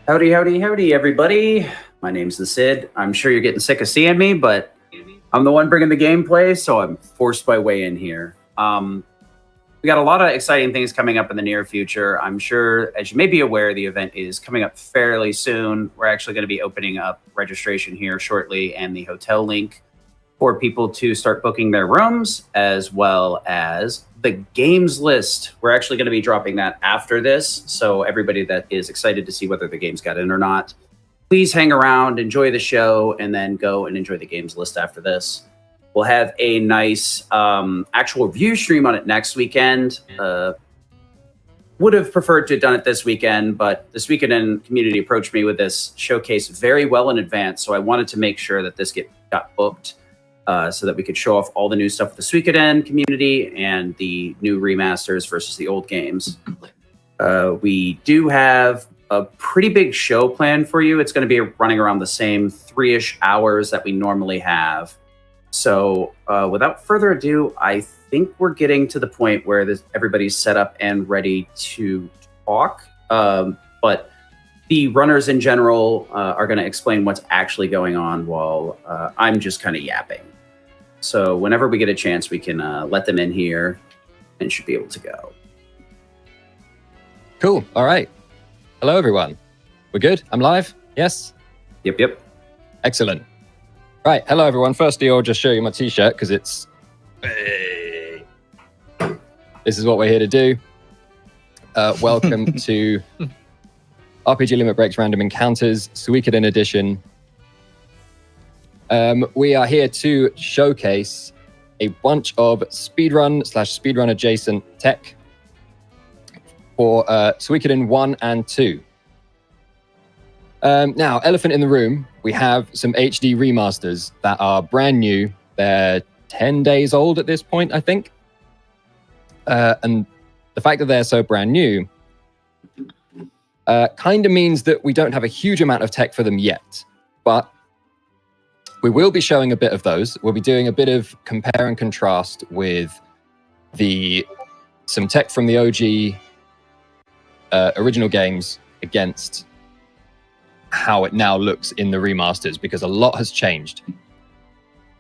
Howdy, howdy, howdy, everybody. My name's the Sid. I'm sure you're getting sick of seeing me, but I'm the one bringing the gameplay, so I'm forced my way in here. We got a lot of exciting things coming up in the near future. I'm sure, as you may be aware, the event is coming up fairly soon. We're actually going to be opening up registration here shortly and the hotel link for people to start booking their rooms, as well as the games list. We're actually going to be dropping that after this, so everybody that is excited to see whether the games got in or not, please hang around, enjoy the show, and then go and enjoy the games list after this. We'll have a nice actual review stream on it next weekend. Would have preferred to have done it this weekend, but the Suikoden community approached me with this showcase very well in advance, so I wanted to make sure that this got booked so that we could show off all the new stuff with the Suikoden community and the new remasters versus the old games. We do have a pretty big show planned for you. It's going to be running around the same 3-ish hours that we normally have. So without further ado, I think we're getting to the point where everybody's set up and ready to talk. But the runners in general are going to explain what's actually going on while I'm just kind of yapping. So whenever we get a chance, we can let them in here and should be able to go. Cool. All right. Hello, everyone. We're good? I'm live? Yes? Yep. Excellent. Right. Hello, everyone. Firstly, I'll just show you my t-shirt because it's... This is what we're here to do. Welcome to RPG Limit Breaks Random Encounters, Suikoden Edition. We are here to showcase a bunch of speedrun/speedrun adjacent tech for Suikoden 1 and 2. Now, elephant in the room, we have some HD remasters that are brand new. They're 10 days old at this point, I think. And the fact that they're so brand new kind of means that we don't have a huge amount of tech for them yet. But we will be showing a bit of those. We'll be doing a bit of compare and contrast with some tech from the OG original games against how it now looks in the remasters, because a lot has changed.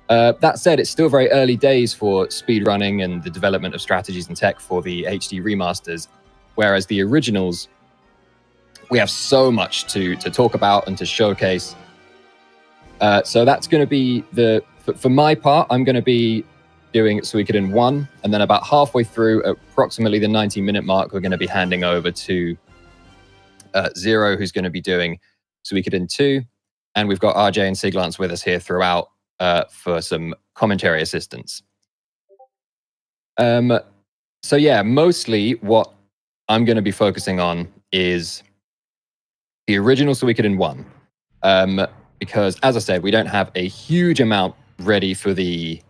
That said, it's still very early days for speedrunning and the development of strategies and tech for the HD remasters, whereas the originals, we have so much to talk about and to showcase. So that's going to be for my part, I'm going to be doing Suikoden 1, and then about halfway through, approximately the 90-minute mark, we're going to be handing over to z3ro, who's going to be doing Suikoden 2, and we've got RJ and Seiglance with us here throughout for some commentary assistance. So yeah, mostly what I'm going to be focusing on is the original Suikoden 1, because, as I said, we don't have a huge amount ready for the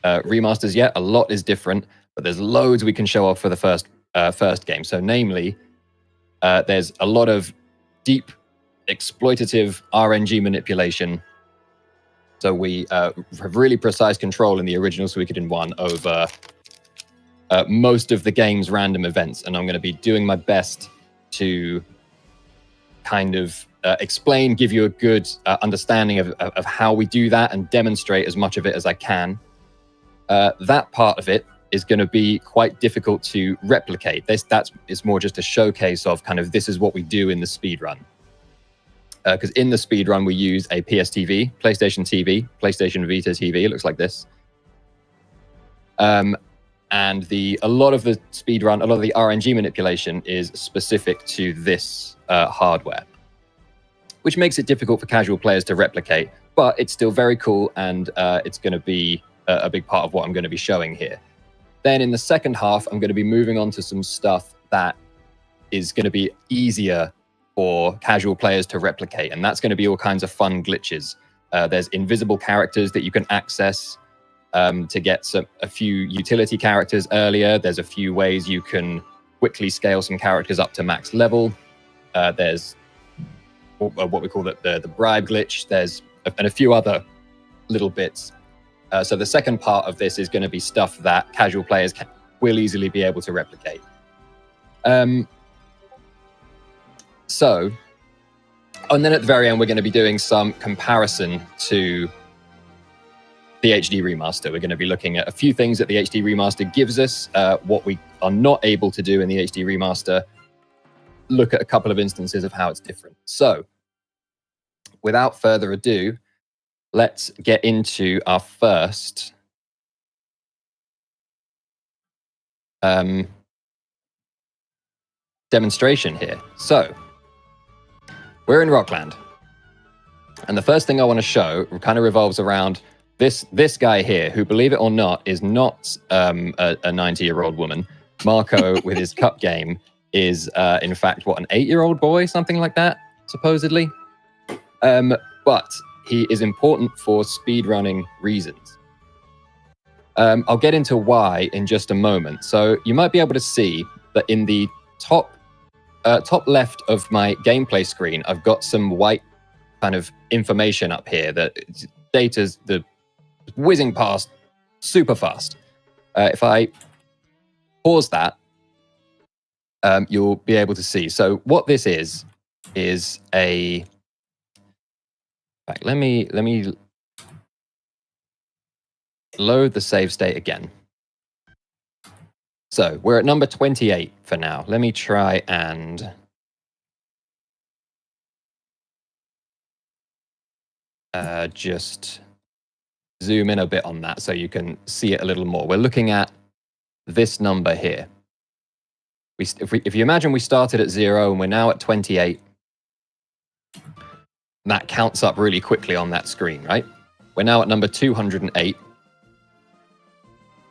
remasters yet. A lot is different, but there's loads we can show off for the first game. So namely, there's a lot of deep exploitative RNG manipulation. So we have really precise control in the original Suikoden 1 over most of the game's random events. And I'm going to be doing my best to kind of explain, give you a good understanding of how we do that and demonstrate as much of it as I can. That part of it is going to be quite difficult to replicate. It's more just a showcase of kind of this is what we do in the speedrun. Because in the speedrun, we use a PlayStation Vita TV. It looks like this. And a lot of the speedrun, a lot of the RNG manipulation is specific to this hardware, which makes it difficult for casual players to replicate. But it's still very cool, and it's going to be a big part of what I'm going to be showing here. Then in the second half, I'm going to be moving on to some stuff that is going to be easier for casual players to replicate, and that's going to be all kinds of fun glitches. There's invisible characters that you can access to get a few utility characters earlier. There's a few ways you can quickly scale some characters up to max level. There's what we call the bribe glitch. There's a few other little bits. So the second part of this is going to be stuff that casual players will easily be able to replicate. So And then at the very end, we're going to be doing some comparison to the HD Remaster. We're going to be looking at a few things that the HD Remaster gives us, what we are not able to do in the HD Remaster, look at a couple of instances of how it's different. So, without further ado, let's get into our first demonstration here. So, we're in Rockland. And the first thing I want to show kind of revolves around this guy here, who, believe it or not, is not a 90-year-old woman. Marco, with his cup game, is, in fact, what, an 8-year-old boy? Something like that, supposedly. But he is important for speedrunning reasons. I'll get into why in just a moment. So you might be able to see that in the top left of my gameplay screen, I've got some white kind of information up here that data's whizzing past super fast. If I pause that, you'll be able to see. So what this is a... In fact, let me load the save state again. So we're at number 28 for now. Let me try and just zoom in a bit on that so you can see it a little more. We're looking at this number here. If you imagine we started at 0 and we're now at 28, that counts up really quickly on that screen, right? We're now at number 208.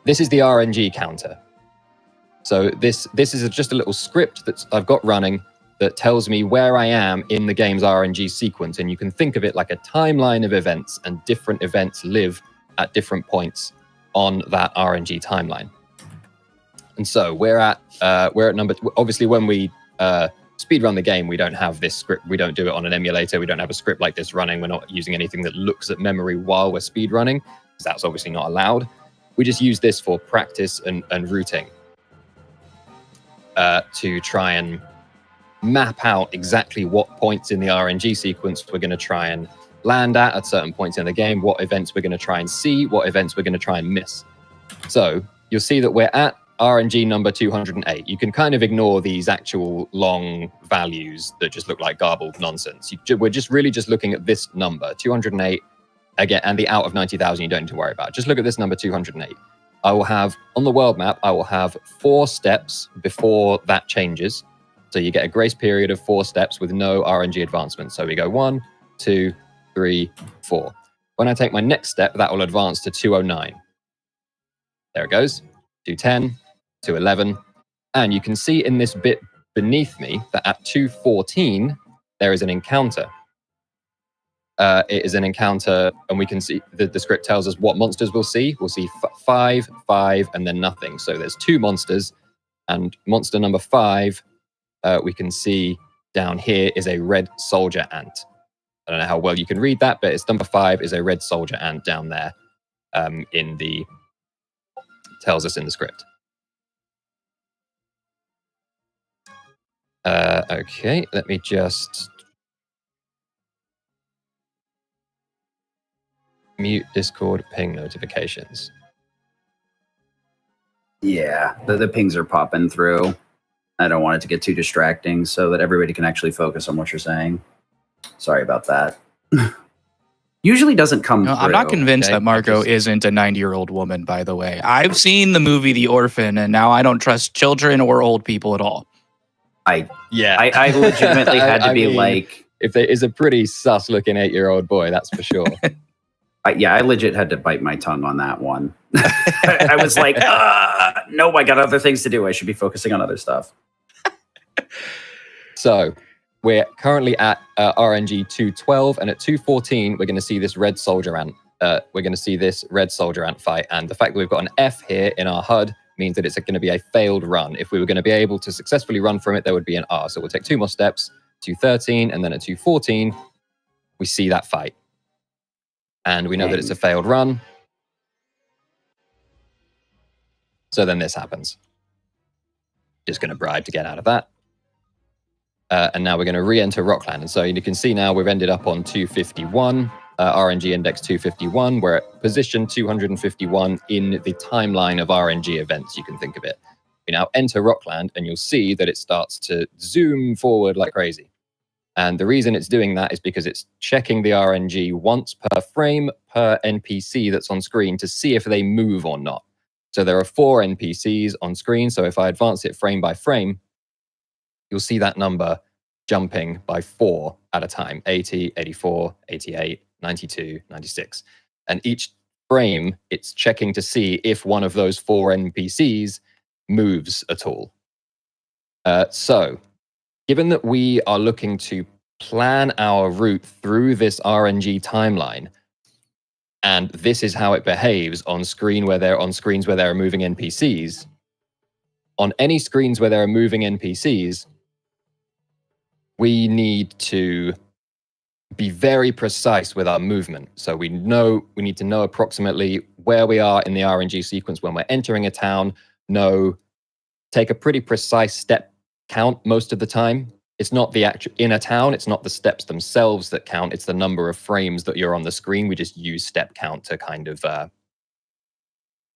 This is the RNG counter. So this is just a little script that I've got running that tells me where I am in the game's RNG sequence. And you can think of it like a timeline of events, and different events live at different points on that RNG timeline. And so we're at number, obviously when we speedrun the game, we don't have this script. We don't do it on an emulator. We don't have a script like this running. We're not using anything that looks at memory while we're speedrunning, because that's obviously not allowed. We just use this for practice and routing to try and map out exactly what points in the RNG sequence we're going to try and land at certain points in the game, what events we're going to try and see, what events we're going to try and miss. So you'll see that we're at RNG number 208. You can kind of ignore these actual long values that just look like garbled nonsense. We're just really just looking at this number, 208, again, and the out of 90,000 you don't need to worry about. Just look at this number, 208. I will have, on the world map, I will have 4 steps before that changes. So you get a grace period of 4 steps with no RNG advancement. So we go 1, 2, 3, 4. When I take my next step, that will advance to 209. There it goes, 210, 211. And you can see in this bit beneath me that at 214, there is an encounter. It is an encounter, and we can see the script tells us what monsters we'll see. We'll see 5, 5, and then nothing. So there's 2 monsters, and monster number 5, we can see down here is a red soldier ant. I don't know how well you can read that, but it's number 5 is a red soldier ant down there in the, tells us in the script. Okay, let me just mute Discord ping notifications. Yeah, the pings are popping through. I don't want it to get too distracting so that everybody can actually focus on what you're saying. Sorry about that. Usually doesn't come through. I'm not convinced that Marco isn't a 90-year-old woman, by the way. I've seen the movie The Orphan, and now I don't trust children or old people at all. I legitimately had to be like... If there is a pretty sus-looking 8-year-old boy, that's for sure. I legit had to bite my tongue on that one. I was like, no, I got other things to do. I should be focusing on other stuff. So we're currently at RNG 212, and at 214, we're going to see this red soldier ant. We're going to see this red soldier ant fight, and the fact that we've got an F here in our HUD means that it's going to be a failed run. If we were going to be able to successfully run from it, there would be an R. So we'll take 2 more steps, 213, and then at 214, we see that fight. And we know that it's a failed run. So then this happens. Just going to bribe to get out of that. And now we're going to re-enter Rockland. And so you can see now we've ended up on 251, RNG index 251. We're at position 251 in the timeline of RNG events, you can think of it. We now enter Rockland, and you'll see that it starts to zoom forward like crazy. And the reason it's doing that is because it's checking the RNG once per frame per NPC that's on screen to see if they move or not. So there are 4 NPCs on screen. So if I advance it frame by frame, you'll see that number jumping by 4 at a time, 80, 84, 88, 92, 96. And each frame, it's checking to see if one of those 4 NPCs moves at all. So given that we are looking to plan our route through this RNG timeline, and this is how it behaves on screens where there are moving NPCs, on any screens where there are moving NPCs, we need to be very precise with our movement. So we need to know approximately where we are in the RNG sequence when we're entering a town, take a pretty precise step count most of the time. It's not the actual in a town, it's not the steps themselves that count, it's the number of frames that you're on the screen. We just use step count to kind of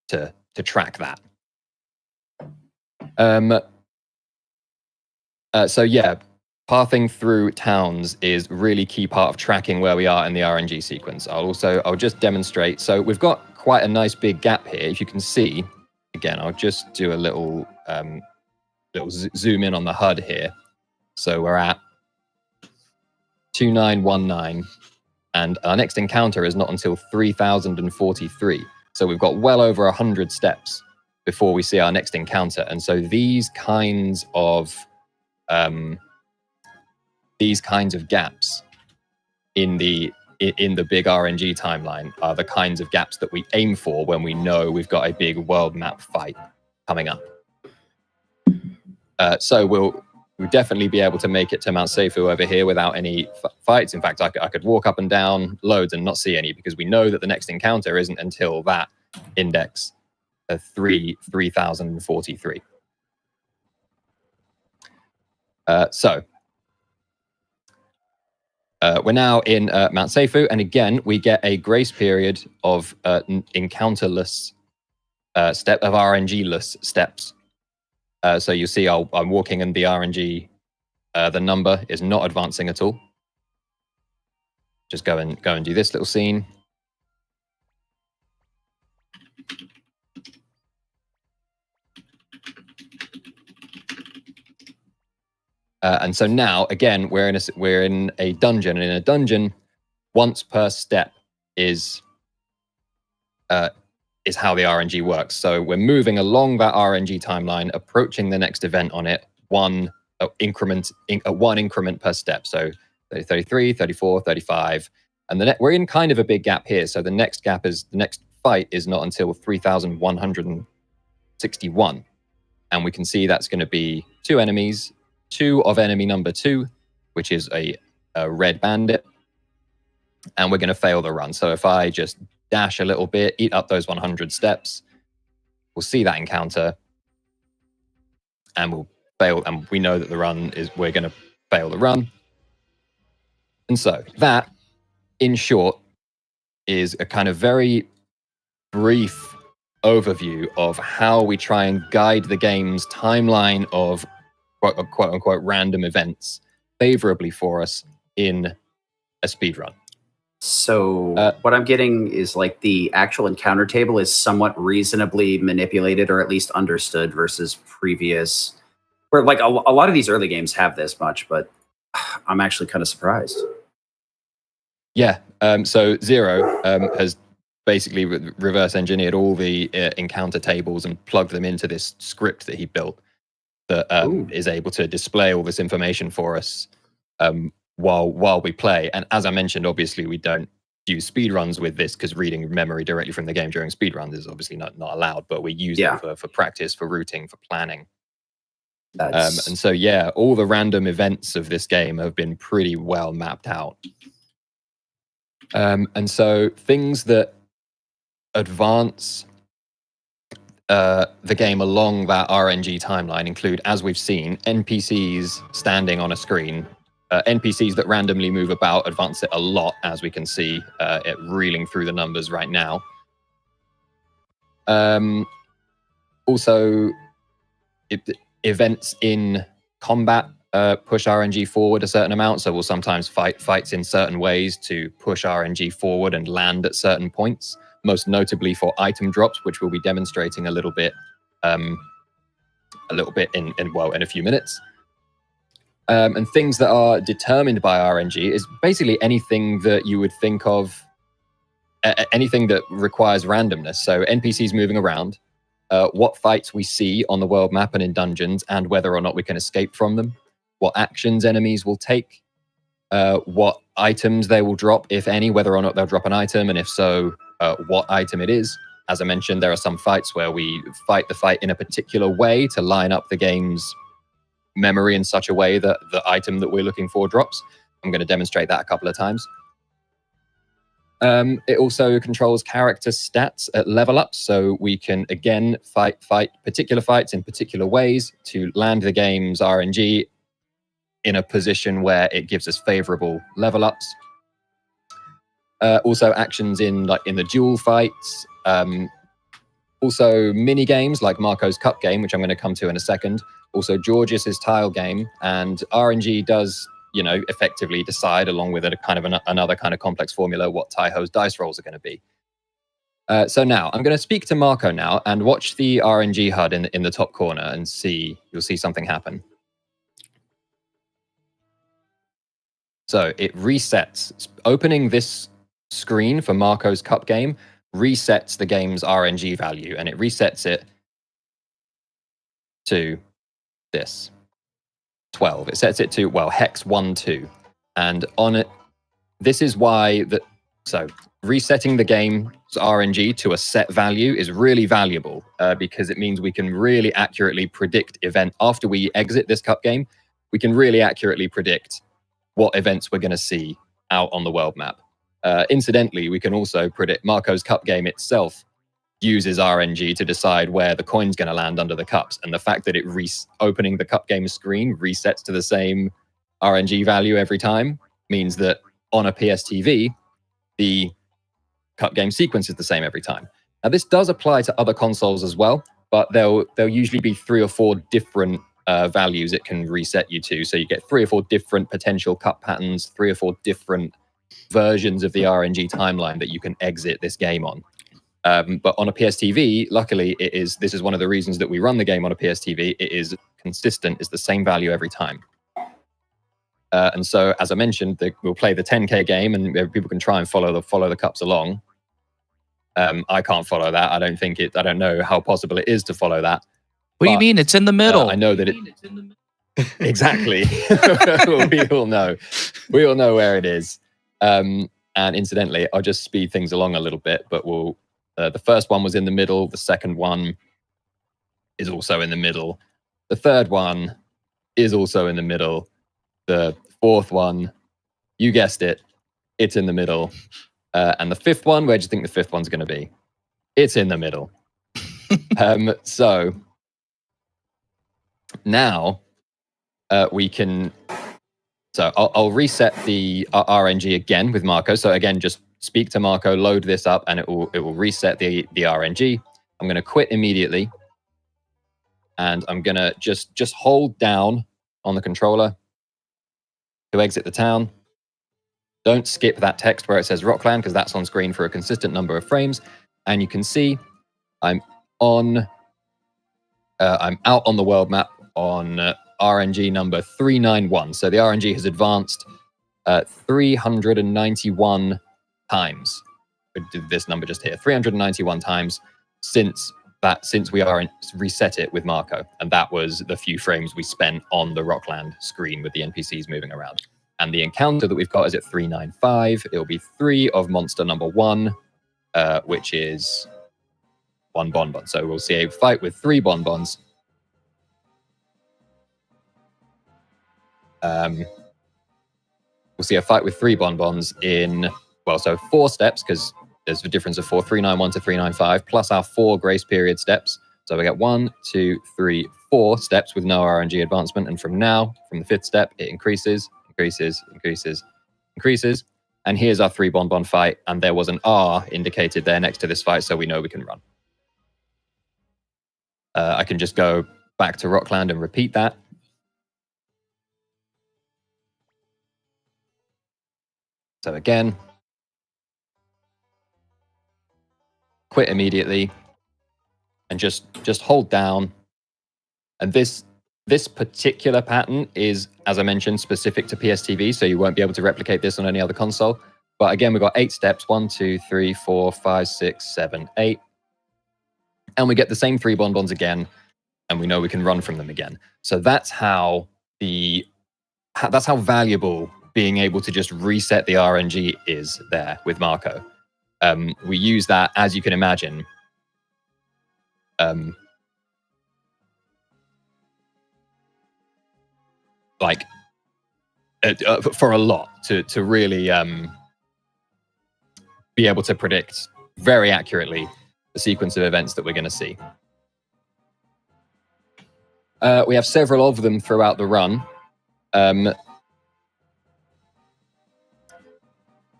to track that. So yeah, pathing through towns is really key part of tracking where we are in the RNG sequence. I'll just demonstrate. So we've got quite a nice big gap here. If you can see, again, I'll just do a little zoom in on the HUD here. So we're at 2919, and our next encounter is not until 3043. So we've got well over 100 steps before we see our next encounter. And so these kinds of gaps in the big RNG timeline are the kinds of gaps that we aim for when we know we've got a big world map fight coming up. So we'll definitely be able to make it to Mount Seifu over here without any fights. In fact, I could walk up and down loads and not see any, because we know that the next encounter isn't until that index of 3043. We're now in Mount Seifu, and again, we get a grace period of encounterless of RNG-less steps. So you see I'm walking and the RNG, the number is not advancing at all. Just go and do this little scene. And so now, again, we're in a dungeon, and in a dungeon, once per step is how the RNG works. So we're moving along that RNG timeline, approaching the next event on it, one increment per step. So 33, 34, 35, and we're in kind of a big gap here. So the next fight is not until 3161, and we can see that's going to be 2 enemies. 2 of enemy number 2, which is a red bandit, and we're going to fail the run. So if I just dash a little bit, eat up those 100 steps, we'll see that encounter, and we'll fail. And we know that we're going to fail the run. And so that, in short, is a kind of very brief overview of how we try and guide the game's timeline of quote unquote random events favorably for us in a speedrun. So what I'm getting is like the actual encounter table is somewhat reasonably manipulated, or at least understood, versus previous, where like a lot of these early games have this much, but I'm actually kind of surprised. Yeah. So z3ro has basically reverse engineered all the encounter tables and plugged them into this script that he built that is able to display all this information for us while we play. And as I mentioned, obviously we don't do speedruns with this, because reading memory directly from the game during speedruns is obviously not allowed, but we use it for practice, for routing, for planning. And so, yeah, all the random events of this game have been pretty well mapped out. And so things that advance the game along that RNG timeline include, as we've seen, NPCs standing on a screen. NPCs that randomly move about advance it a lot, as we can see it reeling through the numbers right now. Also, events in combat push RNG forward a certain amount, so we'll sometimes fight fights in certain ways to push RNG forward and land at certain points, most notably for item drops, which we'll be demonstrating a little bit in a few minutes. And things that are determined by RNG is basically anything that you would think of, anything that requires randomness. So NPCs moving around, what fights we see on the world map and in dungeons, and whether or not we can escape from them, what actions enemies will take, what items they will drop, if any, whether or not they'll drop an item, and if so, what item it is. As I mentioned, there are some fights where we fight the fight in a particular way to line up the game's memory in such a way that the item that we're looking for drops. I'm going to demonstrate that a couple of times. It also controls character stats at level ups, so we can again fight particular fights in particular ways to land the game's RNG in a position where it gives us favorable level ups. Also actions in the duel fights. Also mini games like Marco's Cup game, which I'm going to come to in a second. Also George's tile game, and RNG does, effectively decide, along with a kind of another kind of complex formula, what Taiho's dice rolls are going to be. So now I'm going to speak to Marco now and watch the RNG HUD in the top corner and you'll see something happen. So it resets. Opening this screen for Marco's Cup game resets the game's RNG value, and it resets it to this 12. It sets it to, hex 1-2, and on it, this is why so resetting the game's RNG to a set value is really valuable, because it means we can really accurately predict after we exit this cup game. We can really accurately predict what events we're going to see out on the world map. Incidentally, we can also predict Marco's Cup game itself uses RNG to decide where the coin's going to land under the cups. And the fact that opening the cup game screen resets to the same RNG value every time means that on a PSTV, the cup game sequence is the same every time. Now, this does apply to other consoles as well, but there'll usually be 3 or 4 different values it can reset you to. So you get 3 or 4 different potential cup patterns, 3 or 4 different versions of the RNG timeline that you can exit this game on. But on a PSTV, luckily, this is one of the reasons that we run the game on a PSTV. It is consistent, it's the same value every time. And so, as I mentioned, we'll play the 10K game, and people can try and follow the cups along. I can't follow that. I don't know how possible it is to follow that. What do you mean? It's in the middle. I know that exactly. We all know. We all know where it is. And incidentally, I'll just speed things along a little bit, but the first one was in the middle. The second one is also in the middle. The third one is also in the middle. The fourth one, you guessed it, it's in the middle. And the fifth one, where do you think the fifth one's going to be? It's in the middle. So now we can... So I'll reset the RNG again with Marco. So again, just speak to Marco, load this up, and it will reset the RNG. I'm going to quit immediately, and I'm going to just hold down on the controller to exit the town. Don't skip that text where it says Rockland, because that's on screen for a consistent number of frames. And you can see I'm out on the world map on RNG number 391. So the RNG has advanced 391 times. This number just here, 391 times since we reset it with Marco. And that was the few frames we spent on the Rockland screen with the NPCs moving around. And the encounter that we've got is at 395. It'll be 3 of monster number 1, which is 1 bonbon. So we'll see a fight with 3 bonbons. We'll see a fight with 3 bonbons in, so 4 steps, because there's a difference of 4, 391 to 395, plus our 4 grace period steps, So we get 1, 2, 3, 4 steps with no RNG advancement. And from now, from the 5th step, it increases, increases, increases, increases. And here's our 3 bonbon fight. And there was an R indicated there next to this fight, so we know we can run. I can just go back to Rockland and repeat that. So again, quit immediately. And just hold down. And this particular pattern is, as I mentioned, specific to PSTV, so you won't be able to replicate this on any other console. But again, we've got 8 steps, 1, 2, 3, 4, 5, 6, 7, 8. And we get the same 3 bonbons again, and we know we can run from them again. So that's how valuable being able to just reset the RNG is there with Marco. We use that, as you can imagine, for a lot to really be able to predict very accurately the sequence of events that we're going to see. We have several of them throughout the run.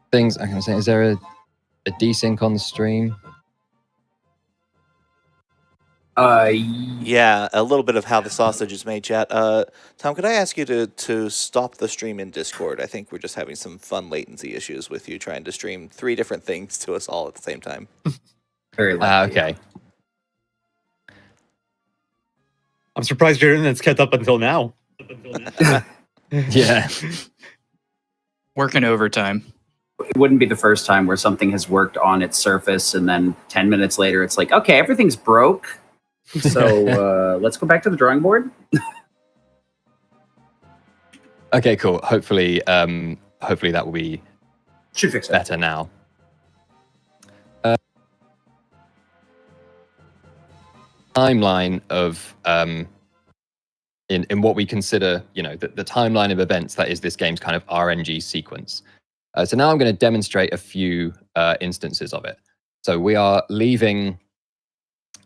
Things I can say, is there a desync on the stream? Yeah, a little bit of how the sausage is made, chat. Tom, could I ask you to stop the stream in Discord? I think we're just having some fun latency issues with you trying to stream 3 different things to us all at the same time. Very likely. Okay. I'm surprised your internet's kept up until now. Yeah. Working overtime. It wouldn't be the first time where something has worked on its surface, and then 10 minutes later, it's like, okay, everything's broke. So let's go back to the drawing board. Okay, cool. Hopefully that will be Should fix it. better now. Timeline of in what we consider, the timeline of events that is this game's kind of RNG sequence. So now I'm going to demonstrate a few instances of it. So we are leaving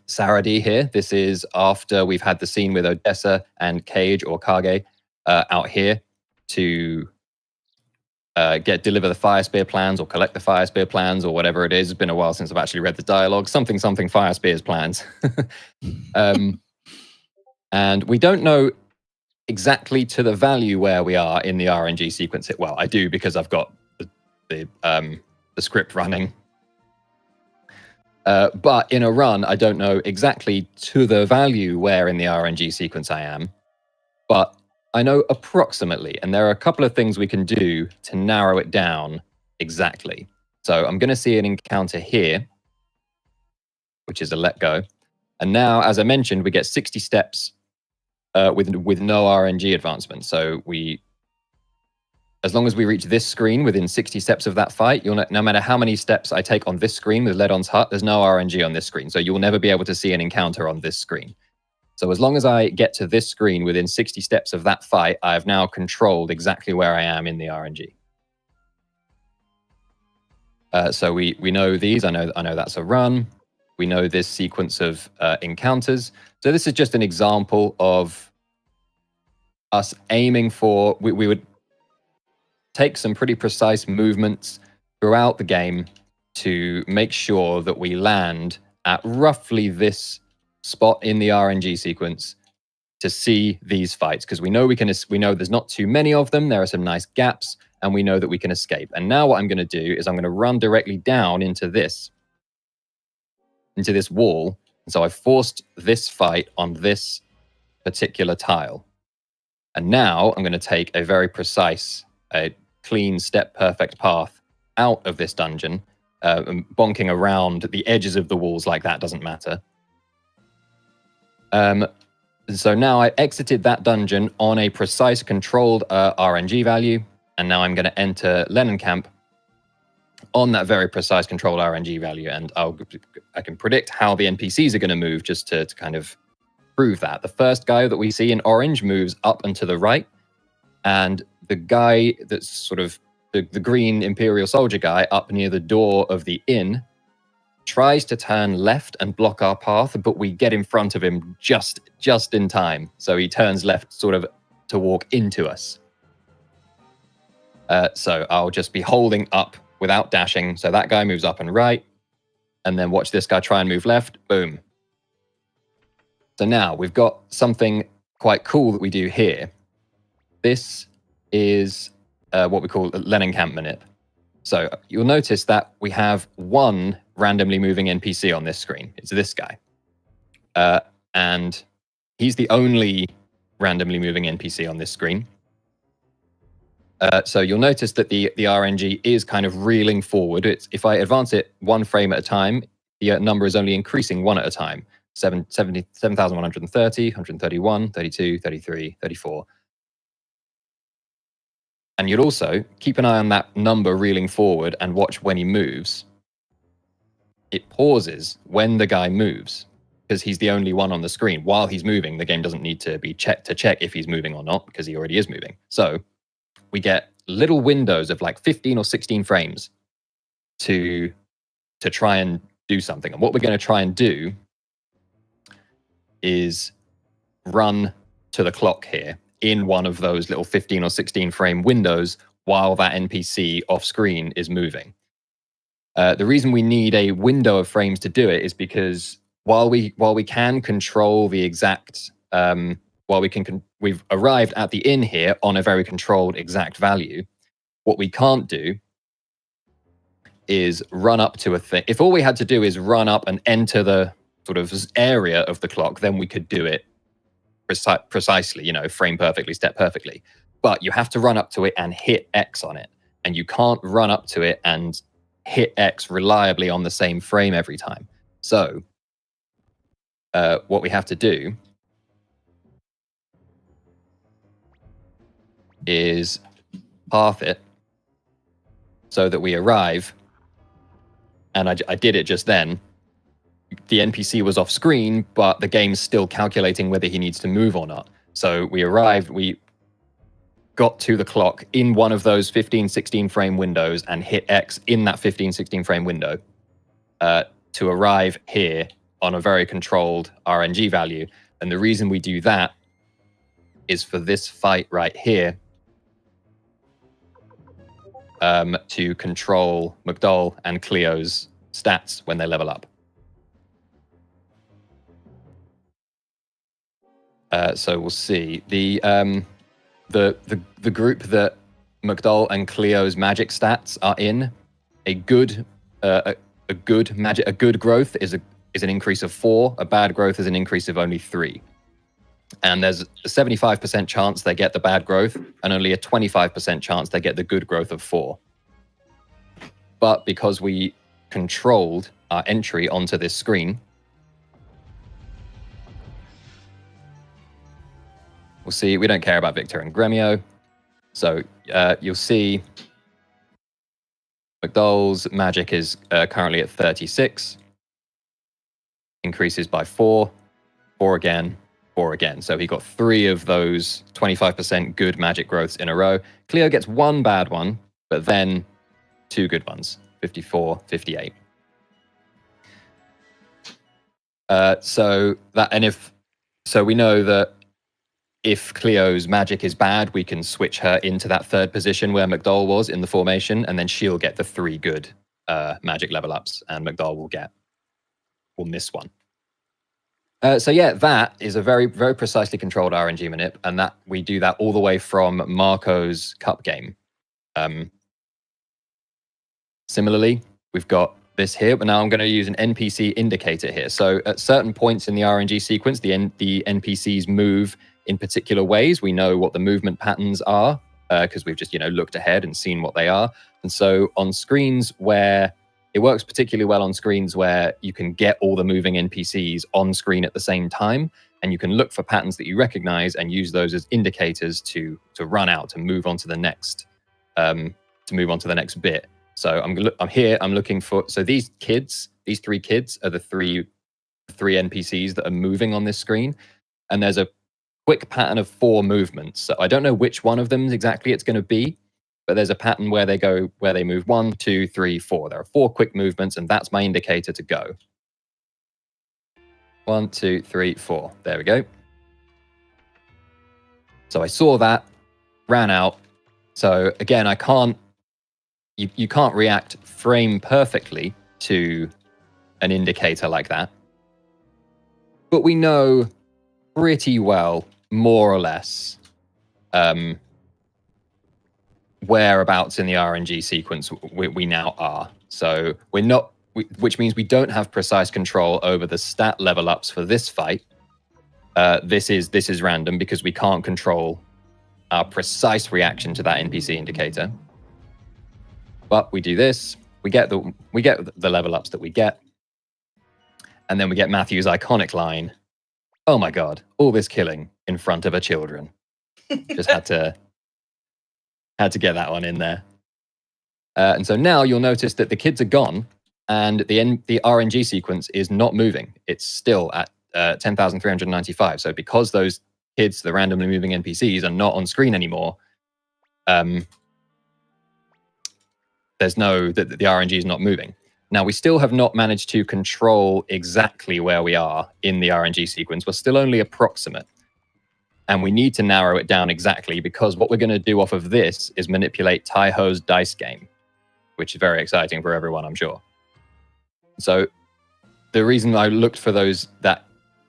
Saradi here. This is after we've had the scene with Odessa and Cage or Kage out here to deliver the Fire Spear plans or collect the Fire Spear plans or whatever it is. It's been a while since I've actually read the dialogue. Something Fire Spear's plans. And we don't know exactly to the value where we are in the RNG sequence. Well, I do, because I've got the script running. But in a run, I don't know exactly to the value where in the RNG sequence I am. But I know approximately, and there are a couple of things we can do to narrow it down exactly. So I'm going to see an encounter here, which is a let go. And now, as I mentioned, we get 60 steps with no RNG advancement. So as long as we reach this screen within 60 steps of that fight, no matter how many steps I take on this screen with Ledon's hut, there's no RNG on this screen. So you'll never be able to see an encounter on this screen. So as long as I get to this screen within 60 steps of that fight, I have now controlled exactly where I am in the RNG. So we know these. I know that's a run. We know this sequence of encounters. So this is just an example of us aiming for. We would take some pretty precise movements throughout the game to make sure that we land at roughly this spot in the RNG sequence to see these fights, because we know there's not too many of them. There are some nice gaps, and we know that we can escape. And now what I'm going to do is I'm going to run directly down into this wall. And so I forced this fight on this particular tile. And now I'm going to take a very precise, a clean, step-perfect path out of this dungeon, bonking around the edges of the walls like that doesn't matter. So now I exited that dungeon on a precise, controlled RNG value, and now I'm going to enter Lennon Camp on that very precise, controlled RNG value, and I can predict how the NPCs are going to move just to kind of prove that. The first guy that we see in orange moves up and to the right, and the guy that's sort of the green Imperial soldier guy up near the door of the inn tries to turn left and block our path, but we get in front of him just in time. So he turns left sort of to walk into us. So I'll just be holding up without dashing. So that guy moves up and right. And then watch this guy try and move left. Boom. So now we've got something quite cool that we do here. This is what we call Lennencamp manip. So you'll notice that we have one randomly moving NPC on this screen. It's this guy. And he's the only randomly moving NPC on this screen. So you'll notice that the RNG is kind of reeling forward. If I advance it 1 frame at a time, the number is only increasing 1 at a time. 7,130, 131, 32, 33, 34. And you'll also keep an eye on that number reeling forward and watch when he moves. It pauses when the guy moves because he's the only one on the screen. While he's moving, the game doesn't need to be checked to check if he's moving or not because he already is moving. So we get little windows of like 15 or 16 frames to try and do something. And what we're going to try and do is run to the clock here in one of those little 15 or 16 frame windows while that NPC off screen is moving. The reason we need a window of frames to do it is because while we can control the exact we've arrived at the inn here on a very controlled exact value. What we can't do is run up to a thing. If all we had to do is run up and enter the sort of area of the clock, then we could do it precisely, you know, frame perfectly, step perfectly. But you have to run up to it and hit X on it. And you can't run up to it and hit X reliably on the same frame every time. So what we have to do is path it so that we arrive, and I did it just then. The NPC was off screen, but the game's still calculating whether he needs to move or not. So we arrived, we got to the clock in one of those 15, 16 frame windows and hit X in that 15, 16 frame window to arrive here on a very controlled RNG value. And the reason we do that is for this fight right here, to control McDowell and Cleo's stats when they level up. So we'll see the group that McDowell and Cleo's magic stats are in. A good growth is an increase of 4. A bad growth is an increase of only 3. And there's a 75% chance they get the bad growth and only a 25% chance they get the good growth of 4. But because we controlled our entry onto this screen, we'll see, we don't care about Victor and Gremio. So you'll see McDowell's magic is currently at 36. Increases by 4, 4 again, 4 again. So he got 3 of those 25% good magic growths in a row. Cleo gets 1 bad one, but then 2 good ones, 54, 58. So we know that if Cleo's magic is bad, we can switch her into that 3rd position where McDowell was in the formation, and then she'll get the 3 good magic level ups, and McDowell will miss 1. So yeah, that is a very, very precisely controlled RNG manip, and that we do that all the way from Marco's cup game. Similarly, we've got this here, but now I'm going to use an NPC indicator here. So at certain points in the RNG sequence, the NPCs move in particular ways. We know what the movement patterns are because we've just, looked ahead and seen what they are. And so on screens where it works particularly well on screens where you can get all the moving NPCs on screen at the same time, and you can look for patterns that you recognize and use those as indicators to run out, to move on to the next bit. So I'm here. I'm looking for. So these 3 kids are the three NPCs that are moving on this screen, and there's a quick pattern of 4 movements. So I don't know which one of them exactly it's going to be, but there's a pattern where they move 1, 2, 3, 4. There are 4 quick movements, and that's my indicator to go. 1, 2, 3, 4. There we go. So I saw that, ran out. So again, I can't, you can't react frame perfectly to an indicator like that. But we know pretty well, more or less, whereabouts in the RNG sequence we now are. So we're not, which means we don't have precise control over the stat level ups for this fight. This is random because we can't control our precise reaction to that NPC indicator. But we do this, we get the level ups that we get, and then we get Matthew's iconic line, "Oh my god, all this killing in front of a children." Just had to get that one in there. And so now you'll notice that the kids are gone, and the RNG sequence is not moving. It's still at 10,395. So because those kids, the randomly moving NPCs, are not on screen anymore, there's no, the RNG is not moving. Now, we still have not managed to control exactly where we are in the RNG sequence. We're still only approximate. And we need to narrow it down exactly, because what we're going to do off of this is manipulate Tai-Ho's dice game, which is very exciting for everyone, I'm sure. So the reason I looked for the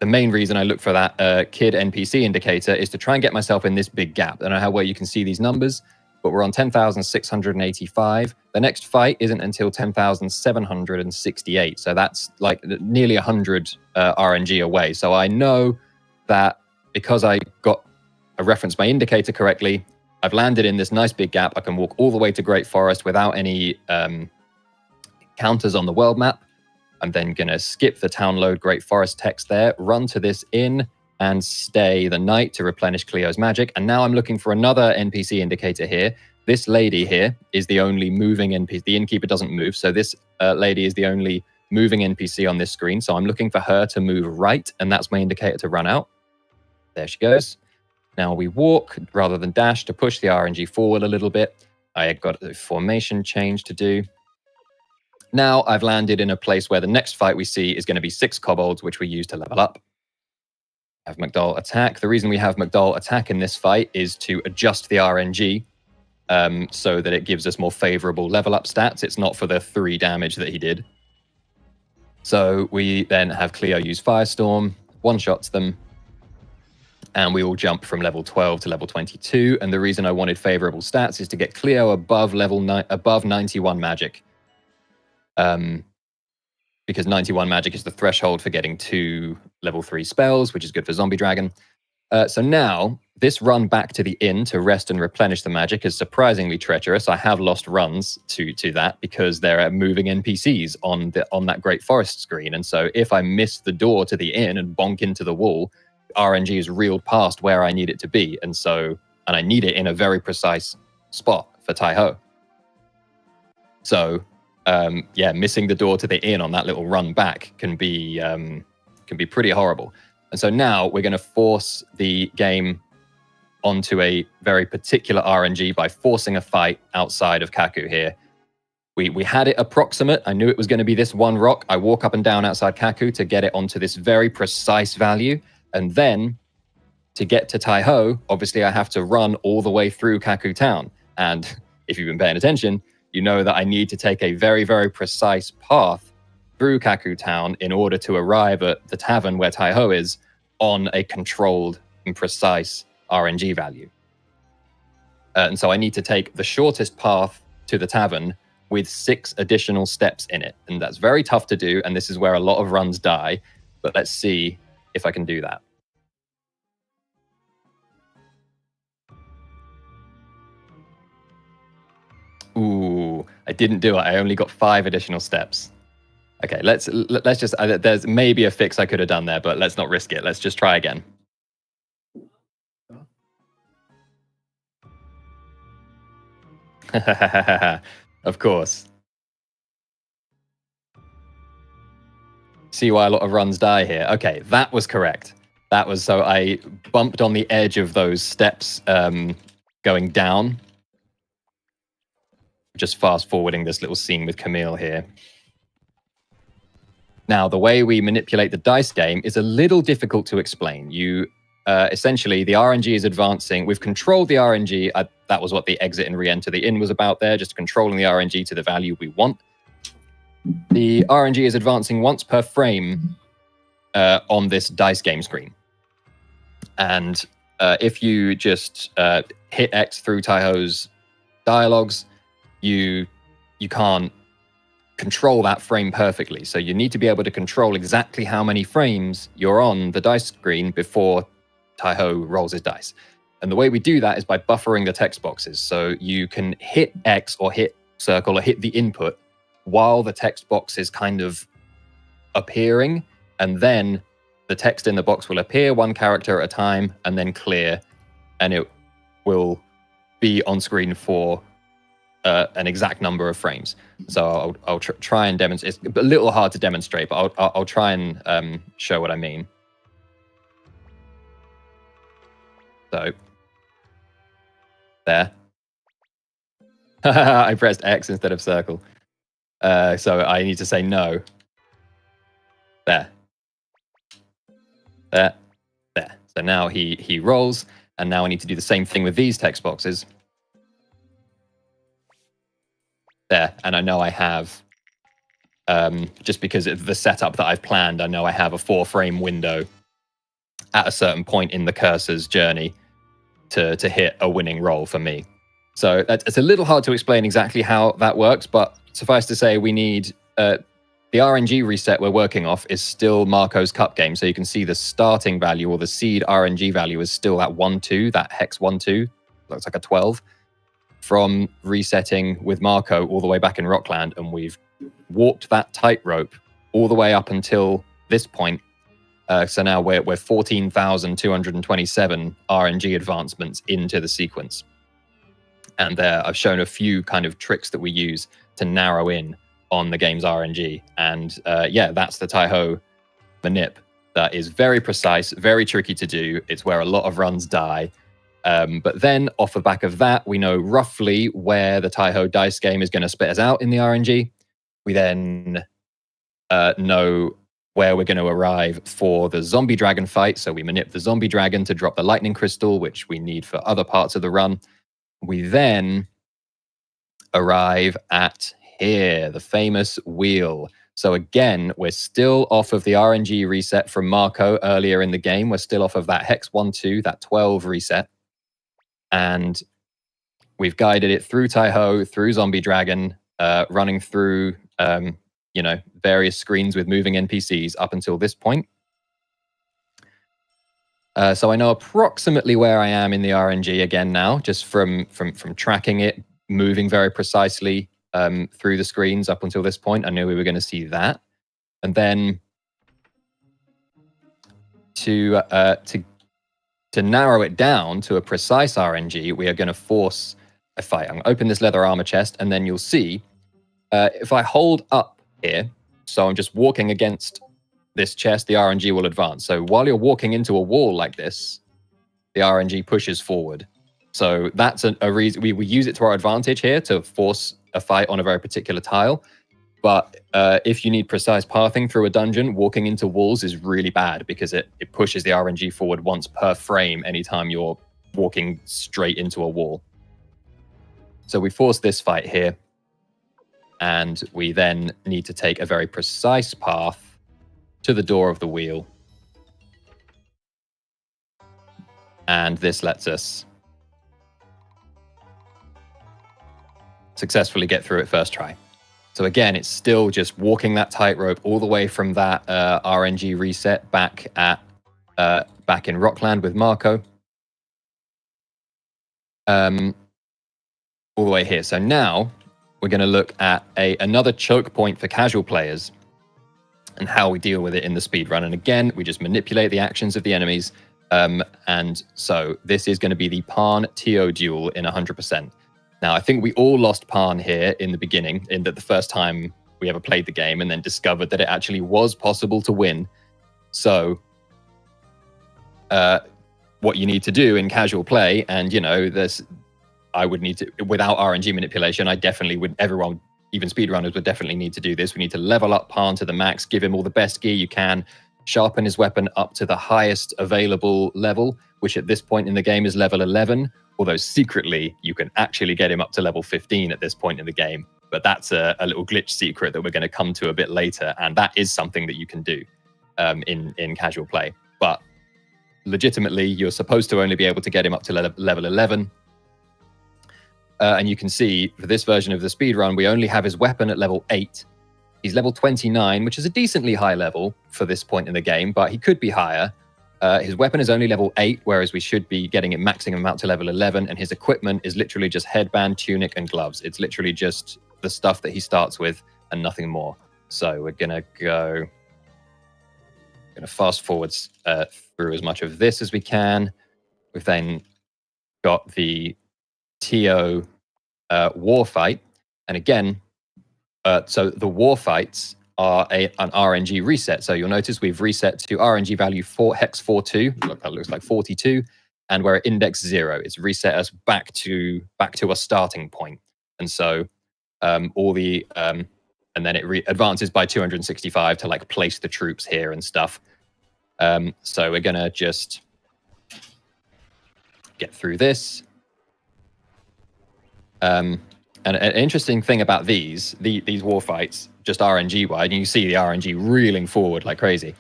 main reason I looked for that kid NPC indicator is to try and get myself in this big gap. I don't know how well you can see these numbers, but we're on 10,685. The next fight isn't until 10,768. So that's like nearly 100 RNG away. So I know that because I referenced my indicator correctly, I've landed in this nice big gap. I can walk all the way to Great Forest without any counters on the world map. I'm then going to skip the download Great Forest text there, run to this inn, and stay the night to replenish Cleo's magic. And now I'm looking for another NPC indicator here. This lady here is the only moving NPC. The innkeeper doesn't move, so this lady is the only moving NPC on this screen. So I'm looking for her to move right, and that's my indicator to run out. There she goes. Now we walk rather than dash to push the RNG forward a little bit. I got a formation change to do. Now I've landed in a place where the next fight we see is going to be 6 kobolds, which we use to level up. Have McDowell attack. The reason we have McDowell attack in this fight is to adjust the RNG so that it gives us more favorable level up stats. It's not for the 3 damage that he did. So we then have Cleo use Firestorm, one-shots them, and we all jump from level 12 to level 22. And the reason I wanted favorable stats is to get Cleo above above 91 magic. Because 91 magic is the threshold for getting 2 level 3 spells, which is good for Zombie Dragon. So now, this run back to the inn to rest and replenish the magic is surprisingly treacherous. I have lost runs to that because there are moving NPCs on that Great Forest screen. And so if I miss the door to the inn and bonk into the wall, RNG is reeled past where I need it to be. And I need it in a very precise spot for Tai-Ho. So missing the door to the inn on that little run back can be pretty horrible. And so now we're going to force the game onto a very particular RNG by forcing a fight outside of Kaku here. We had it approximate. I knew it was going to be this one rock. I walk up and down outside Kaku to get it onto this very precise value. And then to get to Tai-Ho, obviously I have to run all the way through Kaku town. And if you've been paying attention, you know that I need to take a very, very precise path through Kaku town in order to arrive at the tavern where Tai-Ho is on a controlled and precise RNG value. And so I need to take the shortest path to the tavern with 6 additional steps in it. And that's very tough to do, and this is where a lot of runs die. But let's see if I can do that. Ooh, I didn't do it. I only got 5 additional steps. Okay, let's just, there's maybe a fix I could have done there, but let's not risk it. Let's just try again. Of course. See why a lot of runs die here. Okay, that was correct. That was, so I bumped on the edge of those steps going down. just fast forwarding this little scene with Camille here. Now, the way we manipulate the dice game is a little difficult to explain. You essentially, the RNG is advancing. We've controlled the RNG. That was what the exit and re-enter the inn was about there, just controlling the RNG to the value we want. The RNG is advancing once per frame on this dice game screen. And if you just hit X through Taiho's dialogues, you can't control that frame perfectly. So you need to be able to control exactly how many frames you're on the dice screen before Taiho rolls his dice. And the way we do that is by buffering the text boxes. So you can hit X or hit circle or hit the input while the text box is kind of appearing, and then the text in the box will appear one character at a time and then clear, and it will be on screen for an exact number of frames. So I'll try and demonstrate. It's a little hard to demonstrate, but I'll try and show what I mean. So there. I pressed X instead of circle. So I need to say no. There. There. There. So now he rolls, and now I need to do the same thing with these text boxes. There. And I know I have, just because of the setup that I've planned, I know I have a 4-frame window at a certain point in the cursor's journey to hit a winning roll for me. So it's a little hard to explain exactly how that works, but suffice to say, we need the RNG reset we're working off is still Marco's cup game. So you can see the starting value, or the seed RNG value, is still that 1-2, that hex 1-2, looks like a 12, from resetting with Marco all the way back in Rockland. And we've walked that tightrope all the way up until this point. So now we're 14,227 RNG advancements into the sequence. And there I've shown a few kind of tricks that we use to narrow in on the game's RNG. And yeah, that's the Taiho manip. That is very precise, very tricky to do. It's where a lot of runs die. But then off the back of that, we know roughly where the Taiho dice game is going to spit us out in the RNG. We then know where we're going to arrive for the zombie dragon fight. So we manip the zombie dragon to drop the lightning crystal, which we need for other parts of the run. We then arrive at here, the famous wheel. So again, we're still off of the RNG reset from Marco earlier in the game. We're still off of that hex 1-2, that 12 reset. And we've guided it through Taiho, through Zombie Dragon, running through, various screens with moving NPCs up until this point. So I know approximately where I am in the RNG again now, just from tracking it, moving very precisely through the screens up until this point. I knew we were going to see that. And then to narrow it down to a precise RNG, we are going to force a fight. I'm going to open this leather armor chest, and then you'll see if I hold up here, so I'm just walking against this chest, the RNG will advance. So while you're walking into a wall like this, the RNG pushes forward. So that's a reason we use it to our advantage here to force a fight on a very particular tile. But if you need precise pathing through a dungeon, walking into walls is really bad because it pushes the RNG forward once per frame anytime you're walking straight into a wall. So we force this fight here, and we then need to take a very precise path to the door of the wheel. And this lets us successfully get through it first try. So again, it's still just walking that tightrope all the way from that RNG reset back in Rockland with Marco. All the way here. So now we're going to look at another choke point for casual players and how we deal with it in the speedrun. And again, we just manipulate the actions of the enemies. And so this is going to be the Pan-Tio duel in 100%. Now, I think we all lost Pan here in the beginning, in that the first time we ever played the game, and then discovered that it actually was possible to win. So what you need to do in casual play, and there's I would need to, without RNG manipulation, I definitely would, everyone, even speedrunners would definitely need to do this. We need to level up Parn to the max, give him all the best gear you can, sharpen his weapon up to the highest available level, which at this point in the game is level 11, although secretly you can actually get him up to level 15 at this point in the game. But that's a little glitch secret that we're going to come to a bit later, and that is something that you can do in casual play. But legitimately, you're supposed to only be able to get him up to level 11. And you can see for this version of the speedrun, we only have his weapon at level 8. He's level 29, which is a decently high level for this point in the game, but he could be higher. His weapon is only level 8, whereas we should be getting it, maxing him out to level 11, and his equipment is literally just headband, tunic, and gloves. It's literally just the stuff that he starts with and nothing more. So we're going to fast forward through as much of this as we can. We've then got the TO war fight, and again, so the war fights are an RNG reset. So you'll notice we've reset to RNG value 4 hex 42. Look, that looks like 42, and we're at index 0. It's reset us back to a starting point, and so all the and then it advances by 265 to like place the troops here and stuff. So we're gonna just get through this. And an interesting thing about these war fights, just RNG wide, and you see the RNG reeling forward like crazy.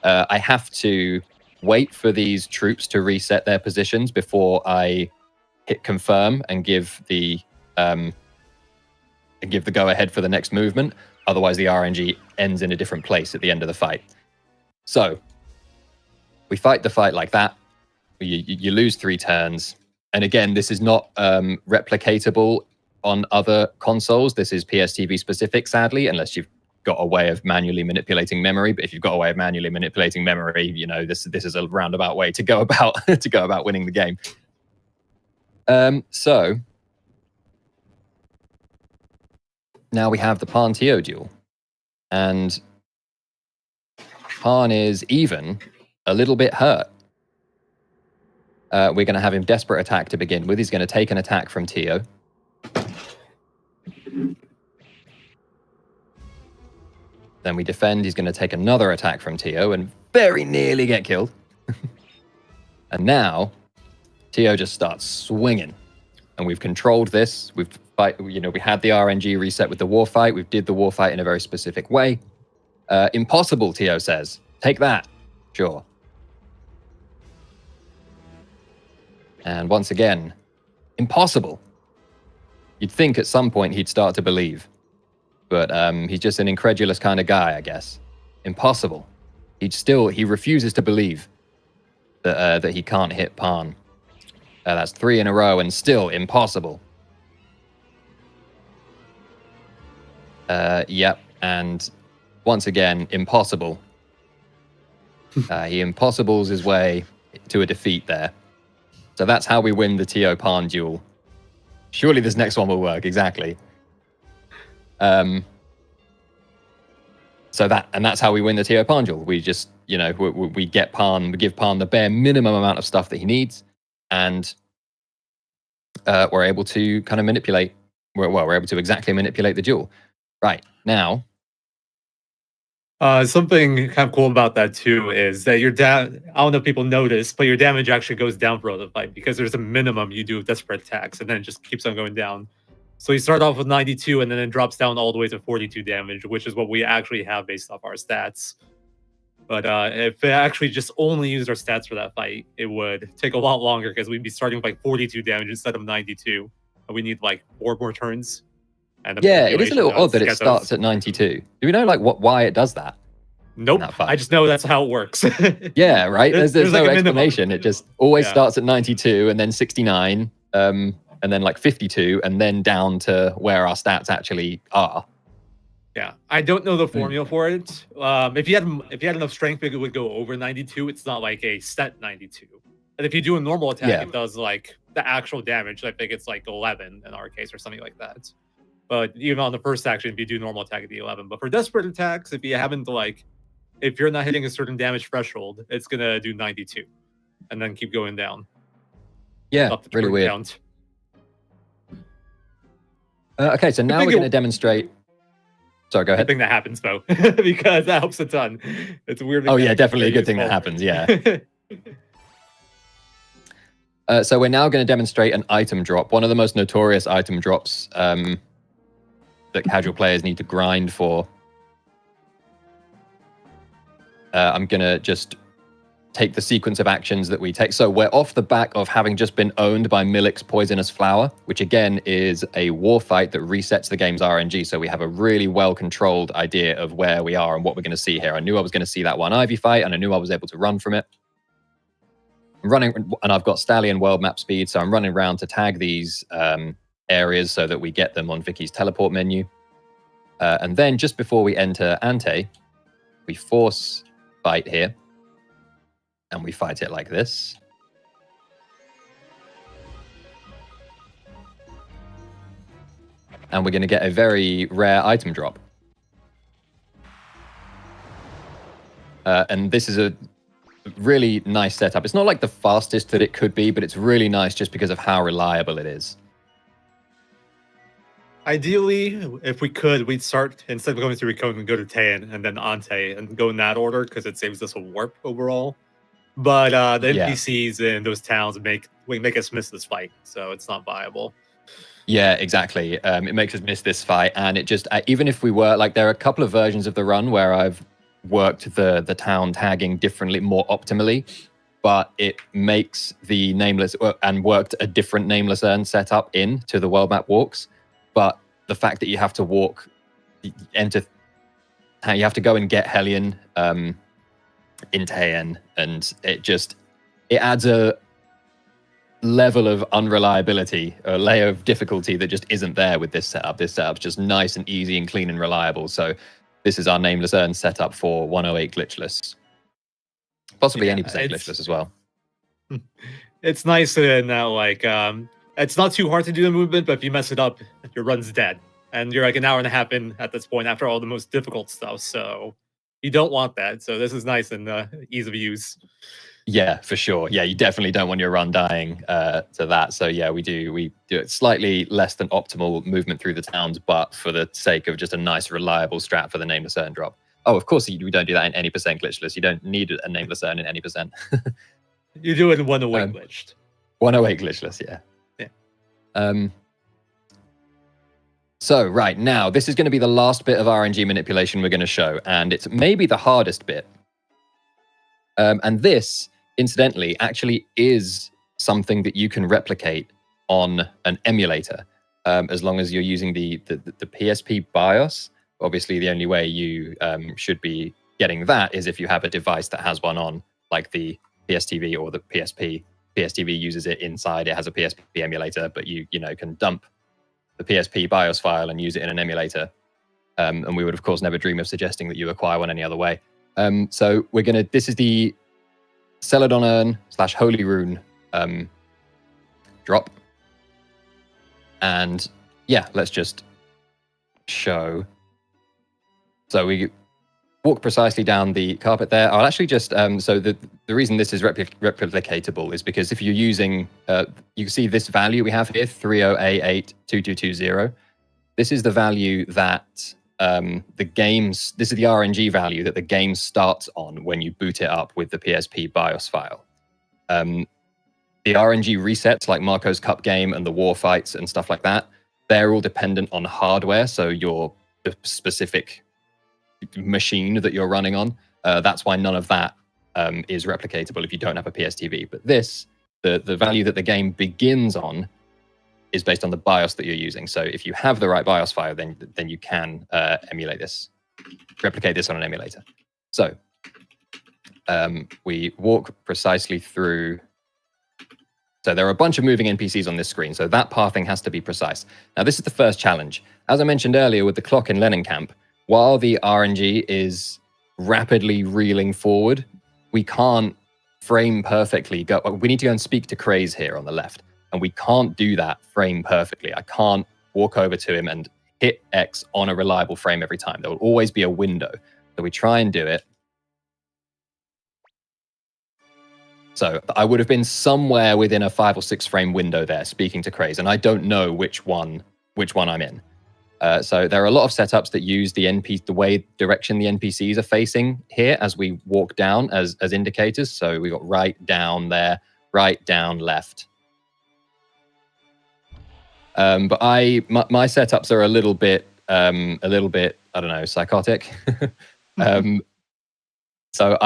I have to wait for these troops to reset their positions before I hit confirm and give the go ahead for the next movement. Otherwise, the RNG ends in a different place at the end of the fight. So we fight the fight like that. You lose 3 turns. And again, this is not replicatable on other consoles. This is PSTV specific, sadly, unless you've got a way of manually manipulating memory. But if you've got a way of manually manipulating memory, you know, this is a roundabout way to go about winning the game. So now we have the Parn TO duel, and Parn is even a little bit hurt. We're going to have him desperate attack to begin with. He's going to take an attack from TO. Then we defend. He's going to take another attack from TO and very nearly get killed. And now TO just starts swinging, and we've controlled this. We had the RNG reset with the war fight. We did the war fight in a very specific way. Impossible, TO says. Take that. Sure. And once again, impossible. You'd think at some point he'd start to believe. But he's just an incredulous kind of guy, I guess. Impossible. He refuses to believe that he can't hit Parn. That's 3 in a row and still impossible. Yep, and once again, impossible. He impossibles his way to a defeat there. So that's how we win the TO Parn duel. Surely this next one will work, exactly. So that's how we win the TO Parn duel. We just, we get Parn, we give Parn the bare minimum amount of stuff that he needs, and we're able to kind of manipulate. We're able to exactly manipulate the duel. Right now. Something kind of cool about that too is that your I don't know if people notice, but your damage actually goes down throughout the fight because there's a minimum you do with desperate attacks, and then it just keeps on going down. So you start off with 92, and then it drops down all the way to 42 damage, which is what we actually have based off our stats. But if it actually just only used our stats for that fight, it would take a lot longer because we'd be starting with like 42 damage instead of 92. And we need like 4 more turns. And yeah, it is a little odd that it starts at 92. Do we know why it does that? Nope. I just know that's how it works. Yeah, right? There's no like explanation. It just always starts at 92 and then 69, and then like 52, and then down to where our stats actually are. Yeah, I don't know the formula for it. If you had enough strength, it would go over 92. It's not like a set 92. And if you do a normal attack, it does like the actual damage. I think it's like 11 in our case or something like that. But even on the first action, if you do normal attack, it'd be 11. But for desperate attacks, if you're not hitting a certain damage threshold, it's gonna do 92, and then keep going down. Yeah, really weird. Count. Okay, so now we're going to demonstrate. Sorry, go Good ahead. thing that happens, though, because that helps a ton. It's a weird. Oh yeah, mechanic definitely a that good you thing that fall happens. for. Yeah. So we're now going to demonstrate an item drop, one of the most notorious item drops that casual players need to grind for. I'm going to just take the sequence of actions that we take. So we're off the back of having just been owned by Milik's Poisonous Flower, which again is a war fight that resets the game's RNG. So we have a really well-controlled idea of where we are and what we're going to see here. I knew I was going to see that one Ivy fight, and I knew I was able to run from it. I'm running, and I've got Stallion world map speed, so I'm running around to tag these areas so that we get them on Vicky's teleport menu. And then just before we enter Ante, we force fight here. And we fight it like this. And we're going to get a very rare item drop. And this is a really nice setup. It's not like the fastest that it could be, but it's really nice just because of how reliable it is. Ideally, if we could, we'd start, instead of going through Suikoden, go to Teien and then Ante and go in that order because it saves us a warp overall. But the NPCs in those towns make us miss this fight, so it's not viable. Yeah, exactly. It makes us miss this fight, and it just even if we were like, there are a couple of versions of the run where I've worked the town tagging differently, more optimally, but it makes the nameless and worked a different nameless urn setup into the world map walks. But the fact that you have to walk, you have to go and get Hellion. In Teien, and it adds a level of unreliability, a layer of difficulty that just isn't there with this setup. This setup's just nice and easy and clean and reliable. So this is our Nameless Urn setup for 108 glitchless. Possibly any percent glitchless as well. It's nice in that, like, it's not too hard to do the movement, but if you mess it up, your run's dead. And you're like an hour and a half in at this point after all the most difficult stuff, so you don't want that. So this is nice and ease of use. Yeah, for sure. Yeah, you definitely don't want your run dying to that. So yeah, we do it slightly less than optimal movement through the towns, but for the sake of just a nice, reliable strat for the Nameless Urn drop. Oh, of course, we don't do that in any percent glitchless. You don't need a Nameless Urn in any percent. You do it in 108 glitched. 108 glitchless, yeah. Yeah. So right now, this is going to be the last bit of RNG manipulation we're going to show, and it's maybe the hardest bit. And this, incidentally, actually is something that you can replicate on an emulator, as long as you're using the PSP BIOS. Obviously, the only way you should be getting that is if you have a device that has one on, like the PSTV or the PSP. PSTV uses it inside. It has a PSP emulator, but you can dump the PSP BIOS file and use it in an emulator. And we would, of course, never dream of suggesting that you acquire one any other way. So this is the Celadon Urn / Holy Rune drop. And yeah, let's just show. So we walk precisely down the carpet there. I'll actually just, so the reason this is replicatable is because if you're using, you can see this value we have here, 30A82220. This is the value that this is the RNG value that the game starts on when you boot it up with the PSP BIOS file. The RNG resets like Marco's Cup game and the war fights and stuff like that, they're all dependent on hardware. So the specific machine that you're running on. That's why none of that is replicatable if you don't have a PSTV. But this, the value that the game begins on, is based on the BIOS that you're using. So if you have the right BIOS file, then you can emulate this, replicate this on an emulator. So we walk precisely through. So there are a bunch of moving NPCs on this screen. So that pathing has to be precise. Now this is the first challenge. As I mentioned earlier with the clock in Lennencamp, while the RNG is rapidly reeling forward, we can't frame perfectly. We need to go and speak to Craze here on the left, and we can't do that frame perfectly. I can't walk over to him and hit X on a reliable frame every time. There will always be a window. So we try and do it. So I would have been somewhere within a 5 or 6 frame window there speaking to Craze, and I don't know which one which one I'm in. So there are a lot of setups that use the direction the NPCs are facing here as we walk down as indicators. So we got right, down there, right, down, left. But my setups are a little bit, I don't know, psychotic. So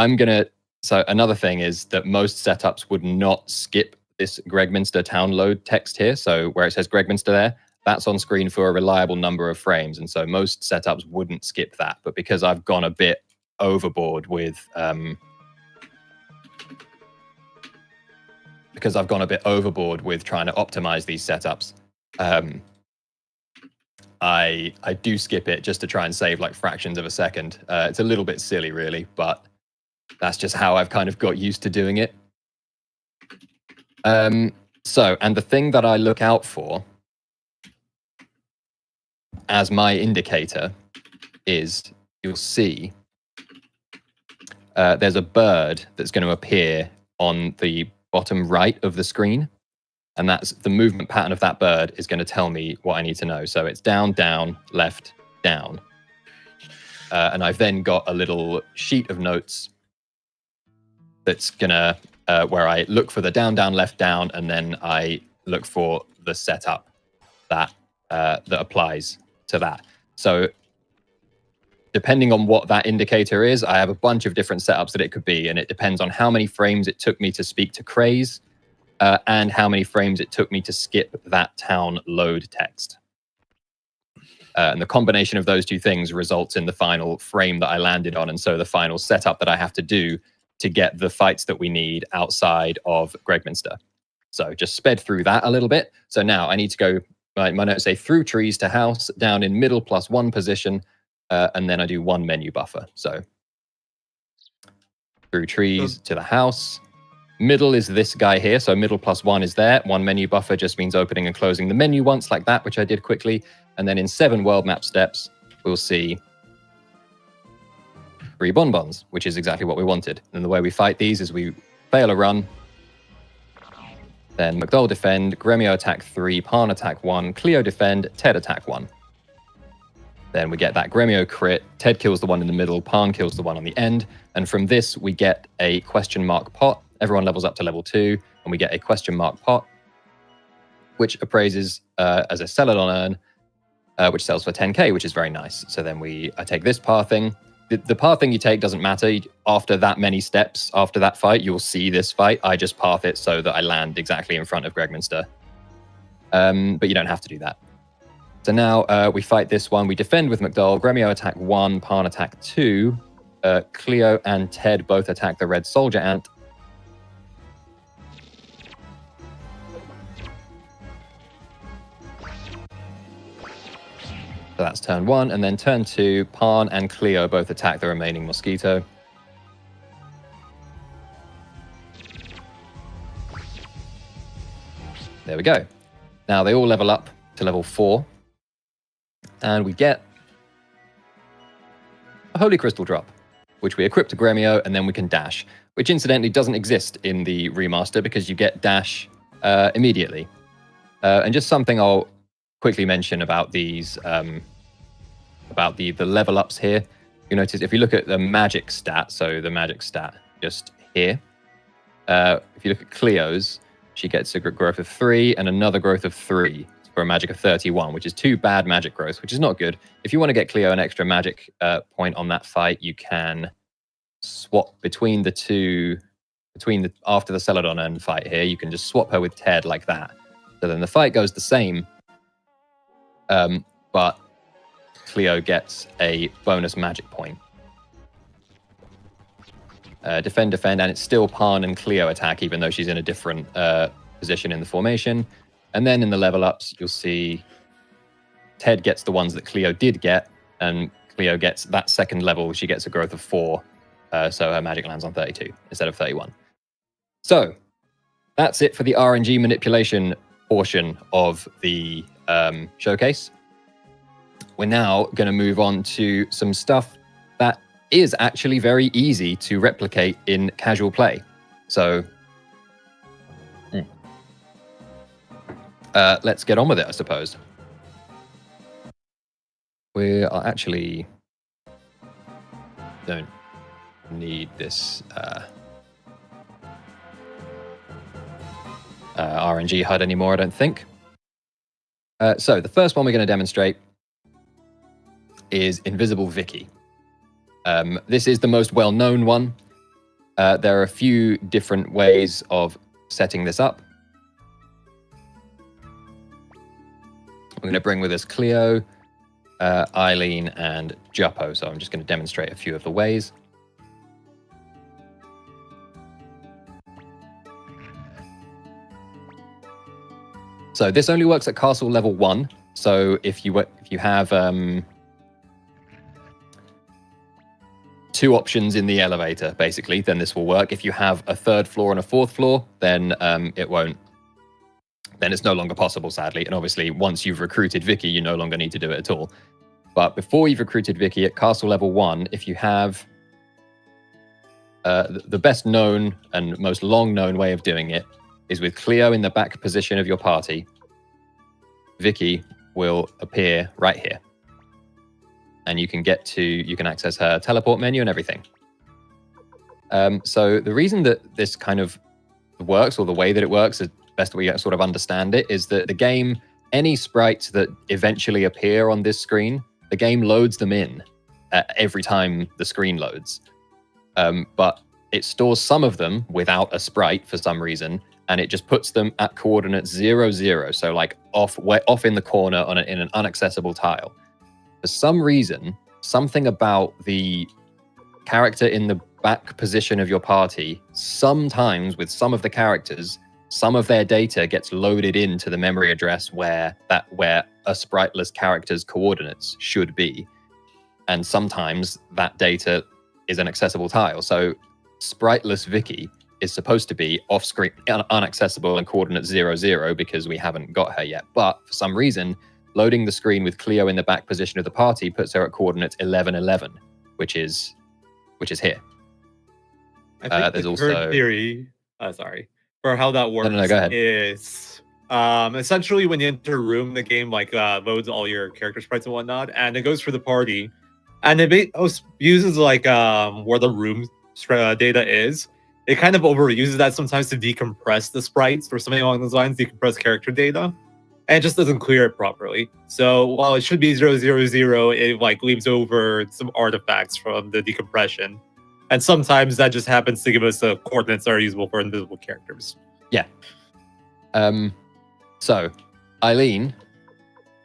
another thing is that most setups would not skip this Gregminster town load text here. So where it says Gregminster there, that's on screen for a reliable number of frames. And so most setups wouldn't skip that. But because I've gone a bit overboard with trying to optimize these setups, I do skip it just to try and save like fractions of a second. It's a little bit silly, really, but that's just how I've kind of got used to doing it. And the thing that I look out for as my indicator is, you'll see there's a bird that's going to appear on the bottom right of the screen. And that's the movement pattern of that bird is going to tell me what I need to know. So it's down, down, left, down. And I've then got a little sheet of notes that's going to, where I look for the down, down, left, down, and then I look for the setup that applies to that. So depending on what that indicator is, I have a bunch of different setups that it could be, and it depends on how many frames it took me to speak to Craze, and how many frames it took me to skip that town load text. And the combination of those two things results in the final frame that I landed on, and so the final setup that I have to do to get the fights that we need outside of Gregminster. So just sped through that a little bit. So now I need to go, my notes say through trees to house, down in middle +1 position, and then I do 1 menu buffer. So through trees to the house. Middle is this guy here, so middle +1 is there. 1 menu buffer just means opening and closing the menu once like that, which I did quickly. And then in 7 world map steps, we'll see 3 bonbons, which is exactly what we wanted. And the way we fight these is we fail a run, then McDowell defend, Gremio attack 3, Pan attack 1, Cleo defend, Ted attack 1. Then we get that Gremio crit, Ted kills the one in the middle, Pan kills the one on the end, and from this we get a question mark pot. Everyone levels up to level 2, and we get a question mark pot, which appraises as a Celadon urn, which sells for 10k, which is very nice. So then I take this pathing. The pathing you take doesn't matter. After that many steps, after that fight, you'll see this fight. I just path it so that I land exactly in front of Gregminster. But you don't have to do that. So now we fight this one. We defend with McDowell. Gremio attack 1, Pan attack 2. Cleo and Ted both attack the red soldier ant. So that's turn 1, and then turn 2, Pan and Cleo both attack the remaining mosquito. There we go. Now they all level up to level 4, and we get a Holy Crystal drop, which we equip to Gremio, and then we can dash, which incidentally doesn't exist in the remaster because you get dash immediately. And just something I'll quickly mention about these, about the level ups here. You notice if you look at the magic stat, so the magic stat just here, if you look at Cleo's, she gets a growth of 3 and another growth of 3 for a magic of 31, which is 2 bad magic growth, which is not good. If you want to get Cleo an extra magic point on that fight, you can swap between the two, after the Celadon urn fight here, you can just swap her with Ted like that. So then the fight goes the same, but Cleo gets a bonus magic point. Defend, and it's still Pan and Cleo attack, even though she's in a different position in the formation. And then in the level ups, you'll see Ted gets the ones that Cleo did get, and Cleo gets that second level. She gets a growth of 4, so her magic lands on 32 instead of 31. So that's it for the RNG manipulation portion of the showcase. We're now going to move on to some stuff that is actually very easy to replicate in casual play. So let's get on with it, I suppose. We are actually don't need this RNG HUD anymore, I don't think. So the first one we're going to demonstrate is Invisible Vicky. This is the most well-known one. There are a few different ways of setting this up. We're going to bring with us Cleo, Eileen, and Juppo. So I'm just going to demonstrate a few of the ways. So this only works at castle level 1. So if you have 2 options in the elevator, basically, then this will work. If you have a 3rd floor and a 4th floor, then it won't. Then it's no longer possible, sadly. And obviously, once you've recruited Vicky, you no longer need to do it at all. But before you've recruited Vicky at castle level 1, if you have the best known and most long known way of doing it is with Cleo in the back position of your party. Vicky will appear right here. And you can access her teleport menu and everything. So the reason that this kind of works, or the way that it works, is best we sort of understand it, is that the game, any sprites that eventually appear on this screen, the game loads them in every time the screen loads. But it stores some of them without a sprite for some reason, and it just puts them at coordinates 0, 0, so like off in the corner in an inaccessible tile. For some reason, something about the character in the back position of your party, sometimes with some of the characters, some of their data gets loaded into the memory address where a spriteless character's coordinates should be. And sometimes that data is an accessible tile. So spriteless Vicky is supposed to be off-screen, unaccessible, and coordinates 0, 0 because we haven't got her yet. But for some reason, loading the screen with Cleo in the back position of the party puts her at coordinates 11, 11, which is here. I think there's the also current theory, for how that works go ahead. is essentially when you enter a room, the game loads all your character sprites and whatnot, and it goes for the party, and it uses where the room data is. It kind of overuses that sometimes to decompress the sprites or something along those lines, decompress character data, and it just doesn't clear it properly. So while it should be 0, 0, 0, it leaves over some artifacts from the decompression. And sometimes that just happens to give us the coordinates that are usable for invisible characters. Yeah. So, Eileen,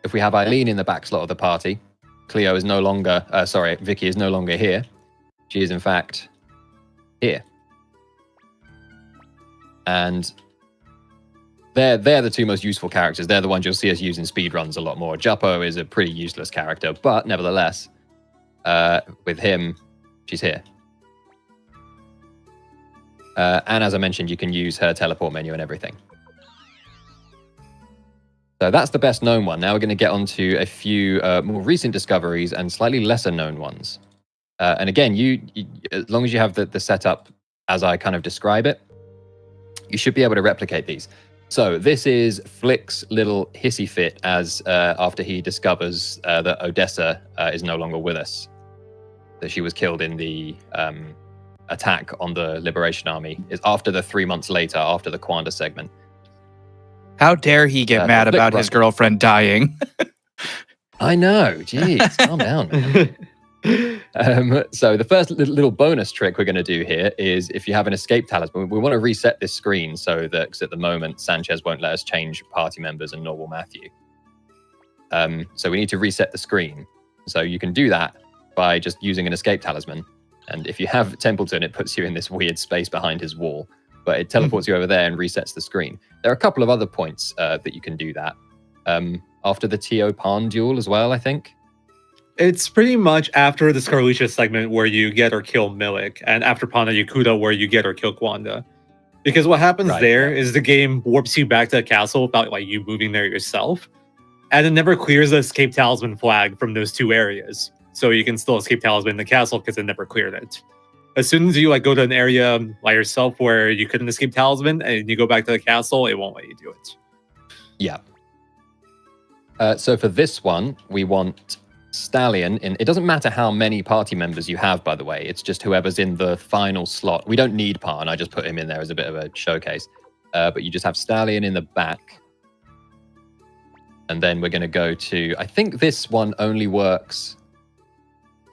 if we have Eileen in the back slot of the party, Vicky is no longer here. She is, in fact, here. And they're the 2 most useful characters. They're the ones you'll see us use in speedruns a lot more. Juppo is a pretty useless character, but nevertheless, with him, she's here. And as I mentioned, you can use her teleport menu and everything. So that's the best known one. Now we're going to get onto a few more recent discoveries and slightly lesser known ones. And again, you as long as you have the setup as I kind of describe it, you should be able to replicate these. So this is Flick's little hissy fit as after he discovers that Odessa is no longer with us, that she was killed in the attack on the Liberation Army, is after the 3 months later, after the Quanda segment. How dare he get mad about his girlfriend dying? I know, jeez, calm down, man. So the first little bonus trick we're going to do here is if you have an escape talisman, we want to reset this screen so that, because at the moment, Sanchez won't let us change party members and nor will Matthew. So we need to reset the screen. So you can do that by just using an escape talisman. And if you have Templeton, it puts you in this weird space behind his wall, but it teleports you over there and resets the screen. There are a couple of other points that you can do that. After the Tio Pan duel as well, I think. It's pretty much after the Scarlucia segment where you get or kill Milik, and after Pana Yakuta where you get or kill Quanda. Because what happens is the game warps you back to the castle without you moving there yourself, and it never clears the escape talisman flag from those 2 areas. So you can still escape talisman in the castle because it never cleared it. As soon as you go to an area by yourself where you couldn't escape talisman and you go back to the castle, it won't let you do it. Yeah. So for this one, we want Stallion in. It doesn't matter how many party members you have, by the way. It's just whoever's in the final slot. We don't need Parn. I just put him in there as a bit of a showcase. But you just have Stallion in the back. And then we're going to go to... I think this one only works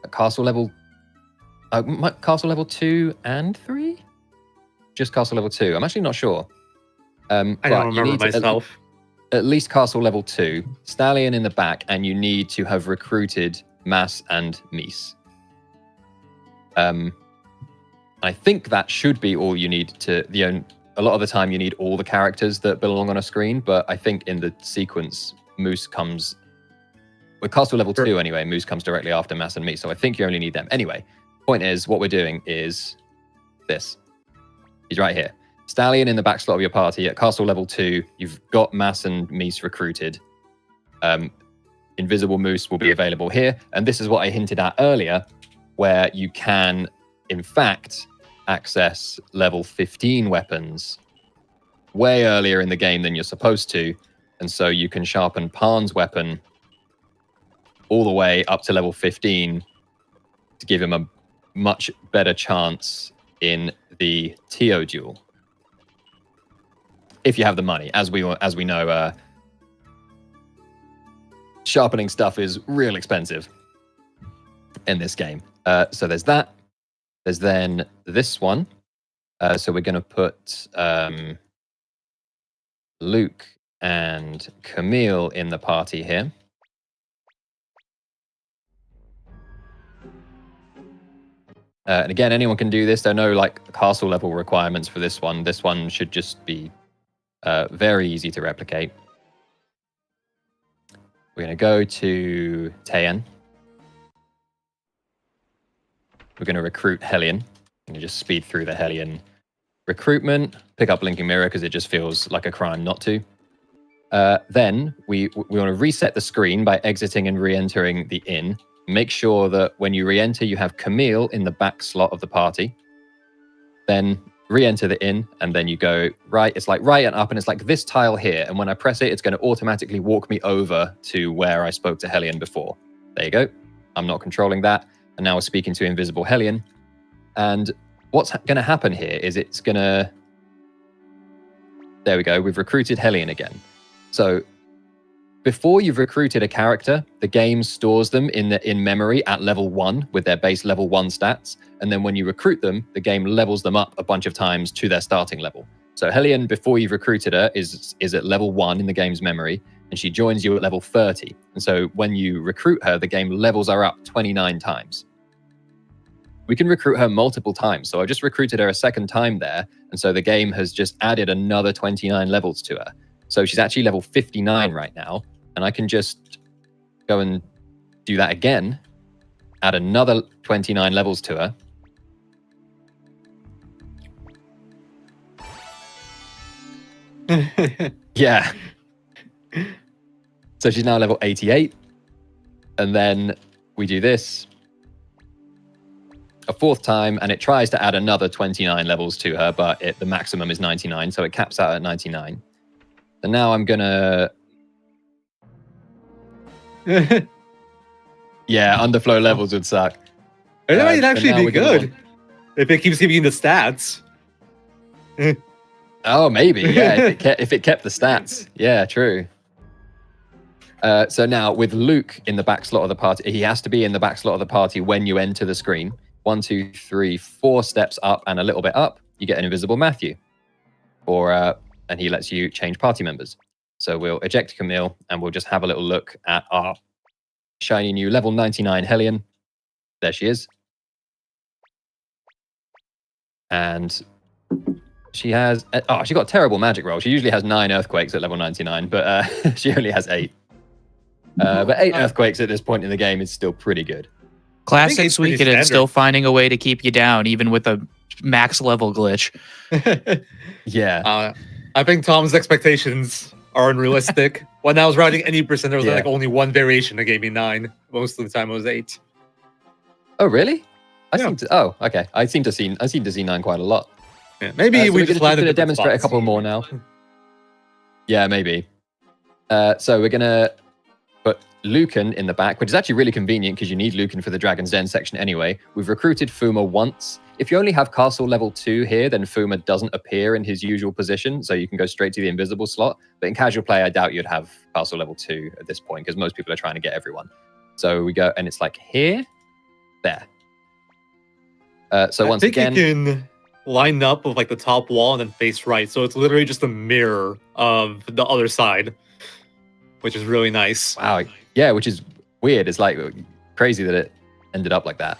at castle level... castle level 2 and 3? Just castle level 2. I'm actually not sure. I don't remember myself. At least castle level 2, Stallion in the back, and you need to have recruited Mass and Mies. I think that should be all you need to... A lot of the time you need all the characters that belong on a screen, but I think in the sequence, Moose comes... With castle level 2 anyway, Moose comes directly after Mass and Mies, so I think you only need them. Anyway, point is, what we're doing is this. He's right here. Stallion in the back slot of your party at castle level 2. You've got Mass and Mies recruited. Invisible Moose will be available here. And this is what I hinted at earlier, where you can, in fact, access level 15 weapons way earlier in the game than you're supposed to. And so you can sharpen Parn's weapon all the way up to level 15 to give him a much better chance in the TO duel. If you have the money, as we know, sharpening stuff is real expensive in this game. So there's that. There's then this one. So we're going to put Luke and Camille in the party here. And again, anyone can do this. There are no castle level requirements for this one. This one should just be very easy to replicate. We're going to go to Taeyeon. We're going to recruit Hellion. And just speed through the Hellion recruitment. Pick up Blinking Mirror because it just feels like a crime not to. Then we want to reset the screen by exiting and re-entering the inn. Make sure that when you re-enter, you have Camille in the back slot of the party. Then re-enter the inn, and then you go right. It's like right and up, and it's like this tile here. And when I press it, it's going to automatically walk me over to where I spoke to Hellion before. There you go. I'm not controlling that. And now we're speaking to Invisible Hellion. And what's going to happen here is it's going to... There we go. We've recruited Hellion again. So before you've recruited a character, the game stores them in memory at level 1 with their base level 1 stats. And then when you recruit them, the game levels them up a bunch of times to their starting level. So Hellion, before you've recruited her, is at level 1 in the game's memory, and she joins you at level 30. And so when you recruit her, the game levels her up 29 times. We can recruit her multiple times. So I just recruited her a second time there. And so the game has just added another 29 levels to her. So she's actually level 59 right now. And I can just go and do that again, add another 29 levels to her. Yeah. So she's now level 88. And then we do this a fourth time, and it tries to add another 29 levels to her, but the maximum is 99, so it caps out at 99. And now I'm gonna... Yeah, underflow levels would suck. It might actually be good if it keeps giving you the stats. Oh, maybe. Yeah, if it kept the stats. Yeah, true. So now with Luke in the back slot of the party, he has to be in the back slot of the party when you enter the screen. 1, 2, 3, 4 steps up and a little bit up, you get an Invisible Matthew. And he lets you change party members. So we'll eject Camille, and we'll just have a little look at our shiny new level 99 Hellion. There she is. And she has... she got a terrible magic roll. She usually has 9 Earthquakes at level 99, but she only has 8. But 8 Earthquakes at this point in the game is still pretty good. Class A Suikoden still finding a way to keep you down, even with a max level glitch. Yeah. I think Tom's expectations are unrealistic. When I was writing any percent, there was like only one variation that gave me 9. Most of the time it was 8. Oh, really? Okay. I seem to see 9 quite a lot. Yeah, maybe we just landed to demonstrate a couple more now. Yeah, maybe. So we're gonna put Lucan in the back, which is actually really convenient because you need Lucan for the Dragon's Den section anyway. We've recruited Fuma once. If you only have Castle level 2 here, then Fuma doesn't appear in his usual position, so you can go straight to the invisible slot. But in casual play, I doubt you'd have Castle level 2 at this point because most people are trying to get everyone. So we go, and it's like here, there. So once again, you can line up with like the top wall and then face right, so it's literally just a mirror of the other side, which is really nice. wow, yeah, which is weird. It's like crazy that it ended up like that.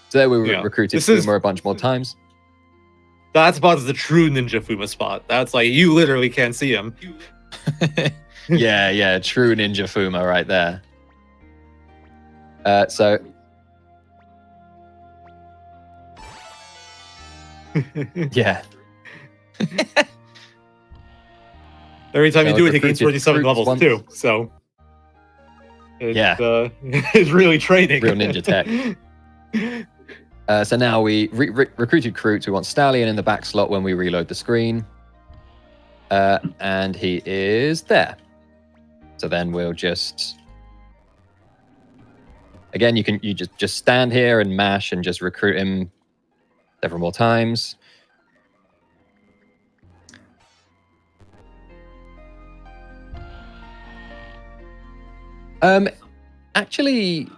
So there we recruited Fuma a bunch more times. That spot is the true Ninja Fuma spot. That's like, you literally can't see him. Yeah, true Ninja Fuma right there. So yeah. Every time you So do I've it, it gains recruited 37 levels once. too. So it's, Yeah. it's really training. Real ninja tech. So now we recruited Kroot. We want Stallion in the back slot when we reload the screen. And he is there. So then we'll just... Again, you just stand here and mash and just recruit him several more times. Actually...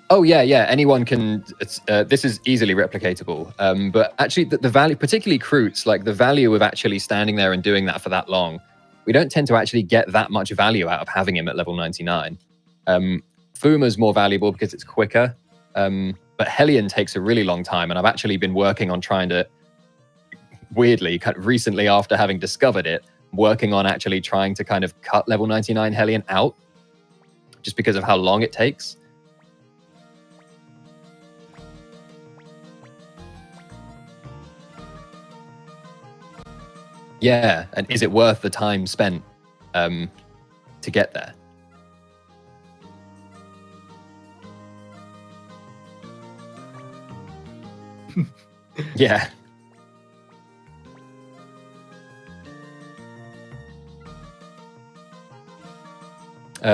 Oh yeah. Anyone can. This is easily replicatable. But actually, the value, particularly Kroots, like the value of actually standing there and doing that for that long, we don't tend to actually get that much value out of having him at level 99. Fuma's more valuable because it's quicker. But Hellion takes a really long time, and I've actually been working on trying to, weirdly, kind of recently after having discovered it, working on actually trying to kind of cut level 99 Hellion out, just because of how long it takes. Yeah, and is it worth the time spent to get there? Yeah.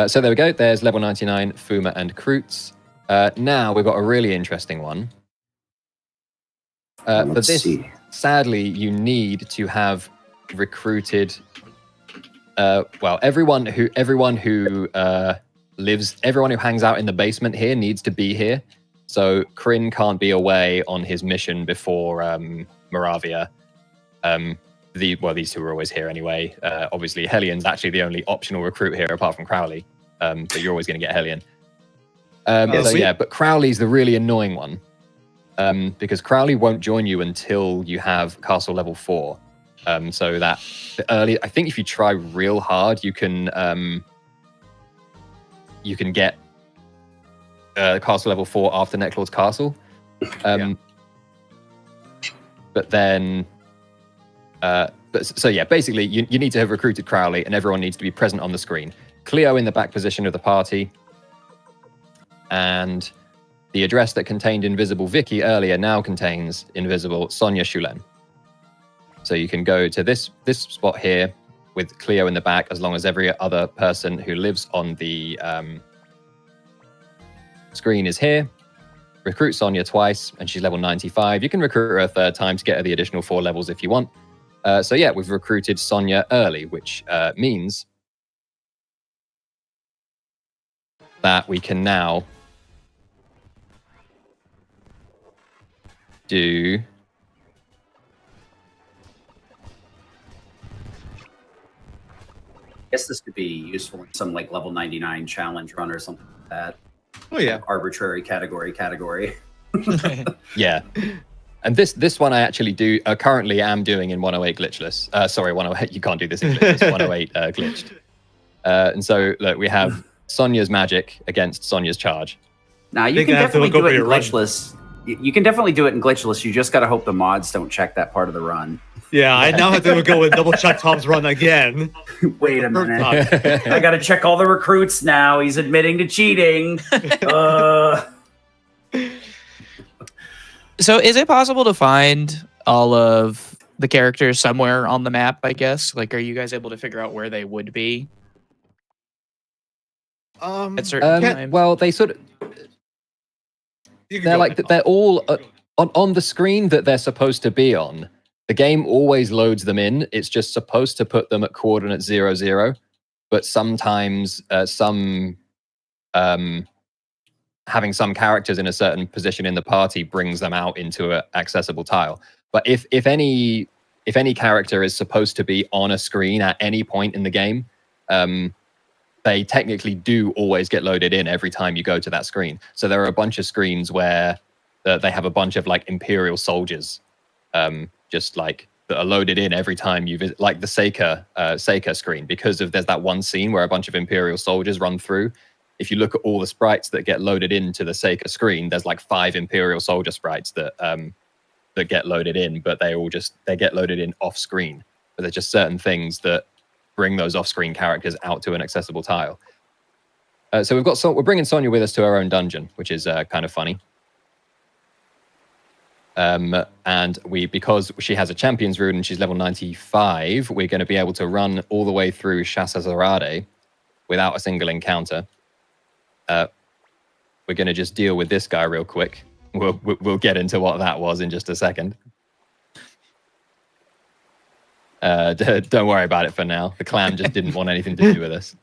So there we go. There's level 99 Fuma and Kroots. Now we've got a really interesting one. For this, sadly, you need to have recruited everyone who hangs out in the basement here needs to be here. So Kryn can't be away on his mission before Moravia. These two are always here anyway. Obviously Hellion's actually the only optional recruit here apart from Crowley, but you're always going to get Hellion. But Crowley's the really annoying one, because Crowley won't join you until you have Castle level 4. So that I think if you try real hard, you can get Castle level 4 after Necklord's Castle. But then, basically, you need to have recruited Crowley, and everyone needs to be present on the screen. Cleo in the back position of the party, and the address that contained Invisible Vicky earlier now contains Invisible Sonia Shulen. So you can go to this spot here with Cleo in the back, as long as every other person who lives on the screen is here. Recruit Sonia twice, and she's level 95. You can recruit her a third time to get her the additional 4 levels if you want. We've recruited Sonia early, which means that we can now do... I guess this could be useful in some like level 99 challenge run or something like that. Oh yeah. Arbitrary category. Yeah. And this one I actually do currently am doing in 108 glitchless. Sorry, 108. You can't do this in glitchless. 108 glitched. And so look, we have Sonia's magic against Sonia's charge. Now you can definitely do it in glitchless. You can definitely do it in glitchless. You just got to hope the mods don't check that part of the run. Yeah, I now have to go and double check Tom's run again. Wait a minute. I got to check all the recruits now. He's admitting to cheating. So is it possible to find all of the characters somewhere on the map, I guess? Like, are you guys able to figure out where they would be? At certain times. Well, they sort of You can they're go like ahead, they're all on the screen that they're supposed to be on. The game always loads them in. It's just supposed to put them at coordinate 0, 0. But sometimes having some characters in a certain position in the party brings them out into an accessible tile. But if any character is supposed to be on a screen at any point in the game, they technically do always get loaded in every time you go to that screen. So there are a bunch of screens where they have a bunch of like Imperial soldiers, just like that are loaded in every time you visit, like the Seika screen, because there's that one scene where a bunch of Imperial soldiers run through. If you look at all the sprites that get loaded into the Seika screen, there's like 5 Imperial soldier sprites that get loaded in, but they get loaded in off screen. But there's just certain things that bring those off-screen characters out to an accessible tile. So we're bringing Sonya with us to our own dungeon, which is kind of funny. And because she has a champion's rune and she's level 95, we're going to be able to run all the way through Chassa Zarade without a single encounter. We're going to just deal with this guy real quick. We'll get into what that was in just a second. Don't worry about it for now. The clan just didn't want anything to do with us.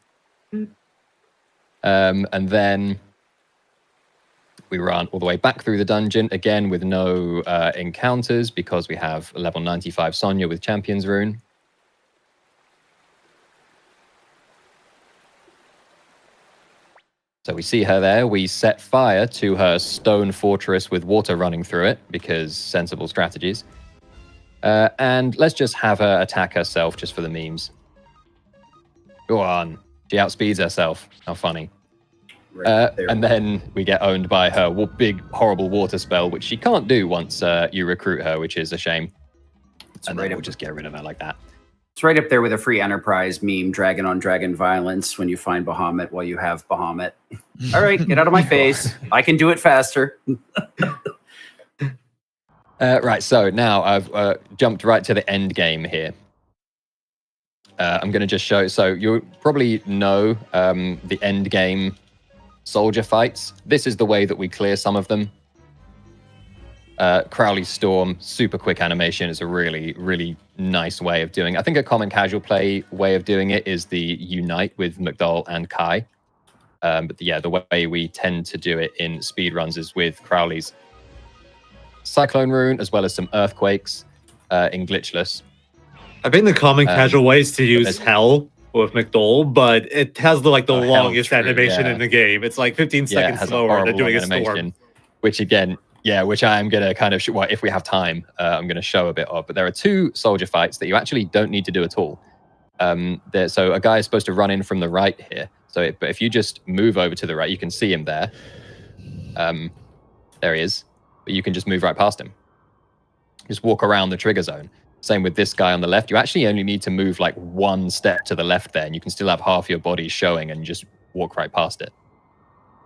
And then we run all the way back through the dungeon, again with no encounters, because we have level 95 Sonya with Champion's Rune. So we see her there. We set fire to her stone fortress with water running through it, because sensible strategies. And let's just have her attack herself just for the memes. Go on. She outspeeds herself. How funny. And then we get owned by her big, horrible water spell, which she can't do once you recruit her, which is a shame. And then we'll just get rid of her like that. It's right up there with a free Enterprise meme, dragon on dragon violence, when you find Bahamut while you have Bahamut. All right, get out of my face. I can do it faster. Right, so now I've jumped right to the end game here. I'm going to just show, so you probably know the end game soldier fights. This is the way that we clear some of them. Crowley's Storm, super quick animation. It's a really, really nice way of doing it. I think a common casual play way of doing it is the Unite with McDowell and Kai. But yeah, the way we tend to do it in speedruns is with Crowley's Cyclone Rune, as well as some Earthquakes in Glitchless. I think the common casual way is to use Hell with McDowell, but it has the longest animation in the game. It's like 15 seconds slower than doing a Storm. Which again, which I am going to kind of, if we have time, I'm going to show a bit of. But there are 2 soldier fights that you actually don't need to do at all. So a guy is supposed to run in from the right here. But if you just move over to the right, you can see him there. There he is. But you can just move right past him. Just walk around the trigger zone. Same with this guy on the left. You actually only need to move like 1 step to the left there, and you can still have half your body showing and just walk right past it.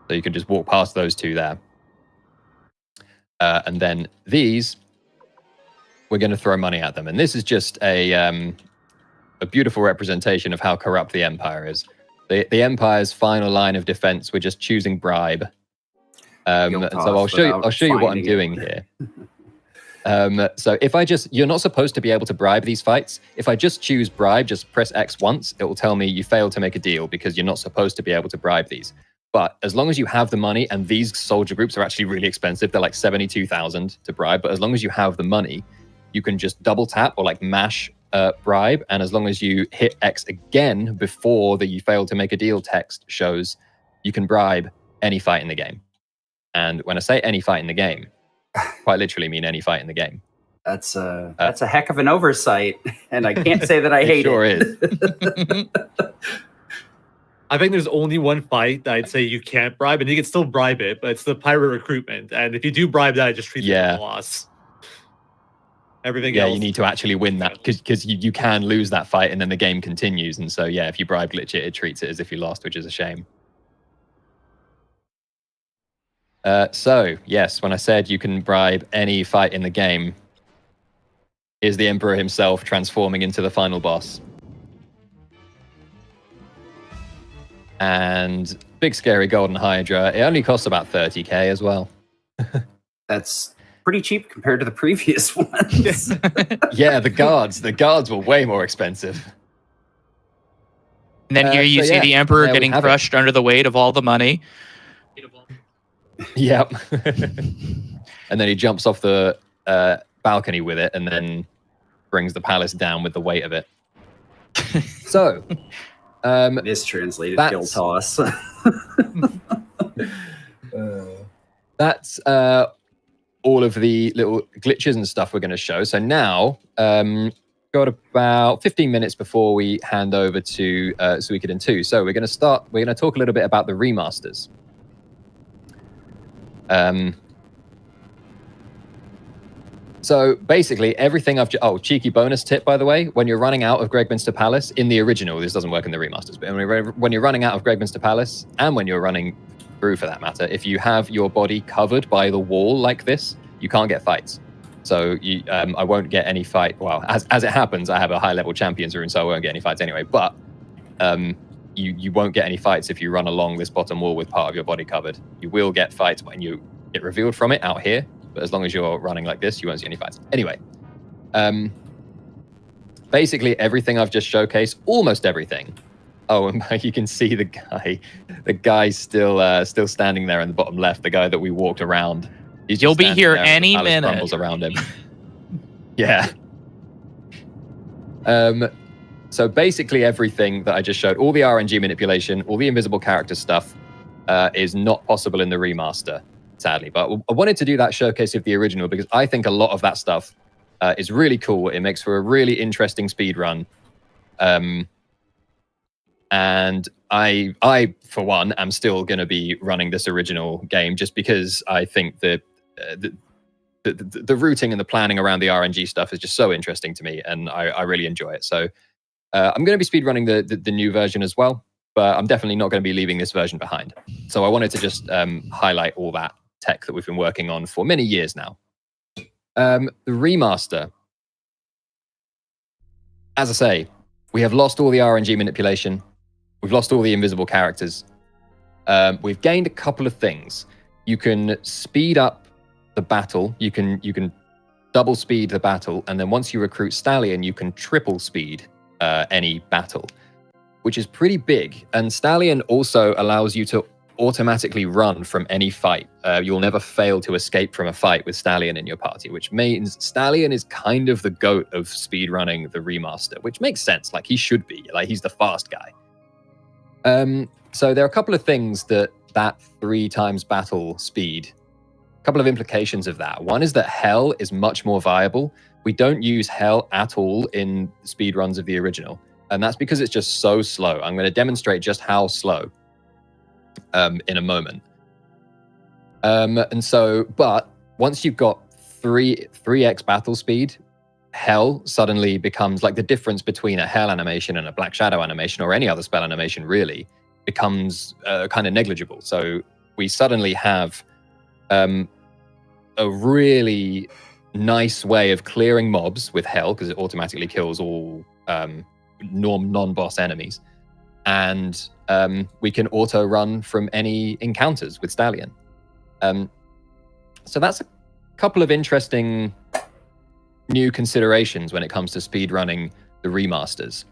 So you can just walk past those 2 there. And then these, we're going to throw money at them. And this is just a beautiful representation of how corrupt the Empire is. The Empire's final line of defense, we're just choosing bribe. And so I'll show you what I'm doing here. So if you're not supposed to be able to bribe these fights. If I just choose bribe, just press X once, it will tell me you failed to make a deal because you're not supposed to be able to bribe these. But as long as you have the money, and these soldier groups are actually really expensive, they're like 72,000 to bribe. But as long as you have the money, you can just double tap or like mash bribe. And as long as you hit X again before the you failed to make a deal text shows, you can bribe any fight in the game. And when I say any fight in the game, quite literally mean any fight in the game. That's a heck of an oversight, and I can't say that I hate sure it. Is. I think there's only one fight that I'd say you can't bribe, and you can still bribe it, but it's the pirate recruitment. And if you do bribe that, it just treats it as a loss. Everything else. Yeah, you need to actually win that, because you can lose that fight and then the game continues. And so, yeah, if you bribe glitch it, it treats it as if you lost, which is a shame. So, yes, when I said you can bribe any fight in the game, is the Emperor himself transforming into the final boss. and big scary golden hydra. It only costs about 30k as well. That's pretty cheap compared to the previous ones. Yeah, the guards were way more expensive. And then here you so see yeah, the Emperor there we getting have it. crushed under the weight of all the money. Yep. And then he jumps off the balcony with it and then brings the palace down with the weight of it. So, Mistranslated kill that's- toss. that's all of the little glitches and stuff we're going to show. So now, got about 15 minutes before we hand over to Suikoden 2. So we're going to talk a little bit about the remasters. So basically everything cheeky bonus tip, by the way, when you're running out of Gregminster Palace in the original, this doesn't work in the remasters, but when you're running out of Gregminster Palace, and when you're running through for that matter, if you have your body covered by the wall like this, you can't get fights. So I won't get any fight. Well, as it happens, I have a high level champions rune, so I won't get any fights anyway, but you won't get any fights if you run along this bottom wall with part of your body covered. You will get fights when you get revealed from it out here, but as long as you're running like this, you won't see any fights. Anyway, basically everything I've just showcased, almost everything. Oh, and you can see the guy's still standing there in the bottom left, the guy that we walked around. You'll be here any minute. Crumbles around him. Yeah. So basically everything that I just showed, all the RNG manipulation, all the invisible character stuff, is not possible in the remaster, sadly. But I wanted to do that showcase of the original because I think a lot of that stuff is really cool. It makes for a really interesting speed run. And I, for one, am still going to be running this original game just because I think that the routing and the planning around the RNG stuff is just so interesting to me, and I really enjoy it. So I'm going to be speedrunning the new version as well, but I'm definitely not going to be leaving this version behind. So I wanted to just highlight all that tech that we've been working on for many years now. The remaster, as I say, we have lost all the RNG manipulation. We've lost all the invisible characters. We've gained a couple of things. You can speed up the battle. You can double speed the battle, and then once you recruit Stallion, you can triple speed any battle, which is pretty big. And Stallion also allows you to automatically run from any fight. You'll never fail to escape from a fight with Stallion in your party, which means Stallion is kind of the GOAT of speedrunning the remaster, which makes sense. Like, he should be. Like, he's the fast guy. So there are a couple of things that 3 times battle speed, a couple of implications of that. One is that Hell is much more viable. We don't use Hell at all in speed runs of the original, and that's because it's just so slow. I'm going to demonstrate just how slow in a moment. But once you've got 3x battle speed, Hell suddenly becomes like the difference between a Hell animation and a Black Shadow animation, or any other spell animation really, becomes kind of negligible. So we suddenly have a really nice way of clearing mobs with Hell, because it automatically kills all non-boss enemies. And we can auto run from any encounters with Stallion. So that's a couple of interesting new considerations when it comes to speedrunning the remasters.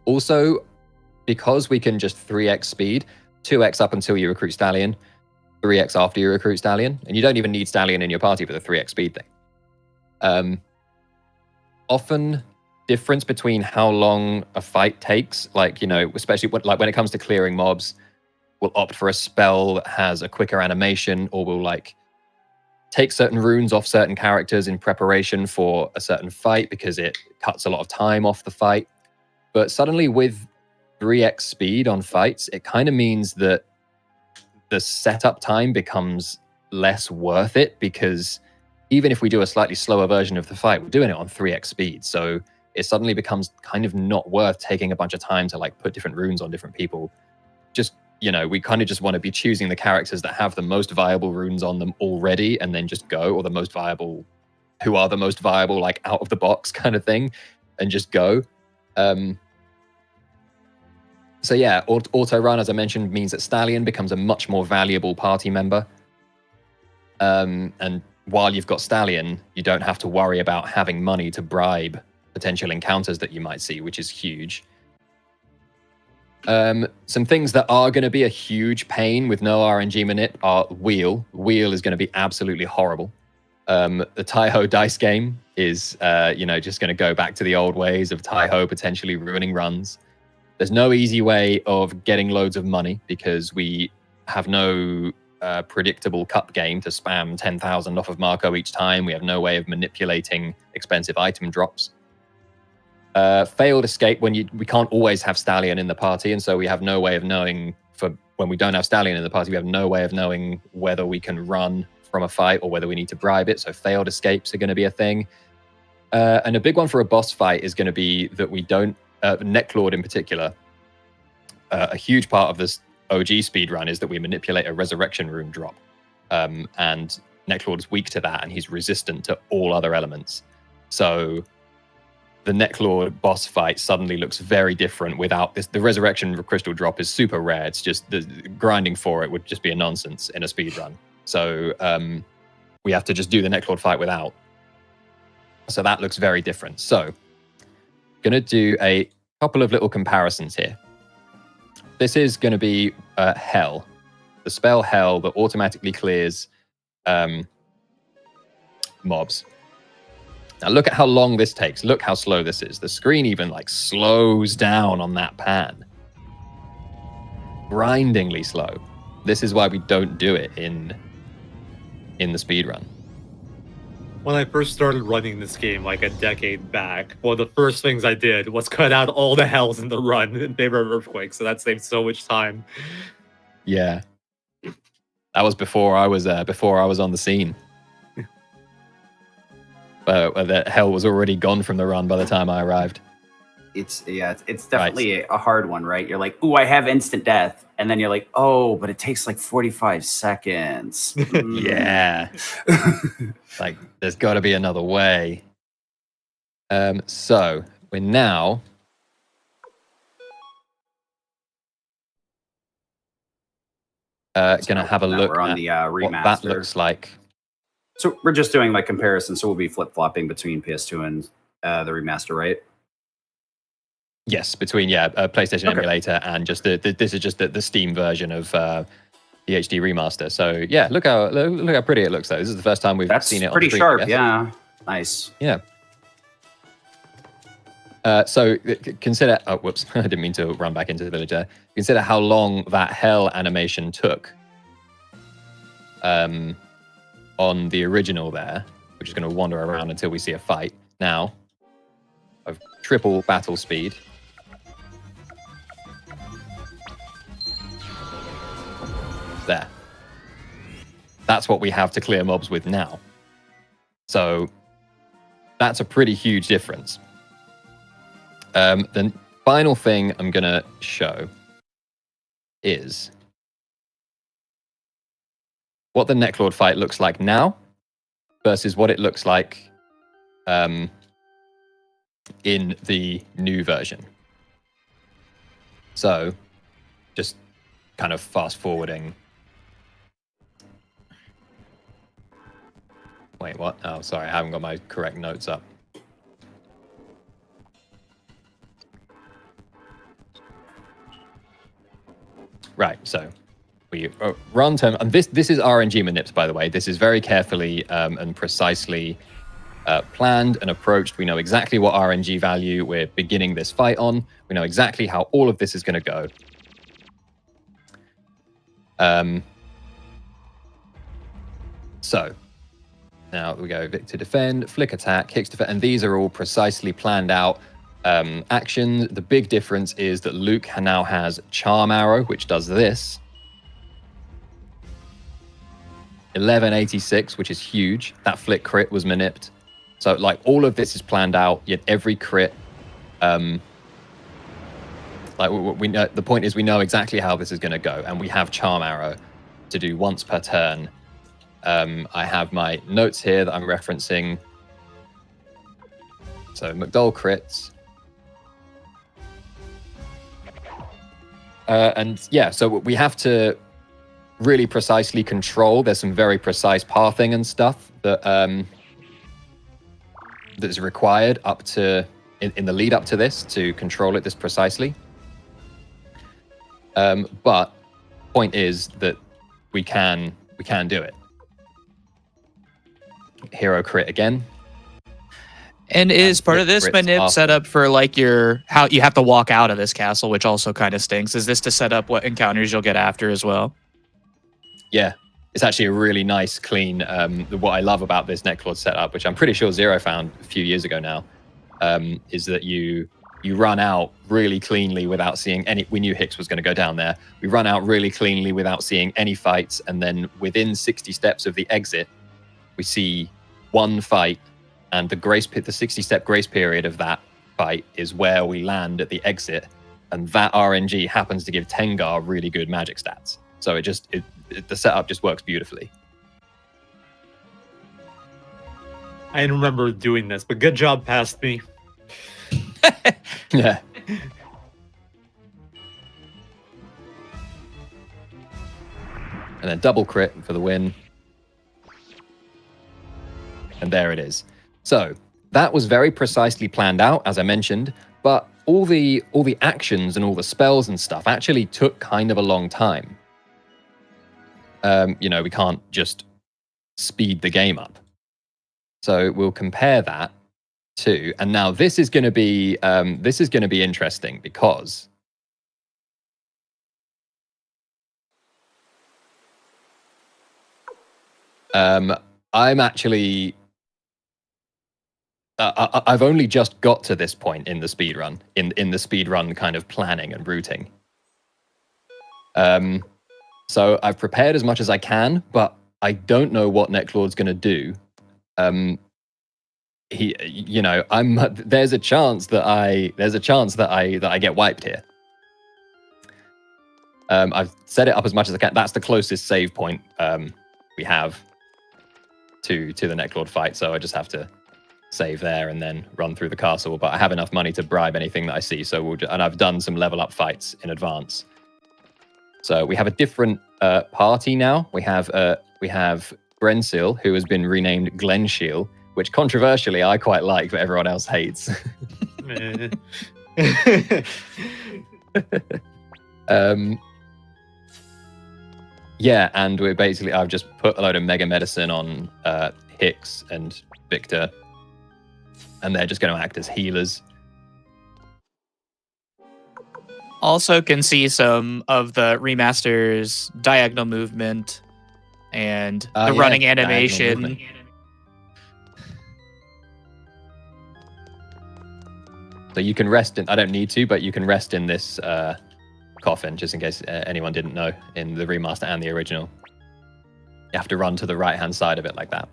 Also, because we can just 3x speed, 2x up until you recruit Stallion, 3x after you recruit Stallion, and you don't even need Stallion in your party for the 3x speed thing. Often difference between how long a fight takes, like, especially when it comes to clearing mobs, we'll opt for a spell that has a quicker animation, or we'll take certain runes off certain characters in preparation for a certain fight because it cuts a lot of time off the fight. But suddenly with 3x speed on fights, it kind of means that the setup time becomes less worth it, because even if we do a slightly slower version of the fight, we're doing it on 3x speed. So it suddenly becomes kind of not worth taking a bunch of time to put different runes on different people. Just, we kind of just want to be choosing the characters that have the most viable runes on them already, and then just go, or the most viable, who are the most viable, out of the box kind of thing, and just go. So yeah, auto run, as I mentioned, means that Stallion becomes a much more valuable party member. And while you've got Stallion, you don't have to worry about having money to bribe potential encounters that you might see, which is huge. Some things that are going to be a huge pain with no RNG manip are Wheel. Wheel is going to be absolutely horrible. The Taiho dice game is, just going to go back to the old ways of Taiho potentially ruining runs. There's no easy way of getting loads of money because we have no predictable cup game to spam 10,000 off of Marco each time. We have no way of manipulating expensive item drops. Failed escape, we can't always have Stallion in the party, and so we have no way of knowing, for when we don't have Stallion in the party, we have no way of knowing whether we can run from a fight or whether we need to bribe it, so failed escapes are going to be a thing. And a big one for a boss fight is going to be that we don't, Necklord in particular, a huge part of this OG speedrun is that we manipulate a resurrection rune drop. And Necklord is weak to that, and he's resistant to all other elements. So the Necklord boss fight suddenly looks very different without this. The resurrection crystal drop is super rare. It's just the grinding for it would just be a nonsense in a speedrun. So we have to just do the Necklord fight without. So that looks very different. So going to do a couple of little comparisons here. This is going to be Hell. The spell Hell that automatically clears mobs. Now look at how long this takes. Look how slow this is. The screen even like slows down on that pan. Grindingly slow. This is why we don't do it in the speedrun. When I first started running this game like a decade back, one of the first things I did was cut out all the hells in the run in favor of Earthquake, so that saved so much time. Yeah. That was before I was on the scene. That hell was already gone from the run by the time I arrived. It's definitely a hard one, right? You're like, ooh, I have instant death. And then you're like, oh, but it takes like 45 seconds. Yeah. Like, there's got to be another way. So we're now gonna have a look we're on at the what remaster. that looks like. So we're just doing like comparison. So we'll be flip-flopping between PS2 and the remaster, right? Yes, between PlayStation emulator and just this is just the Steam version of the HD remaster. So yeah, look how pretty it looks though. This is the first time we've seen it on pretty screen, sharp. Yeah, nice. Yeah. So consider. Oh, whoops! I didn't mean to run back into the village there. Consider how long that hell animation took. On the original there, which is going to wander around until we see a fight. Now, I've triple battle speed. There. That's what we have to clear mobs with now. So that's a pretty huge difference. The final thing I'm going to show is what the Necklord fight looks like now versus what it looks like in the new version. So just kind of fast forwarding. Wait, what? Oh, sorry, I haven't got my correct notes up. Right, so we run term, and this is RNG manips, by the way. This is very carefully and precisely planned and approached. We know exactly what RNG value we're beginning this fight on. We know exactly how all of this is going to go. So now we go Vic to defend, flick attack, kicks defend, and these are all precisely planned out actions. The big difference is that Luke now has Charm Arrow, which does this. 1186, which is huge. That flick crit was manipped. So like all of this is planned out, yet every crit, like we know, the point is we know exactly how this is going to go, and we have Charm Arrow to do once per turn. I have my notes here that I'm referencing. So McDowell crits. And yeah, so we have to really precisely control. There's some very precise pathing and stuff that that's required up to in the lead up to this to control it this precisely. But point is that we can do it. Hero crit again. And is part of flip this crits manip after. set up for like how you have to walk out of this castle, which also kind of stinks? Is this to set up what encounters you'll get after as well? Yeah, it's actually a really nice, clean. What I love about this Necklord setup, which I'm pretty sure Zero found a few years ago now, is that you run out really cleanly without seeing any. We knew Hicks was going to go down there. We run out really cleanly without seeing any fights, and then within 60 steps of the exit, we see one fight, and the 60-step grace period of that fight is where we land at the exit, and that RNG happens to give Tengar really good magic stats. So the setup just works beautifully. I didn't remember doing this, but good job past me. Yeah. And then double crit for the win. And there it is. So that was very precisely planned out, as I mentioned, but all the actions and all the spells and stuff actually took kind of a long time. We can't just speed the game up. So we'll compare that to, and now this is going to be interesting because I'm actually I've only just got to this point in the speedrun, in the speedrun kind of planning and routing. So I've prepared as much as I can, but I don't know what Necklord's going to do. There's a chance that I get wiped here. I've set it up as much as I can. That's the closest save point we have to the Necklord fight, so I just have to save there and then run through the castle. But I have enough money to bribe anything that I see, so and I've done some level up fights in advance. So we have a different party now. We have Grensil, who has been renamed Glenshiel, which controversially I quite like, but everyone else hates. Yeah, and I've just put a load of Mega Medicine on Hicks and Victor, and they're just going to act as healers. Also can see some of the Remaster's diagonal movement and the running animation. So you can rest in, I don't need to, but you can rest in this coffin, just in case anyone didn't know, in the remaster and the original. You have to run to the right-hand side of it like that.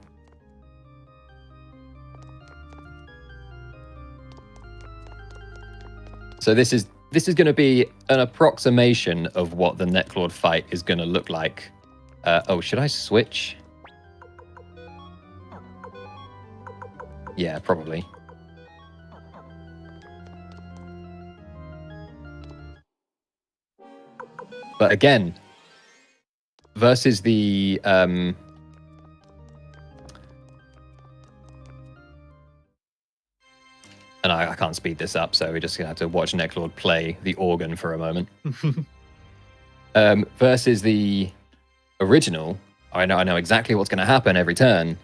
So this is going to be an approximation of what the Necklord fight is going to look like. Should I switch? Yeah, probably. But again, versus the and I can't speed this up, so we're just gonna have to watch Necklord play the organ for a moment. Versus the original, I know exactly what's gonna happen every turn.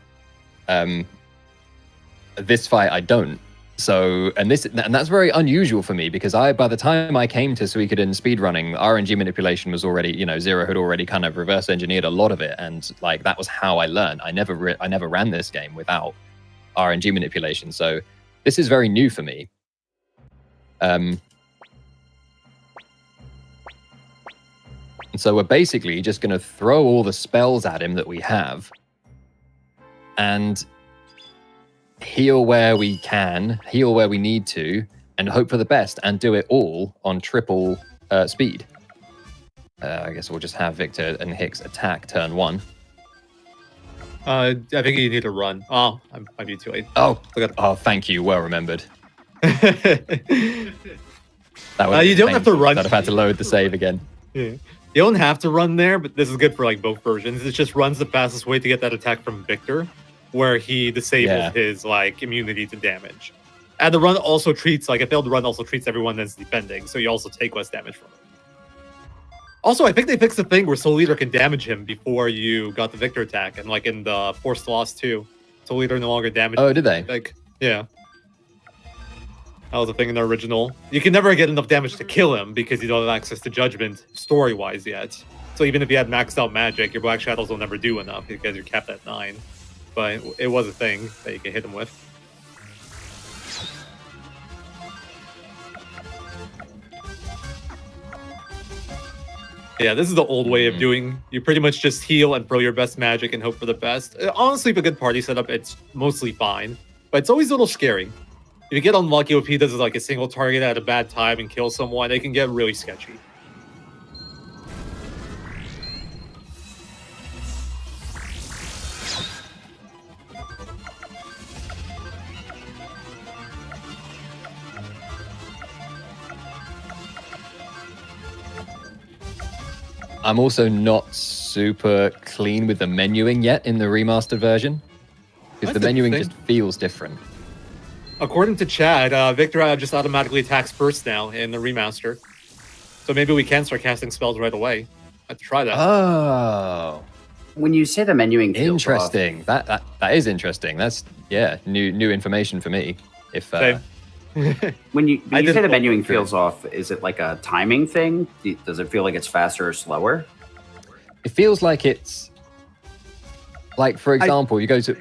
This fight I don't. So, and that's very unusual for me, because by the time I came to Suikoden speedrunning, RNG manipulation was already, Zero had already kind of reverse engineered a lot of it, and like that was how I learned. I never ran this game without RNG manipulation, so this is very new for me. And so we're basically just going to throw all the spells at him that we have, and heal where we can, heal where we need to, and hope for the best, and do it all on triple speed. I guess we'll just have Victor and Hicks attack turn 1. I think you need to run. Oh, I might be too late. Oh, thank you. Well remembered. You don't have to run. I'd have had to load the save again. Yeah. You don't have to run there, but this is good for like both versions. It just runs the fastest way to get that attack from Victor, where he disables his like immunity to damage. And the run also treats like a failed run also treats everyone that's defending, so you also take less damage from it. Also, I think they fixed the thing where Soul Eater can damage him before you got the Victor attack, and like in the Forced Loss too, Soul Eater no longer damages. Oh, did they? Like, yeah. That was a thing in the original. You can never get enough damage to kill him because you don't have access to Judgment story-wise yet. So even if you had maxed out magic, your Black Shadows will never do enough because you're capped at 9. But it was a thing that you could hit him with. Yeah, this is the old way of doing. You pretty much just heal and throw your best magic and hope for the best. Honestly, with a good party setup, it's mostly fine. But it's always a little scary. If you get unlucky, if he does like a single target at a bad time and kill someone, it can get really sketchy. I'm also not super clean with the menuing yet in the remastered version. Because the menuing just feels different. According to Chad, Victor just automatically attacks first now in the remaster. So maybe we can start casting spells right away. I have to try that. Oh. When you say the menuing feels Interesting. That is interesting. That's new information for me. If Same. when you say the didn't menuing look feels off, is it like a timing thing? Does it feel like it's faster or slower? it feels like it's like, for example, you go to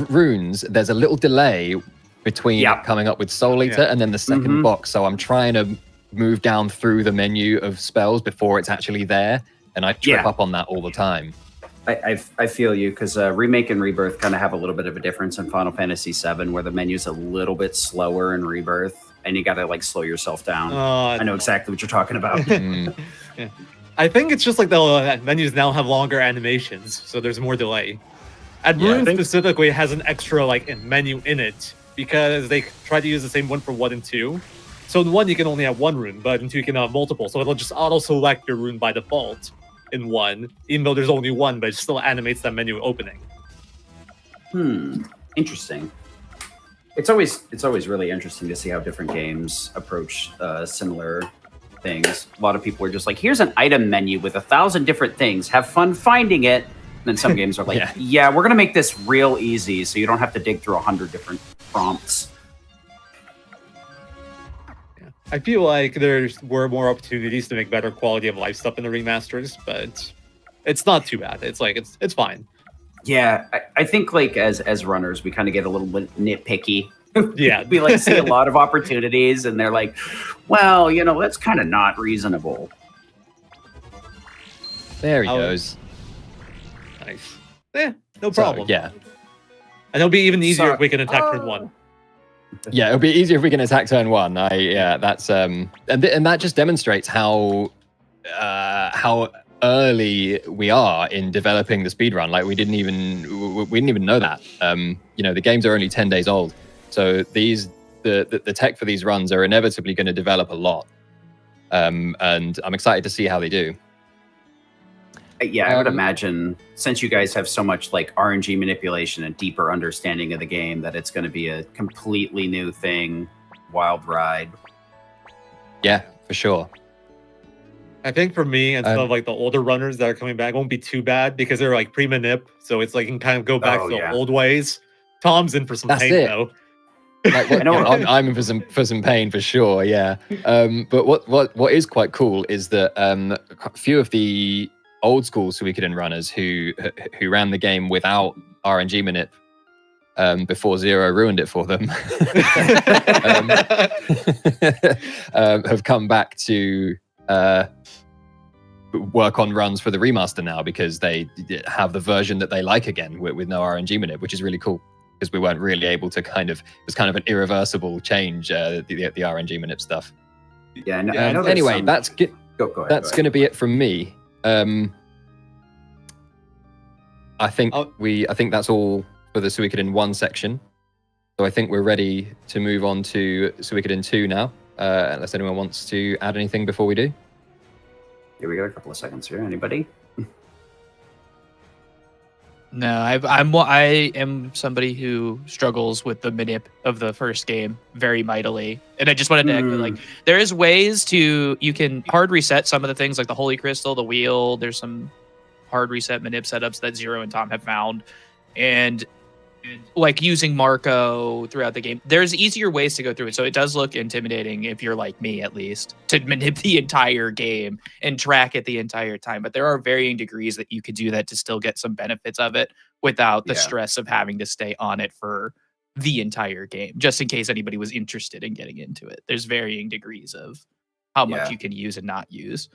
runes, there's a little delay between coming up with Soul Eater and then the second box. So I'm trying to move down through the menu of spells before it's actually there, and I trip up on that all the time. I feel you, because Remake and Rebirth kind of have a little bit of a difference in Final Fantasy VII, where the menu's a little bit slower in Rebirth, and you got to like slow yourself down. I know exactly what you're talking about. I think it's just like the menus now have longer animations, so there's more delay. And Rune specifically has an extra like menu in it because they try to use the same one for 1 and 2. So in 1 you can only have 1 rune, but in 2 you can have multiple. So it'll just auto-select your rune by default in 1, even though there's only 1, but it still animates that menu opening. Interesting. It's always really interesting to see how different games approach similar things. A lot of people are just like, here's an item menu with 1,000 different things. Have fun finding it. And then some games are like, we're going to make this real easy so you don't have to dig through 100 different prompts. I feel like there were more opportunities to make better quality of life stuff in the remasters, but it's not too bad. It's like it's fine. Yeah, I think like as runners, we kind of get a little bit nitpicky. Yeah, we like see a lot of opportunities, and they're like, well, that's kind of not reasonable. There he goes. Nice. No problem. So, yeah. And it'll be even easier if we can attack turn 1. Yeah, it'll be easier if we can attack turn 1. That's and that just demonstrates how early we are in developing the speedrun. Like we didn't even know that. The games are only 10 days old, so the tech for these runs are inevitably going to develop a lot. And I'm excited to see how they do. Yeah, I would imagine, since you guys have so much like RNG manipulation and deeper understanding of the game, that it's going to be a completely new thing, wild ride. Yeah, for sure. I think for me and some of like the older runners that are coming back won't be too bad because they're like pre-manip, so it's like you can kind of go back to the old ways. Tom's in for some pain though. Like, I'm in for some pain for sure. Yeah. But what is quite cool is that a few of the old school Suikoden runners who ran the game without RNG manip before z3ro ruined it for them have come back to work on runs for the remaster now because they have the version that they like again with no RNG manip, which is really cool because we weren't really able to it was kind of an irreversible change, the RNG manip stuff. Yeah, I know anyway, that's go ahead, that's going to be it from me. I think that's all for the Suikoden 1 section. So I think we're ready to move on to Suikoden 2 now. unless anyone wants to add anything before we do. Here we got a couple of seconds here. Anybody? No, I am somebody who struggles with the manip of the first game very mightily, and I just wanted to echo, like, there is ways you can hard reset some of the things, like the Holy Crystal, the wheel. There's some hard reset manip setups that Z3ro and Tomm have found, and like using Marco throughout the game. There's easier ways to go through it, so it does look intimidating if you're like me, at least, to manip the entire game and track it the entire time. But there are varying degrees that you could do that to still get some benefits of it without the stress of having to stay on it for the entire game, just in case anybody was interested in getting into it. There's varying degrees of how much you can use and not use.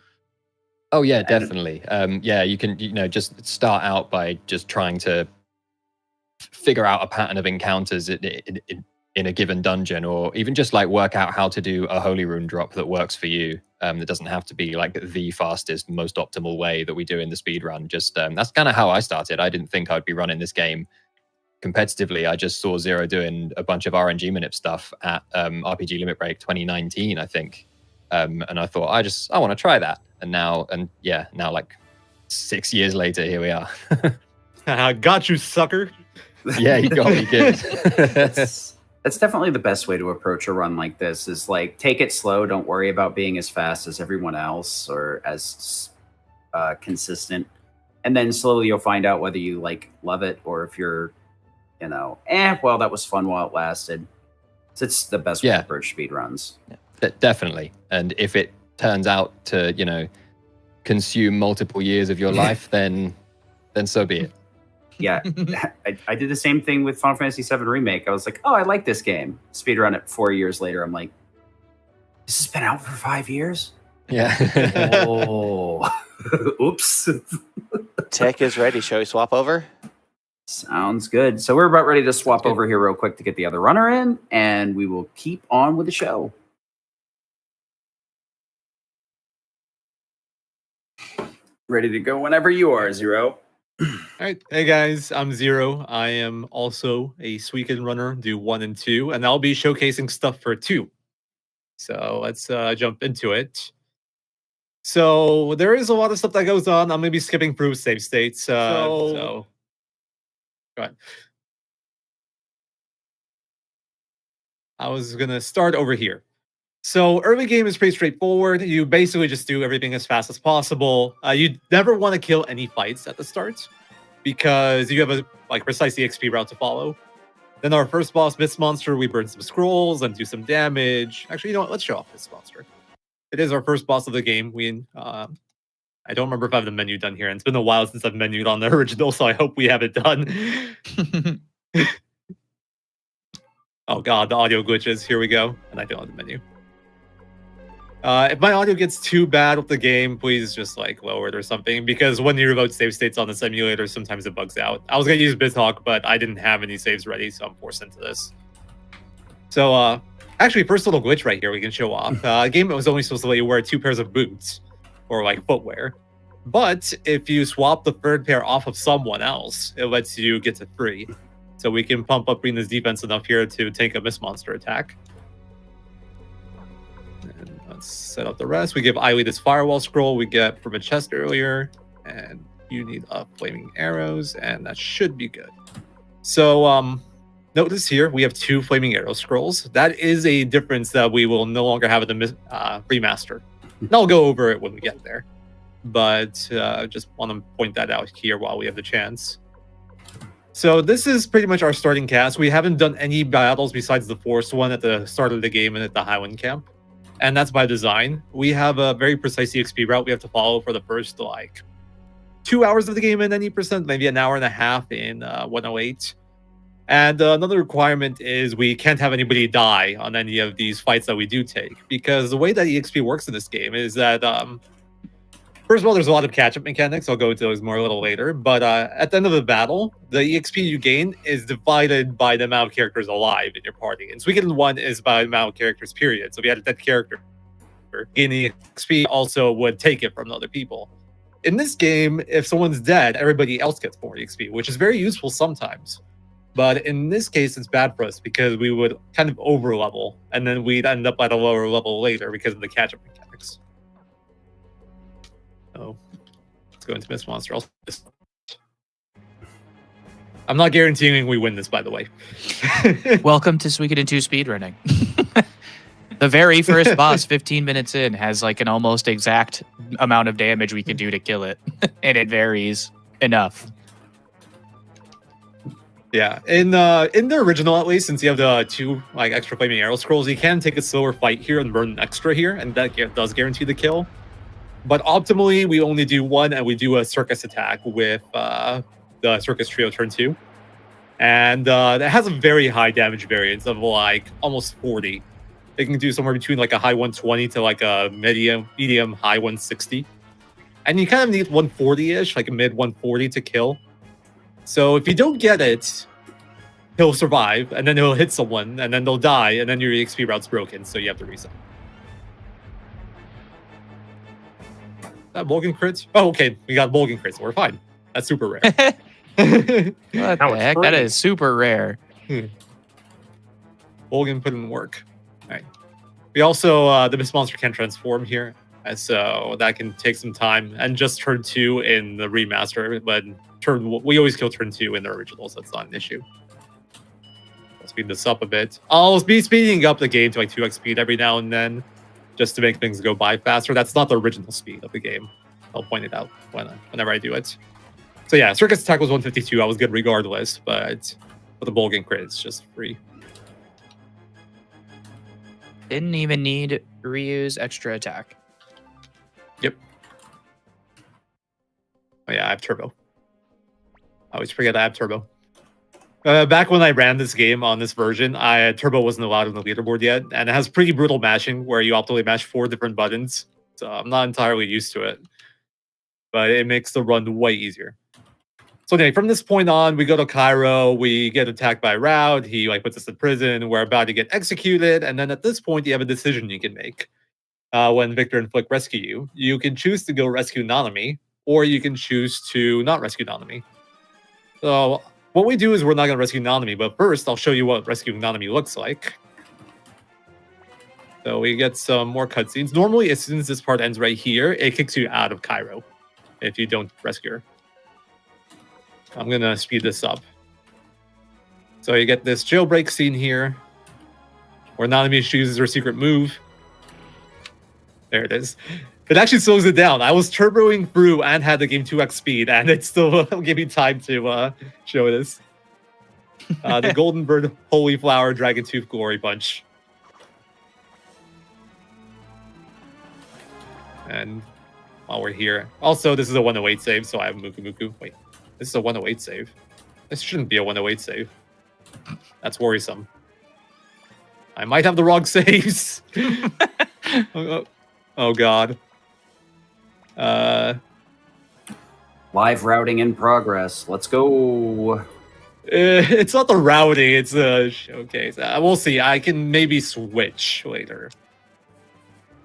Oh yeah, definitely. Yeah, you can, just start out by just trying to figure out a pattern of encounters in a given dungeon, or even just like work out how to do a holy rune drop that works for you. That doesn't have to be like the fastest, most optimal way that we do in the speed run. Just that's kind of how I started. I didn't think I'd be running this game competitively. I just saw Z3ro doing a bunch of RNG manip stuff at RPG Limit Break 2019, I think. And I thought I want to try that. And now like 6 years later, here we are. Got you, sucker. Yeah, you got me good. That's definitely the best way to approach a run like this, is like, take it slow. Don't worry about being as fast as everyone else or as consistent. And then slowly you'll find out whether you like love it, or if you're, well, that was fun while it lasted. So it's the best way to approach speedruns. Yeah. Definitely. And if it turns out to, consume multiple years of your life, then so be it. Yeah, I did the same thing with Final Fantasy VII Remake. I was like, oh, I like this game. Speedrun it 4 years later. I'm like, this has been out for 5 years? Yeah. Oh, oops. Tech is ready. Shall we swap over? Sounds good. So we're about ready to swap over here real quick to get the other runner in, and we will keep on with the show. Ready to go whenever you are, Z3ro. All right. Hey guys, I'm Z3ro. I am also a Suikoden runner, do 1 and 2, and I'll be showcasing stuff for 2. So let's jump into it. So there is a lot of stuff that goes on. I'm going to be skipping through save states. So go ahead. I was going to start over here. So early game is pretty straightforward. You basically just do everything as fast as possible. You never want to kill any fights at the start, because you have a precise EXP route to follow. Then our first boss, Mist Monster, we burn some scrolls and do some damage. Actually, you know what? Let's show off Mist Monster. It is our first boss of the game. I don't remember if I have the menu done here, and it's been a while since I've menued on the original, so I hope we have it done. Oh god, the audio glitches. Here we go. And I don't have the menu. If my audio gets too bad with the game, please just lower it or something, because when you remote save states on the simulator, sometimes it bugs out. I was going to use BitHawk, but I didn't have any saves ready, so I'm forced into this. So, actually, first little glitch right here we can show off. A game that was only supposed to let you wear 2 pairs of boots, or footwear. But if you swap the third pair off of someone else, it lets you get to 3. So we can pump up Rina's defense enough here to take a Mist Monster attack. And let's set up the rest. We give Eiley this firewall scroll we get from a chest earlier. And you need flaming arrows, and that should be good. So notice here we have 2 flaming arrow scrolls. That is a difference that we will no longer have in the remaster. And I'll go over it when we get there. But just want to point that out here while we have the chance. So this is pretty much our starting cast. We haven't done any battles besides the forced one at the start of the game and at the Highland camp. And that's by design. We have a very precise EXP route we have to follow for the first 2 hours of the game in 90%, maybe an hour and a half in 108. And another requirement is we can't have anybody die on any of these fights that we do take, because the way that EXP works in this game is that first of all, there's a lot of catch-up mechanics. I'll go into those more a little later. But at the end of the battle, the EXP you gain is divided by the amount of characters alive in your party. And Suikoden 1 is by the amount of characters, period. So if you had a dead character, gaining EXP also would take it from other people. In this game, if someone's dead, everybody else gets more EXP, which is very useful sometimes. But in this case, it's bad for us because we would kind of over level, and then we'd end up at a lower level later because of the catch-up mechanics. Oh, let's go into Miss Monster. I'm not guaranteeing we win this, by the way. Welcome to Suikoden 2 speedrunning. The very first boss, 15 minutes in, has like an almost exact amount of damage we can do to kill it, and it varies enough. Yeah, in the original at least, since you have the 2 like extra flaming arrow scrolls, you can take a slower fight here and burn an extra here, and that does guarantee the kill. But optimally, we only do 1, and we do a circus attack with the Circus Trio turn 2, and that has a very high damage variance of like almost 40. It can do somewhere between like a high 120 to like a medium high 160, and you kind of need 140-ish, like a mid 140 to kill. So if you don't get it, he'll survive, and then he'll hit someone, and then they'll die, and then your EXP route's broken, so you have to reset. That Mulligan crits? Oh, okay, we got Mulligan crits, so we're fine. That's super rare. What the Now it's heck? That free. is super rare. Mulligan put in work. All right. We also, the Miss Monster can transform here, and so that can take some time, and just turn 2 in the remaster, but we always kill turn 2 in the original, so it's not an issue. I'll speed this up a bit. I'll be speeding up the game to like 2x speed every now and then, just to make things go by faster. That's not the original speed of the game. I'll point it out whenever I do it. So yeah, Circus Attack was 152. I was good regardless, but with the Mulligan crit, it's just free. Didn't even need Ryu's extra attack. Yep. Oh yeah, I have turbo. I always forget I have turbo. Back when I ran this game on this version, turbo wasn't allowed on the leaderboard yet, and it has pretty brutal mashing where you optimally mash 4 different buttons. So I'm not entirely used to it, but it makes the run way easier. So anyway, from this point on, we go to Cairo. We get attacked by Raud. He like puts us in prison. We're about to get executed, and then at this point, you have a decision you can make. When Victor and Flick rescue you, you can choose to go rescue Nanami, or you can choose to not rescue Nanami. So what we do is we're not going to rescue Nanami, but first I'll show you what rescuing Nanami looks like. So we get some more cutscenes. Normally, as soon as this part ends right here, it kicks you out of Cairo if you don't rescue her. I'm going to speed this up. So you get this jailbreak scene here, where Nanami chooses her secret move. There it is. It actually slows it down. I was turboing through and had the game 2x speed, and it still gave me time to show this. The Golden Bird, Holy Flower, Dragon Tooth, Glory Punch. And while we're here... Also, this is a 108 save, so I have Muku Muku. Wait, this is a 108 save. This shouldn't be a 108 save. That's worrisome. I might have the wrong saves. Oh god. Live routing in progress. Let's go. It's not the routing, it's the showcase. We'll see. I can maybe switch later.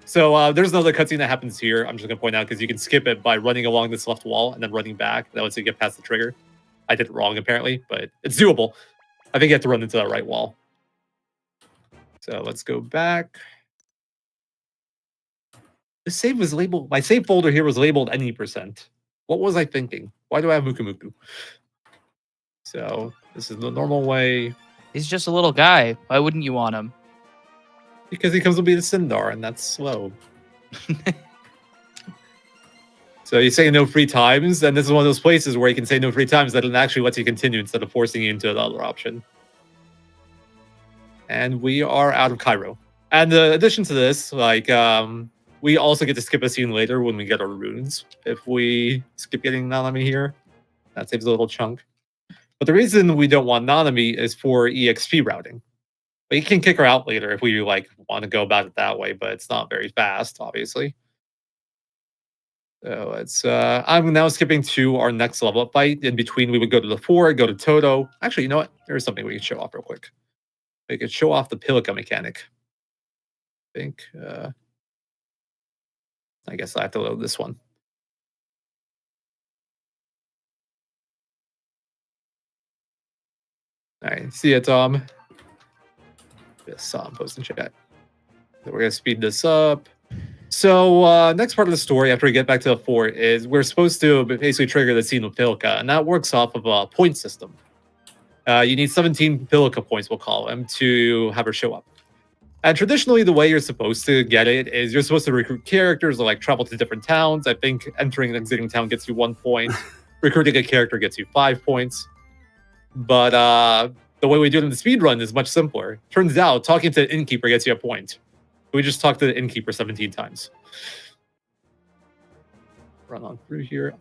So there's another cutscene that happens here. I'm just going to point out because you can skip it by running along this left wall and then running back. That lets you get past the trigger. I did it wrong, apparently, but it's doable. I think you have to run into that right wall. So let's go back. The save was labeled, my save folder here was labeled any %. What was I thinking? Why do I have Muku Muku? So this is the normal way. He's just a little guy. Why wouldn't you want him? Because he comes to be the Sindar, and that's slow. So you say no free times, and this is one of those places where you can say no free times that it actually lets you continue instead of forcing you into the other option. And we are out of Cairo. And in addition to this, like, we also get to skip a scene later when we get our runes. If we skip getting Nanami here, that saves a little chunk. But the reason we don't want Nanami is for EXP routing. But you can kick her out later if we like want to go about it that way, but it's not very fast, obviously. So it's I'm now skipping to our next level up fight. In between, we would go to the 4, go to Toto. Actually, you know what? There's something we can show off real quick. We could show off the Pilika mechanic. I think I guess I have to load this one. All right, see ya, Tom. Just saw him post in chat. So we're gonna speed this up. So next part of the story, after we get back to the fort, is we're supposed to basically trigger the scene with Pilka, and that works off of a point system. You need 17 Pilka points, we'll call them, to have her show up. And traditionally, the way you're supposed to get it is you're supposed to recruit characters or like travel to different towns. I think entering an exiting town gets you 1 point. Recruiting a character gets you 5 points. But the way we do it in the speedrun is much simpler. Turns out, talking to the innkeeper gets you a point. We just talked to the innkeeper 17 times. Run on through here.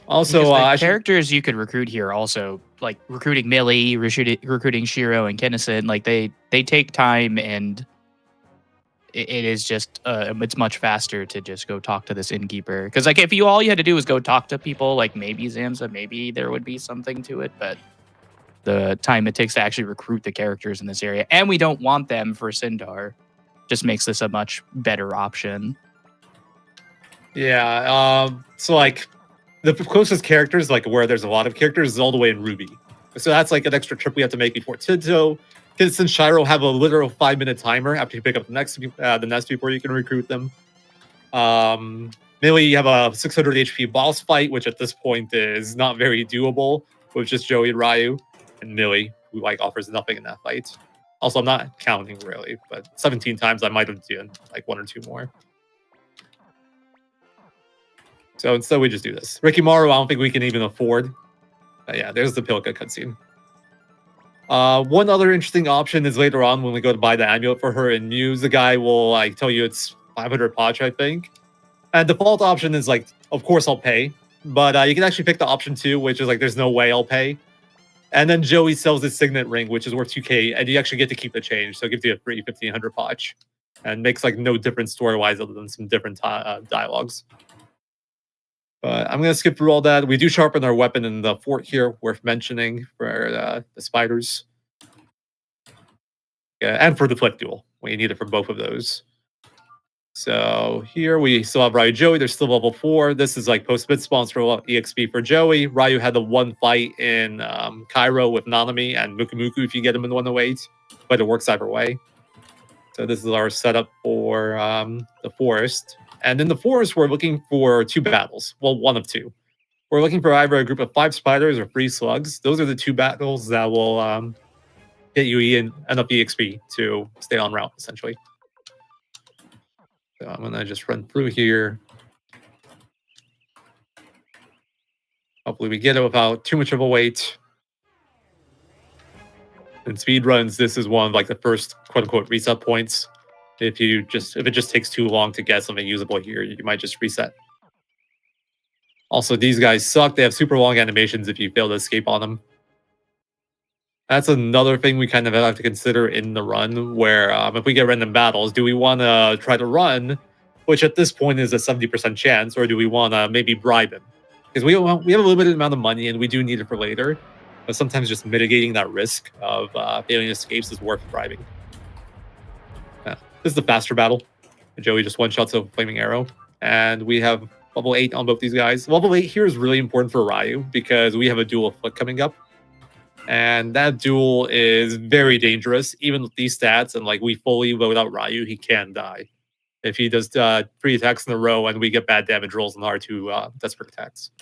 Also, characters you could recruit here also, like recruiting Millie, recruiting Shiro and Kennison, like they take time, and it is just it's much faster to just go talk to this innkeeper. Because like if all you had to do was go talk to people, like maybe Zamza, maybe there would be something to it, but the time it takes to actually recruit the characters in this area, and we don't want them for Sindar, just makes this a much better option. Yeah, so like the closest characters, like where there's a lot of characters, is all the way in Ruby. So that's like an extra trip we have to make before Tinto. Kids and Shiro have a literal 5-minute timer after you pick up the nest before you can recruit them. Millie, you have a 600 HP boss fight, which at this point is not very doable with just Joey and Ryu. And Millie, who like offers nothing in that fight. Also, I'm not counting really, but 17 times I might have done like 1 or 2 more. So instead, we just do this. Rikimaru, I don't think we can even afford. But yeah, there's the Pilka cutscene. One other interesting option is later on when we go to buy the amulet for her in Muse, the guy will like tell you it's 500 Pach, I think. And default option is like, of course I'll pay. But you can actually pick the option 2, which is like, there's no way I'll pay. And then Joey sells his signet ring, which is worth 2k, and you actually get to keep the change. So it gives you a free 1500 Pach. And makes like no difference story-wise other than some different dialogues. But I'm going to skip through all that. We do sharpen our weapon in the fort here, worth mentioning for the spiders. Yeah, and for the flip duel. We need it for both of those. So here we still have Ryu Joey. They're still level 4. This is like post-mid sponsor EXP for Joey. Ryu had the 1 fight in Cairo with Nanami and Mukumuku if you get him in 108. But it works either way. So this is our setup for the forest. And in the forest, we're looking for 2 battles. Well, 1 of 2. We're looking for either a group of 5 spiders or 3 slugs. Those are the 2 battles that will get you enough EXP to stay on route, essentially. So I'm going to just run through here. Hopefully we get it without too much of a wait. In speedruns, this is one of like the first quote-unquote reset points. If it just takes too long to get something usable here, you might just reset. Also, these guys suck. They have super long animations if you fail to escape on them. That's another thing we kind of have to consider in the run, where if we get random battles, do we want to try to run, which at this point is a 70% chance, or do we want to maybe bribe him? Because we have a limited amount of money and we do need it for later, but sometimes just mitigating that risk of failing escapes is worth bribing. This is the faster battle. Joey just one-shots a flaming arrow. And we have level 8 on both these guys. Level 8 here is really important for Ryu because we have a duel of Foot coming up. And that duel is very dangerous. Even with these stats and like we fully load out Ryu, he can die. If he does 3 attacks in a row and we get bad damage rolls on R2 desperate attacks.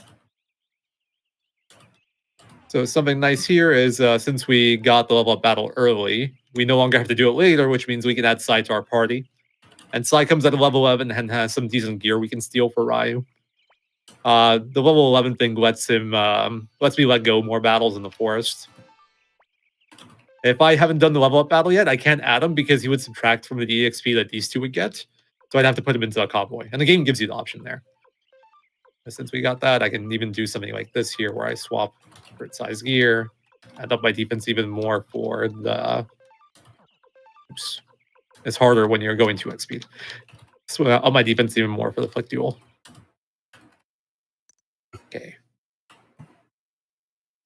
So something nice here is since we got the level up battle early, we no longer have to do it later, which means we can add Sai to our party. And Sai comes at a level 11 and has some decent gear we can steal for Ryu. The level 11 thing lets me let go more battles in the forest. If I haven't done the level up battle yet, I can't add him because he would subtract from the EXP that these 2 would get. So I'd have to put him into a convoy. And the game gives you the option there. And since we got that, I can even do something like this here where I swap crit size gear, add up my defense even more for the... Oops. It's harder when you're going 2x speed. So up my defense even more for the flick duel. Okay.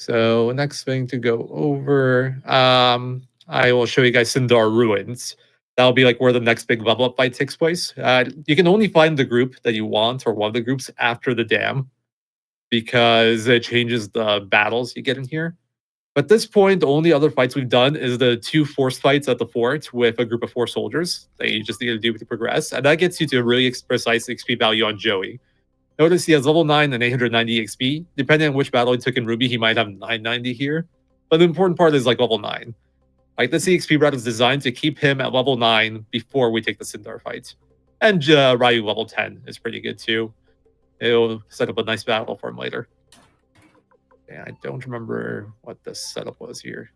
So next thing to go over, I will show you guys Sindar Ruins. That'll be like where the next big level up fight takes place. You can only find the group that you want or one of the groups after the dam because it changes the battles you get in here. But at this point, the only other fights we've done is the 2 force fights at the fort with a group of 4 soldiers that you just need to do to progress. And that gets you to a really precise XP value on Joey. Notice he has level 9 and 890 XP. Depending on which battle he took in Ruby, he might have 990 here. But the important part is like level 9. Like this EXP route is designed to keep him at level 9 before we take the Sindar fight. And Ryu level 10 is pretty good too. It'll set up a nice battle for him later. Yeah, I don't remember what the setup was here.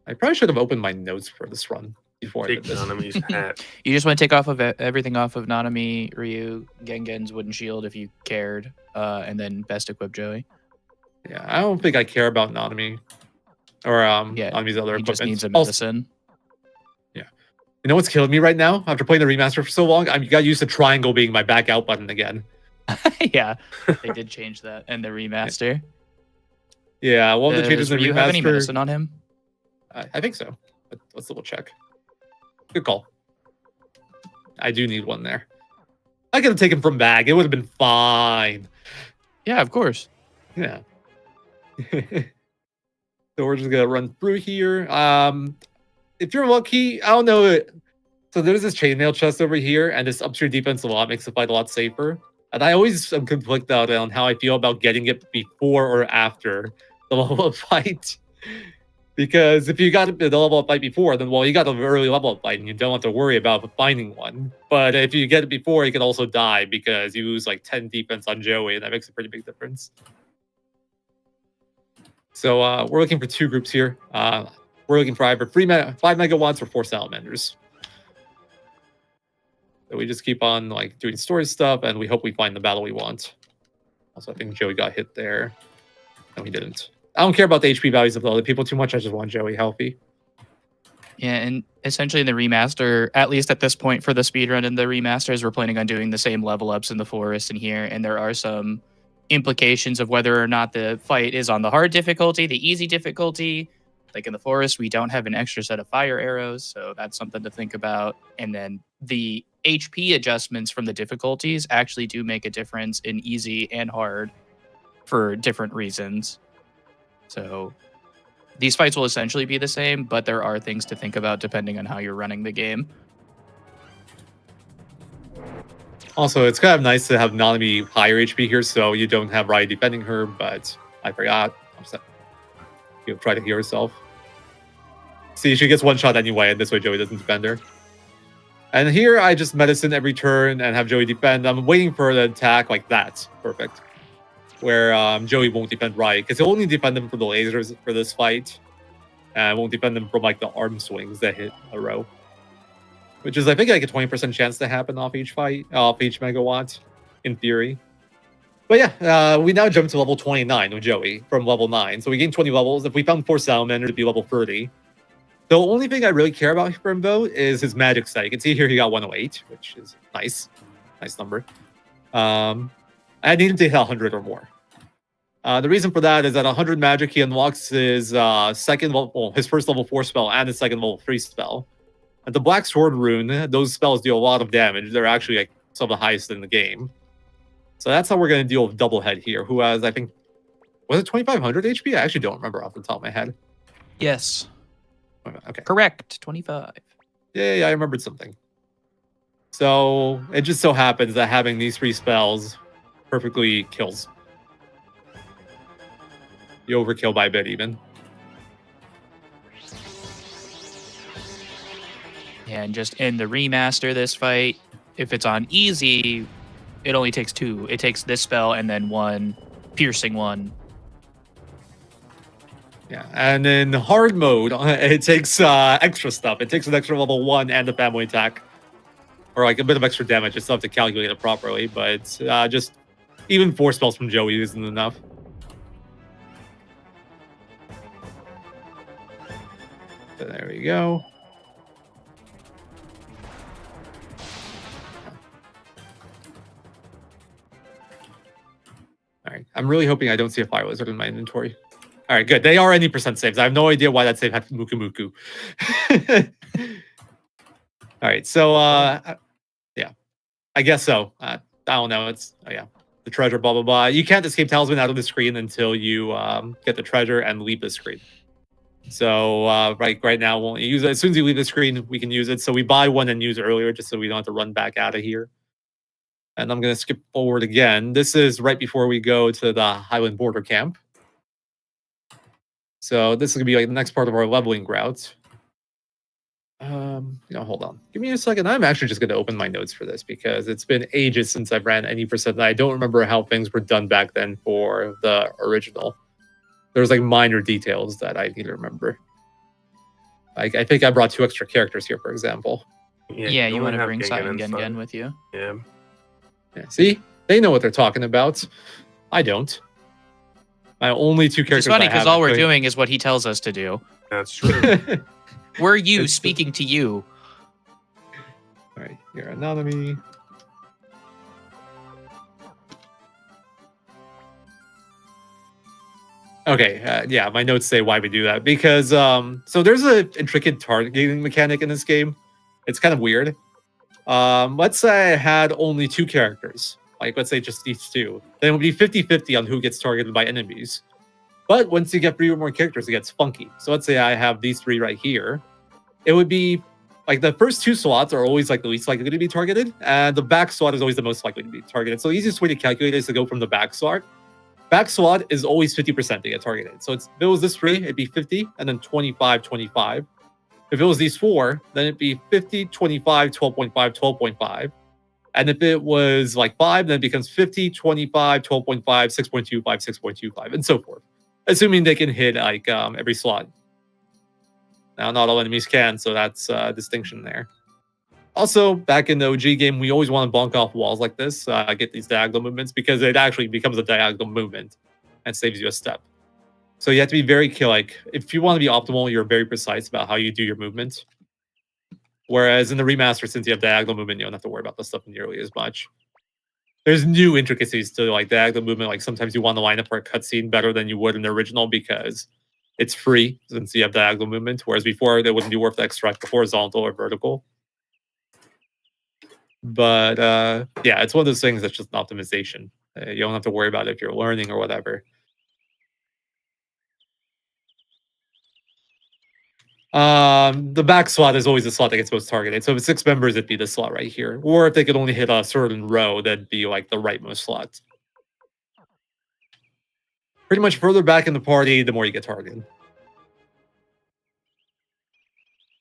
I probably should have opened my notes for this run before I Take did this. Nanami's hat. You just want to take off of everything off of Nanami, Ryu, Gengen's wooden shield if you cared, and then best equip Joey. Yeah, I don't think I care about Nanami or Nanami's other He equipment. just needs a Also, medicine. you know what's killing me right now? After playing the remaster for so long, I got used to triangle being my back out button again. Yeah, they did change that in the remaster. Yeah, one of the changes Does in the Ryu have any remaster. medicine on him? I think so. But let's double check. Good call. I do need one there. I could have taken from bag. It would have been fine. Yeah, of course. Yeah. So we're just gonna run through here. If you're lucky, I don't know. So there's this chainmail chest over here, and this ups your defense a lot, makes the fight a lot safer. And I always am conflicted on how I feel about getting it before or after the level up fight. Because if you got the level up fight before, then well, you got an early level up fight, and you don't have to worry about finding one. But if you get it before, you can also die because you lose like 10 defense on Joey, and that makes a pretty big difference. So we're looking for 2 groups here. We're looking for either 5 megawatts or 4 salamanders. So we just keep on like doing story stuff, and we hope we find the battle we want. Also, I think Joey got hit there. No, he didn't. I don't care about the HP values of the other people too much. I just want Joey healthy. Yeah, and essentially in the remaster, at least at this point for the speedrun in the remasters, we're planning on doing the same level ups in the forest and here, and there are some implications of whether or not the fight is on the hard difficulty, the easy difficulty. Like in the forest, we don't have an extra set of fire arrows, so that's something to think about. And then the HP adjustments from the difficulties actually do make a difference in easy and hard for different reasons. So these fights will essentially be the same, but there are things to think about depending on how you're running the game. Also, it's kind of nice to have Nanami higher HP here, so you don't have Ryu defending her, but I forgot. I'm set. You'll try to heal herself. See, she gets one shot anyway, and this way Joey doesn't defend her. And here, I just medicine every turn and have Joey defend. I'm waiting for the attack like that. Perfect. Where Joey won't defend Ryu, because he'll only defend them for the lasers for this fight. And won't defend them from like the arm swings that hit a row. Which is, I think, like a 20% chance to happen off each fight, off each megawatt, in theory. But yeah, we now jump to level 29 with Joey from level 9. So we gain 20 levels. If we found 4 Salamander to be level 30. The only thing I really care about for him, though, is his magic stat. You can see here he got 108, which is nice. Nice number. I need him to hit 100 or more. The reason for that is at 100 magic, he unlocks his his first level 4 spell and his second level 3 spell. And the Black Sword rune, those spells deal a lot of damage. They're actually like some of the highest in the game. So that's how we're going to deal with Doublehead here, who has, I think, was it 2,500 HP? I actually don't remember off the top of my head. Yes. Okay. Correct. 25. Yeah, I remembered something. So it just so happens that having these 3 spells perfectly kills. You overkill by a bit, even. Yeah, and just in the remaster, this fight, if it's on easy, it only takes 2. It takes this spell and then 1 piercing one. Yeah, and in hard mode, it takes extra stuff. It takes an extra level 1 and a family attack. Or like a bit of extra damage. I still have to calculate it properly, but just even 4 spells from Joey isn't enough. So there we go. All right, I'm really hoping I don't see a fire lizard in my inventory. All right, good. They are any percent saves. I have no idea why that save had Muku Muku. All right, so yeah, I guess so. I don't know. It's yeah. the treasure, blah blah blah. You can't escape talisman out of the screen until you get the treasure and leave the screen. So right now, we'll use it as soon as you leave the screen. We can use it. So we buy one and use it earlier, just so we don't have to run back out of here. And I'm gonna skip forward again. This is right before we go to the Highland Border Camp. So this is gonna be like the next part of our leveling route. Hold on. Give me a second. I'm actually just gonna open my notes for this because it's been ages since I've ran any percent. I don't remember how things were done back then for the original. There's like minor details that I need to remember. Like I think I brought 2 extra characters here, for example. Yeah, you want to have bring Sai and Gengen Gengen with you. Yeah. Yeah, see, they know what they're talking about. I don't. My only 2 characters. It's funny because all we're doing is what he tells us to do. That's true. We're you speaking to you. All right, here, anatomy. Okay, yeah, my notes say why we do that because so there's an intricate targeting mechanic in this game. It's kind of weird. Let's say I had only 2 characters, like let's say just these 2, then it would be 50-50 on who gets targeted by enemies. But once you get 3 or more characters, it gets funky. So let's say I have these 3 right here. It would be like the first 2 slots are always like the least likely to be targeted, and the back slot is always the most likely to be targeted. So the easiest way to calculate is to go from the back slot. Back slot is always 50% to get targeted. So if it was this 3, it'd be 50, and then 25, 25. If it was these 4, then it'd be 50, 25, 12.5, 12.5. And if it was like 5, then it becomes 50, 25, 12.5, 6.25, 6.25, and so forth. Assuming they can hit like every slot. Now, not all enemies can, so that's a distinction there. Also, back in the OG game, we always want to bonk off walls like this, get these diagonal movements, because it actually becomes a diagonal movement and saves you a step. So you have to be very, like, if you want to be optimal, you're very precise about how you do your movement. Whereas in the remaster, since you have diagonal movement, you don't have to worry about this stuff nearly as much. There's new intricacies to like diagonal movement. Like sometimes you want to line up for a cutscene better than you would in the original because it's free since you have diagonal movement. Whereas before, they wouldn't be worth the extra horizontal or vertical. But yeah, it's one of those things that's just an optimization. You don't have to worry about it if you're learning or whatever. The back slot is always the slot that gets most targeted. So if it's 6 members, it'd be the slot right here. Or if they could only hit a certain row, that'd be like the rightmost slot. Pretty much further back in the party, the more you get targeted.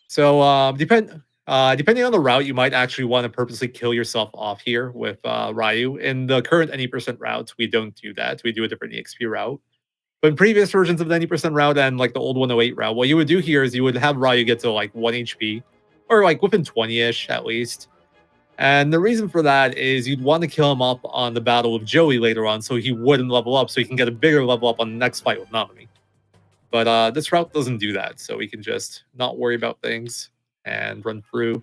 So depending on the route, you might actually want to purposely kill yourself off here with Ryu. In the current any percent route, we don't do that. We do a different EXP route. But in previous versions of the 90% route and like the old 108 route, what you would do here is you would have Ryu get to like 1 HP, or like within 20-ish at least. And the reason for that is you'd want to kill him up on the battle with Joey later on so he wouldn't level up, so he can get a bigger level up on the next fight with Naomi. But this route doesn't do that, so we can just not worry about things and run through.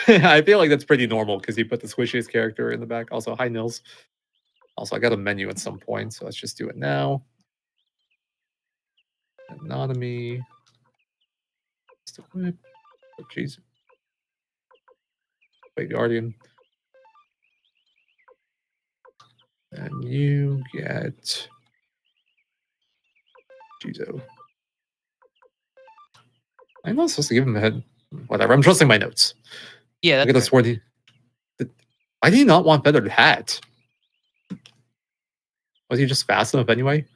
I feel like that's pretty normal because you put the squishiest character in the back. Also, hi Nils. Also, I got a menu at some point, so let's just do it now. Anatomy. Just equip. Oh, jeez. Wait, Guardian. And you get Jizo. I'm not supposed to give him a head. Whatever. I'm trusting my notes. Yeah, Look at that's this word. Why do you not want feathered hat? Was he just fast enough anyway?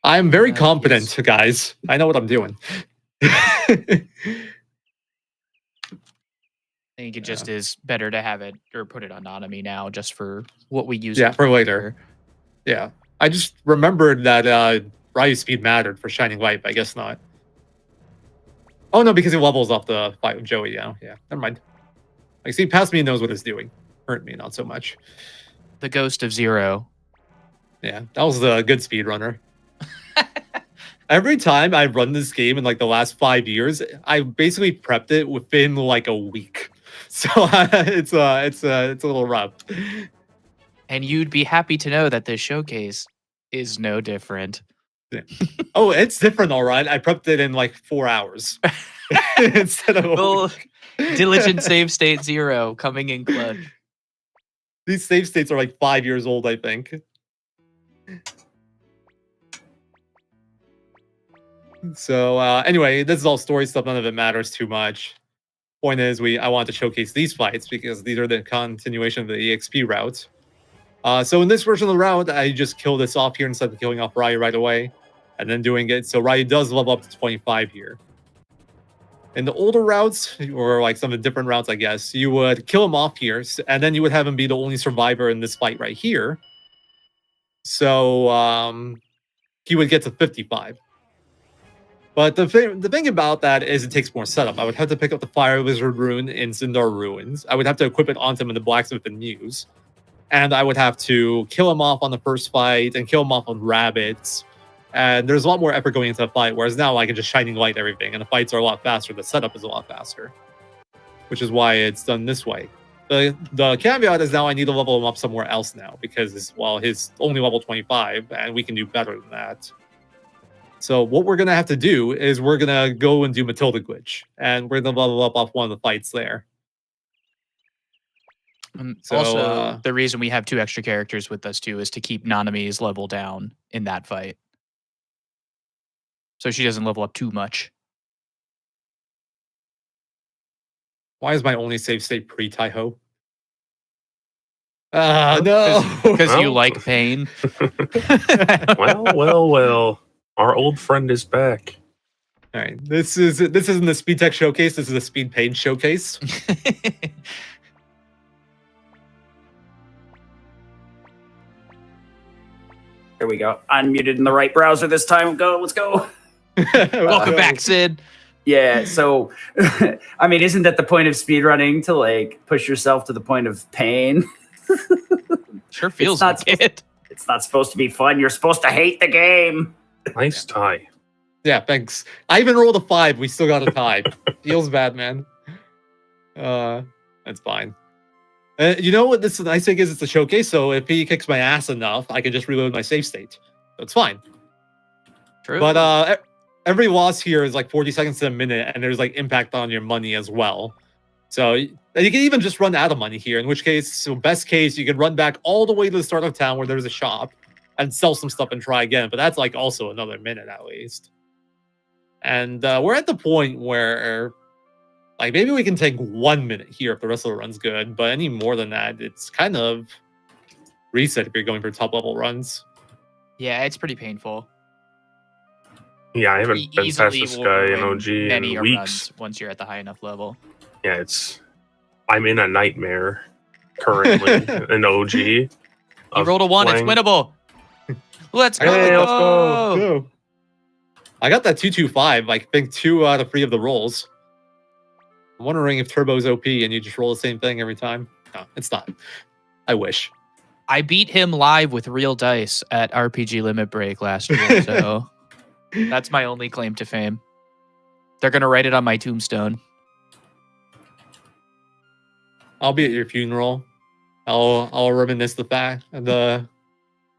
I'm very competent, guys. I know what I'm doing. I think it just is better to have it or put it on Nanami now just for what we use. Yeah, for later. Yeah. I just remembered that Ryu speed mattered for Shining Light, but I guess not. Oh no, because he levels off the fight with Joey, yeah. Yeah, never mind. Like, see, past me knows what it's doing. Hurt me, not so much. The Ghost of Zero. Yeah, that was the good speedrunner. Every time I run this game in like the last 5 years, I basically prepped it within like a week. So it's a little rough. And you'd be happy to know that this showcase is no different. Yeah. Oh, it's different, all right. I prepped it in like 4 hours instead of a week. Diligent save state 0 coming in clutch. These save states are like 5 years old, I think. So anyway, this is all story stuff. None of it matters too much. Point is, I want to showcase these fights because these are the continuation of the EXP route. So in this version of the route, I just kill this off here instead of killing off Ryu right away, and then doing it. So Ryu does level up to 25 here. In the older routes, or like some of the different routes, I guess, you would kill him off here, and then you would have him be the only survivor in this fight right here. So he would get to 55. But the thing about that is it takes more setup. I would have to pick up the Fire Wizard rune in Sindar Ruins. I would have to equip it onto him in the Blacksmith and Muse. And I would have to kill him off on the first fight and kill him off on rabbits. And there's a lot more effort going into the fight, whereas now I can just Shining Light everything, and the fights are a lot faster. The setup is a lot faster, which is why it's done this way. The caveat is now I need to level him up somewhere else now, because he's only level 25, and we can do better than that. So what we're going to have to do is we're going to go and do Matilda Glitch, and we're going to level up off one of the fights there. So, also, the reason we have 2 extra characters with us, too, is to keep Nanami's level down in that fight. So she doesn't level up too much. Why is my only save state pre-Taiho? No! Because you Well. like pain. Well. Our old friend is back. All right, this isn't the Speed Tech Showcase. This is a Speed Pain Showcase. Here we go. Unmuted in the right browser this time. Let's go. Welcome back, Sid. Yeah, so I mean, isn't that the point of speedrunning, to like push yourself to the point of pain? Sure feels not like it. It's not supposed to be fun. You're supposed to hate the game. Nice tie. Yeah, thanks. I even rolled a 5. We still got a tie. Feels bad, man. That's fine. You know what? The nice thing is it's a showcase, so if he kicks my ass enough, I can just reload my save state. So it's fine. True. But every loss here is like 40 seconds to a minute, and there's like impact on your money as well. So you can even just run out of money here, in which case, so best case, you can run back all the way to the start of town where there's a shop and sell some stuff and try again. But that's like also another minute at least. And we're at the point where like maybe we can take 1 minute here if the rest of the run's good, but any more than that, it's kind of reset if you're going for top level runs. Yeah, it's pretty painful. Yeah, I haven't been past Easily this will guy in ruin OG many in a weeks. runs once you're at the high enough level. Yeah, I'm in a nightmare currently in OG. You rolled a 1, it's winnable. Let's go. Hey, let's go. Go. I got that 225, I think 2 out of 3 of the rolls. I'm wondering if Turbo's OP and you just roll the same thing every time. No, it's not. I wish. I beat him live with real dice at RPG Limit Break last year, so that's my only claim to fame. They're gonna write it on my tombstone. I'll be at your funeral. I'll reminisce the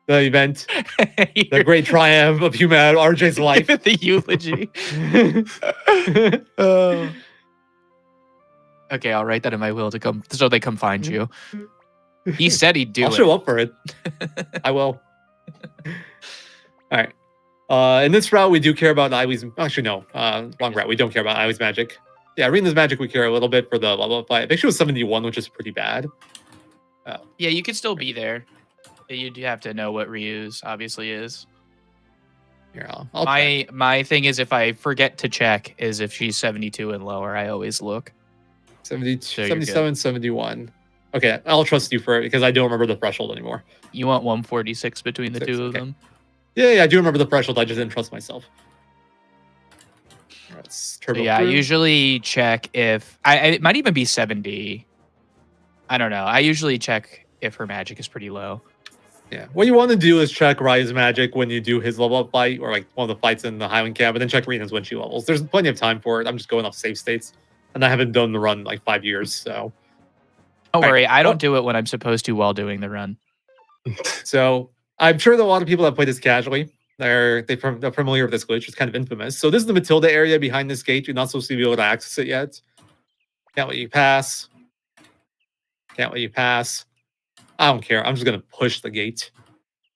event, the great triumph of human RJ's life. The eulogy. Okay, I'll write that in my will to come, so they come find you. He said he'd do I'll it. show up for it. I will. All right. In this route, we do care about Ivy's. Actually, no. Wrong route. We don't care about Ivy's magic. Yeah, Arena's magic we care a little bit for the level up fight. I think she was 71, which is pretty bad. Yeah, you could still be there. You'd have to know what Ryu's obviously is. Here, I'll check. My thing is, if I forget to check, is if she's 72 and lower, I always look. 72, So you're 77, 71. Okay, I'll trust you for it because I don't remember the threshold anymore. You want 146 between the 6, two of okay. them? Yeah, I do remember the threshold. I just didn't trust myself. Let's So turbo yeah, I through. usually check if it might even be 70. I don't know. I usually check if her magic is pretty low. Yeah, what you want to do is check Rai's magic when you do his level up fight, or like one of the fights in the Highland camp, and then check Rena's when she levels. There's plenty of time for it. I'm just going off save states, and I haven't done the run in like 5 years, so. Don't Right. worry, I Well- don't do it when I'm supposed to while doing the run. So I'm sure that a lot of people that play this casually, they're familiar with this glitch. It's kind of infamous. So this is the Matilda area behind this gate. You're not supposed to be able to access it yet. Can't let you pass. Can't let you pass. I don't care. I'm just gonna push the gate.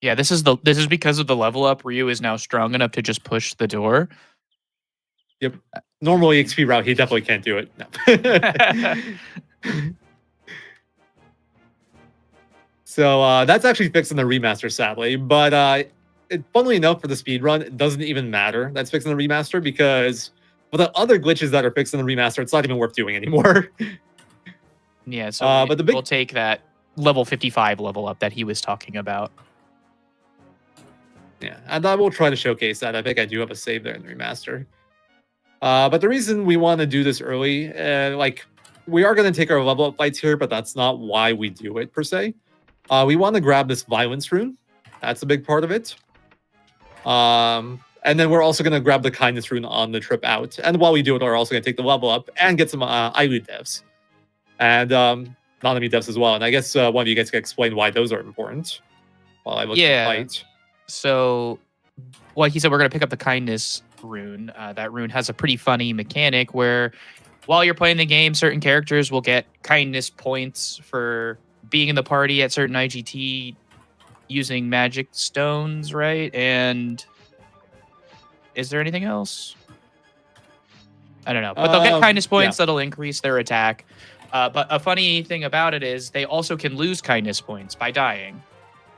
Yeah, this is because of the level up. Ryu is now strong enough to just push the door. Yep. Normally XP route, he definitely can't do it. No. So that's actually fixed in the remaster, sadly. But funnily enough, for the speedrun, it doesn't even matter that's fixed in the remaster, because for the other glitches that are fixed in the remaster, it's not even worth doing anymore. Yeah, so but we'll take that level 55 level up that he was talking about. Yeah, and I will try to showcase that. I think I do have a save there in the remaster. But the reason we want to do this early, like, we are going to take our level up fights here, but that's not why we do it, per se. We want to grab this violence rune. That's a big part of it. And then we're also going to grab the kindness rune on the trip out. And while we do it, we're also going to take the level up and get some Ailu devs. And Nanami devs as well. And I guess one of you guys can explain why those are important while I look at the fight. So, like he said, we're going to pick up the kindness rune. That rune has a pretty funny mechanic where while you're playing the game, certain characters will get kindness points for being in the party at certain IGT using magic stones, right? And is there anything else? I don't know. But they'll get kindness points that'll increase their attack. But a funny thing about it is they also can lose kindness points by dying.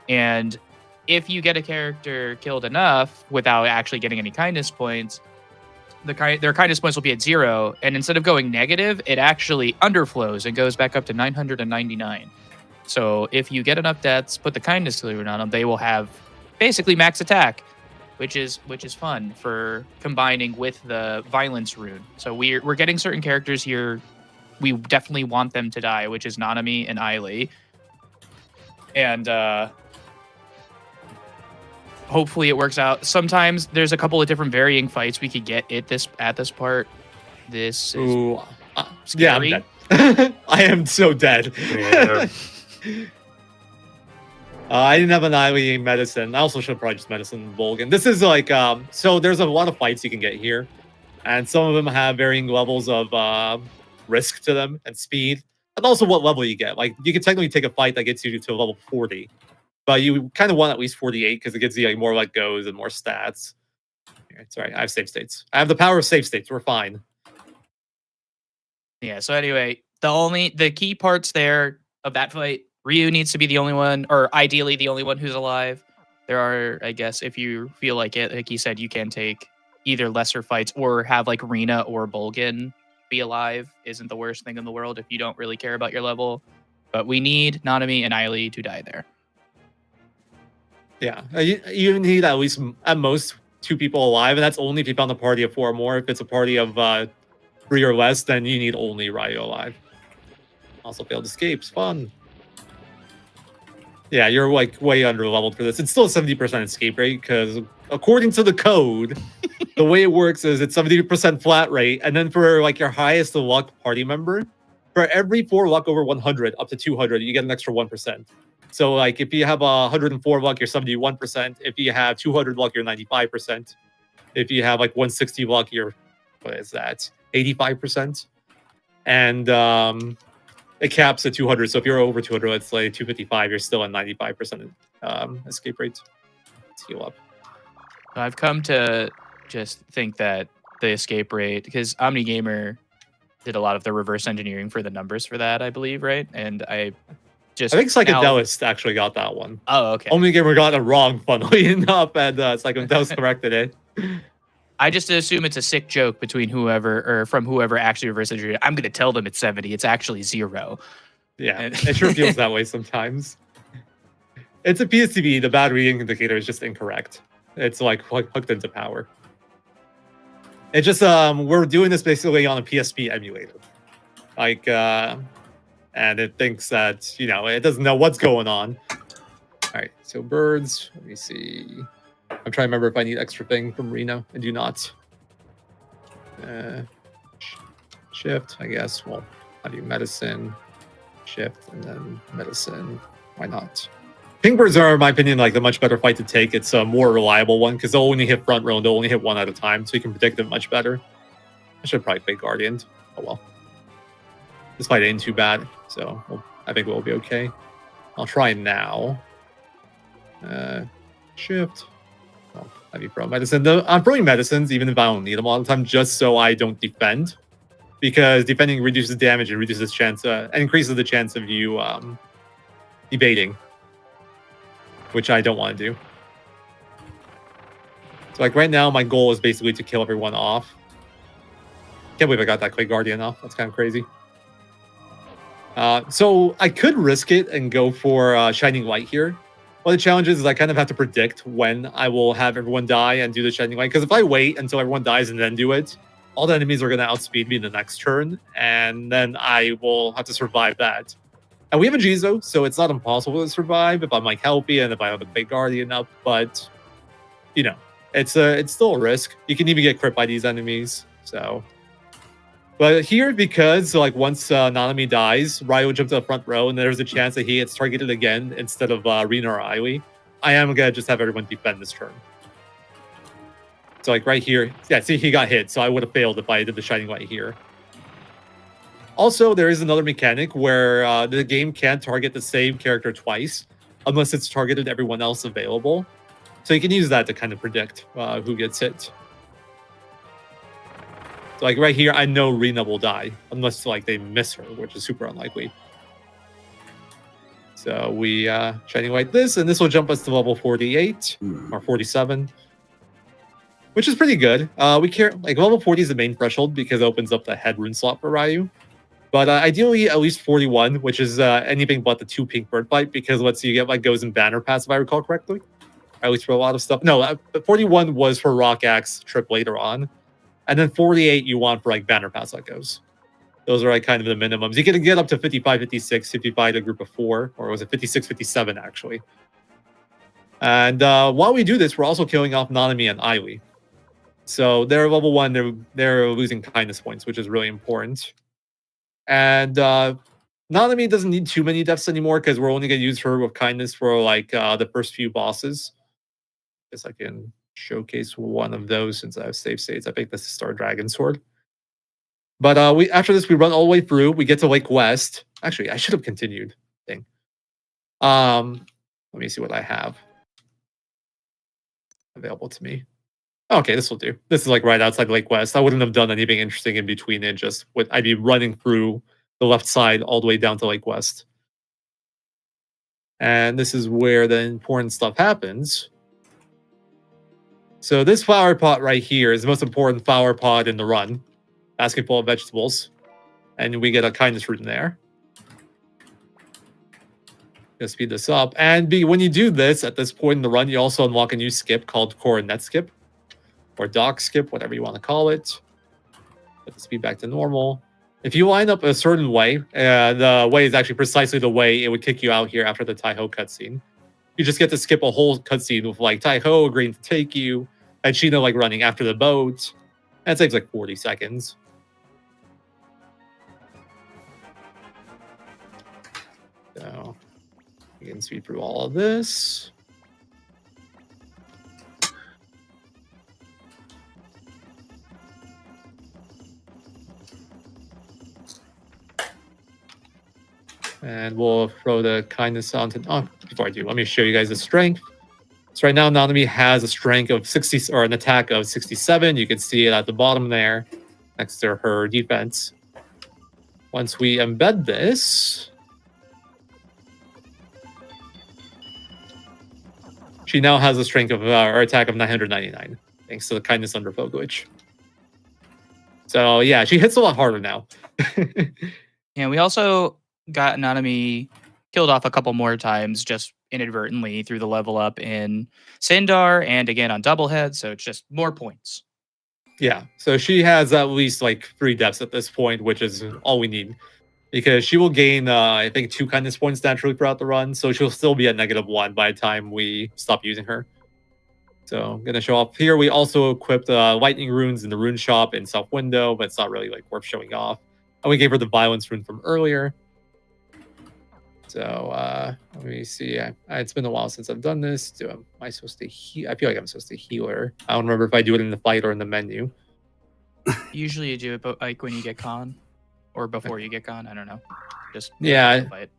And if you get a character killed enough without actually getting any kindness points, their kindness points will be at 0. And instead of going negative, it actually underflows and goes back up to 999. So if you get enough deaths, put the kindness rune on them, they will have basically max attack, which is fun for combining with the violence rune. So we're getting certain characters here we definitely want them to die, which is Nanami and Ailey. And hopefully it works out. Sometimes there's a couple of different varying fights we could get at this part. This is scary. Yeah, I'm dead. I am so dead. Yeah. I didn't have an Ailey medicine. I also should have probably just medicine Volgan. This is like, so there's a lot of fights you can get here. And some of them have varying levels of risk to them and speed. And also what level you get. Like, you can technically take a fight that gets you to level 40. But you kind of want at least 48 because it gives you like more let goes and more stats. Sorry, I have save states. I have the power of save states. We're fine. Yeah, so anyway, the key parts there of that fight, Ryu needs to be the only one, or ideally the only one who's alive. There are, I guess, if you feel like it, like you said, you can take either lesser fights or have like Rina or Bolgan be alive. Isn't the worst thing in the world if you don't really care about your level. But we need Nanami and Ailey to die there. Yeah, you need at least, at most, 2 people alive, and that's only if you found a party of 4 or more. If it's a party of 3 or less, then you need only Ryu alive. Also failed escapes, fun. Yeah, you're like way under leveled for this. It's still a 70% escape rate because according to the code, the way it works is it's 70% flat rate, and then for like your highest luck party member, for every 4 luck over 100 up to 200, you get an extra 1%. So like if you have 104 luck, you're 71%. If you have 200 luck, you're 95%. If you have like 160 luck, you're, what is that, 85%. And it caps at 200. So if you're over 200, let's say 255, you're still at 95% escape rate. Let's heal up. I've come to just think that the escape rate, because OmniGamer did a lot of the reverse engineering for the numbers for that, I believe, right? And I think Psychedelist actually got that one. Oh, okay. OmniGamer got it wrong, funnily enough, and Psychedelist corrected it. I just assume it's a sick joke between whoever actually reverse engineered. I'm going to tell them it's 70. It's actually 0. Yeah, it sure feels that way sometimes. It's a PSTV. The battery indicator is just incorrect. It's like hooked into power. It's just we're doing this basically on a PSP emulator, like, and it thinks that it doesn't know what's going on. All right, so birds. Let me see. I'm trying to remember if I need extra thing from Reno. I do not. Shift, I guess. Well, how do you medicine? Shift and then medicine. Why not? Pink birds are, in my opinion, like the much better fight to take. It's a more reliable one because they'll only hit front row and they'll only hit 1 at a time, so you can predict it much better. I should probably play Guardian. Oh well. This fight ain't too bad, so I think we'll be okay. I'll try now. Shift. Oh, heavy throw medicine. I'm throwing medicines even if I don't need them all the time, just so I don't defend, because defending reduces damage and reduces chance, and increases the chance of you evading, which I don't want to do. So like right now, my goal is basically to kill everyone off. Can't believe I got that Clay Guardian off. That's kind of crazy. So I could risk it and go for Shining Light here. One of the challenges is I kind of have to predict when I will have everyone die and do the Shining Light. Because if I wait until everyone dies and then do it, all the enemies are going to outspeed me in the next turn. And then I will have to survive that. And we have a Jizo, so it's not impossible to survive if I'm like healthy and if I have a big Guardian up. But, you know, it's still a risk. You can even get crit by these enemies. So... But here, because like once Nanami dies, Ryo jumps to the front row, and there's a chance that he gets targeted again instead of Rina or Aiwi. I am gonna just have everyone defend this turn. So like right here, yeah, see he got hit, so I would have failed if I did the Shining Light here. Also, there is another mechanic where the game can't target the same character twice, unless it's targeted everyone else available. So you can use that to kind of predict who gets hit. So like right here, I know Rina will die unless like they miss her, which is super unlikely. So we Shining Light this, and this will jump us to level 48 or 47, which is pretty good. We care like level 40 is the main threshold because it opens up the head rune slot for Ryu. But ideally at least 41, which is anything but the 2 pink bird bite, because let's see, you get like Goes and Banner Pass if I recall correctly. At least for a lot of stuff. No, 41 was for Rock Axe trip later on. And then 48 you want for like Banner Pass Echoes. Those are like kind of the minimums. You can get up to 55, 56 if you buy a group of 4, or was it 56, 57 actually. And while we do this, we're also killing off Nanami and Aiwi. So they're level 1, they're losing kindness points, which is really important. And Nanami doesn't need too many deaths anymore because we're only going to use her with kindness for like the first few bosses. I guess I can showcase one of those since I have save states. I think this is Star Dragon Sword. But after this, we run all the way through. We get to Lake West. Actually, I should have continued. Thing. Let me see what I have available to me. Okay, this will do. This is like right outside Lake West. I wouldn't have done anything interesting in between it. Just I'd be running through the left side all the way down to Lake West. And this is where the important stuff happens. So this flower pot right here is the most important flower pot in the run. Basket full of vegetables. And we get a kindness root in there. Gonna speed this up. And when you do this, at this point in the run, you also unlock a new skip called Coronet Skip. Or Dock Skip, whatever you want to call it. Get the speed back to normal. If you line up a certain way, the way is actually precisely the way it would kick you out here after the Taiho cutscene. You just get to skip a whole cutscene with like Taiho agreeing to take you, and Shino like running after the boat. That takes like 40 seconds. So we can speed through all of this. And we'll throw the kindness onto... Oh, before I do, let me show you guys the strength. So right now, Nanami has a strength of 60, or an attack of 67. You can see it at the bottom there, next to her defense. Once we embed this, she now has a strength of, or attack of 999, thanks to the kindness under glitch. So yeah, she hits a lot harder now. Yeah, we also got Nanami killed off a couple more times just inadvertently through the level up in Sindar and again on Doublehead, so it's just more points. Yeah, so she has at least like 3 deaths at this point, which is all we need. Because she will gain, I think, 2 kindness points naturally throughout the run, so she'll still be at -1 by the time we stop using her. So I'm going to show off here. We also equipped lightning runes in the rune shop in South Window, but it's not really like worth showing off. And we gave her the violence rune from earlier. So let me see. It's been a while since I've done this. Am I supposed to heal? I feel like I'm supposed to heal her. I don't remember if I do it in the fight or in the menu. Usually you do it but like when you get con or before you get con. I don't know. Just yeah. fight.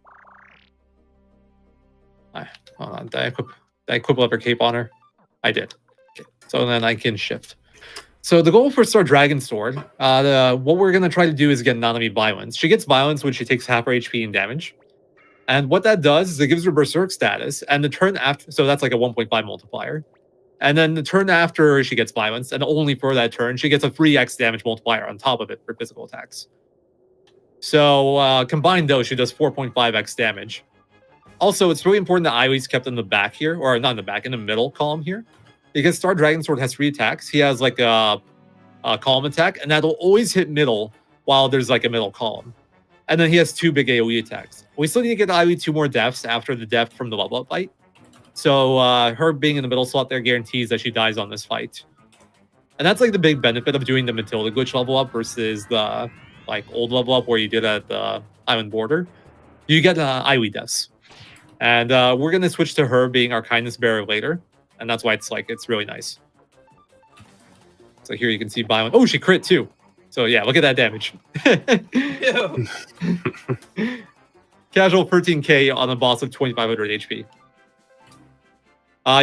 Hold on, did I equip lever cape on her? I did. Okay. So then I can shift. So the goal for Star Dragon Sword, what we're gonna try to do is get Nanami violence. She gets violence when she takes half her HP and damage. And what that does is it gives her Berserk status, and the turn after, so that's like a 1.5 multiplier. And then the turn after she gets violence, and only for that turn, she gets a 3x damage multiplier on top of it for physical attacks. So combined though, she does 4.5x damage. Also, it's really important that Iwi's kept in the back here, or not in the back, in the middle column here. Because Star Dragon Sword has 3 attacks. He has like a column attack, and that'll always hit middle while there's like a middle column. And then he has 2 big AoE attacks. We still need to get Iwi 2 more deaths after the death from the level up fight. So her being in the middle slot there guarantees that she dies on this fight. And that's like the big benefit of doing the Matilda glitch level up versus the like old level up where you did at the island border. You get Iwi deaths. And we're going to switch to her being our kindness bearer later. And that's why it's really nice. So here you can see Byron. Oh, she crit too. So yeah, look at that damage. Casual 13k on a boss of 2500 HP.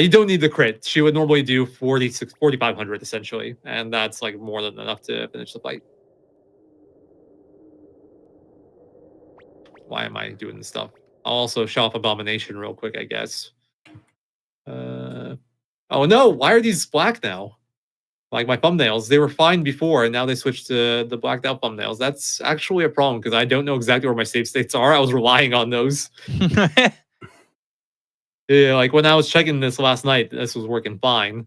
You don't need the crit. She would normally do 4,500 essentially. And that's like more than enough to finish the fight. Why am I doing this stuff? I'll also show off Abomination real quick, I guess. Oh no, why are these black now? Like my thumbnails, they were fine before, and now they switched to the blacked out thumbnails. That's actually a problem, because I don't know exactly where my save states are. I was relying on those. Yeah, like when I was checking this last night, this was working fine.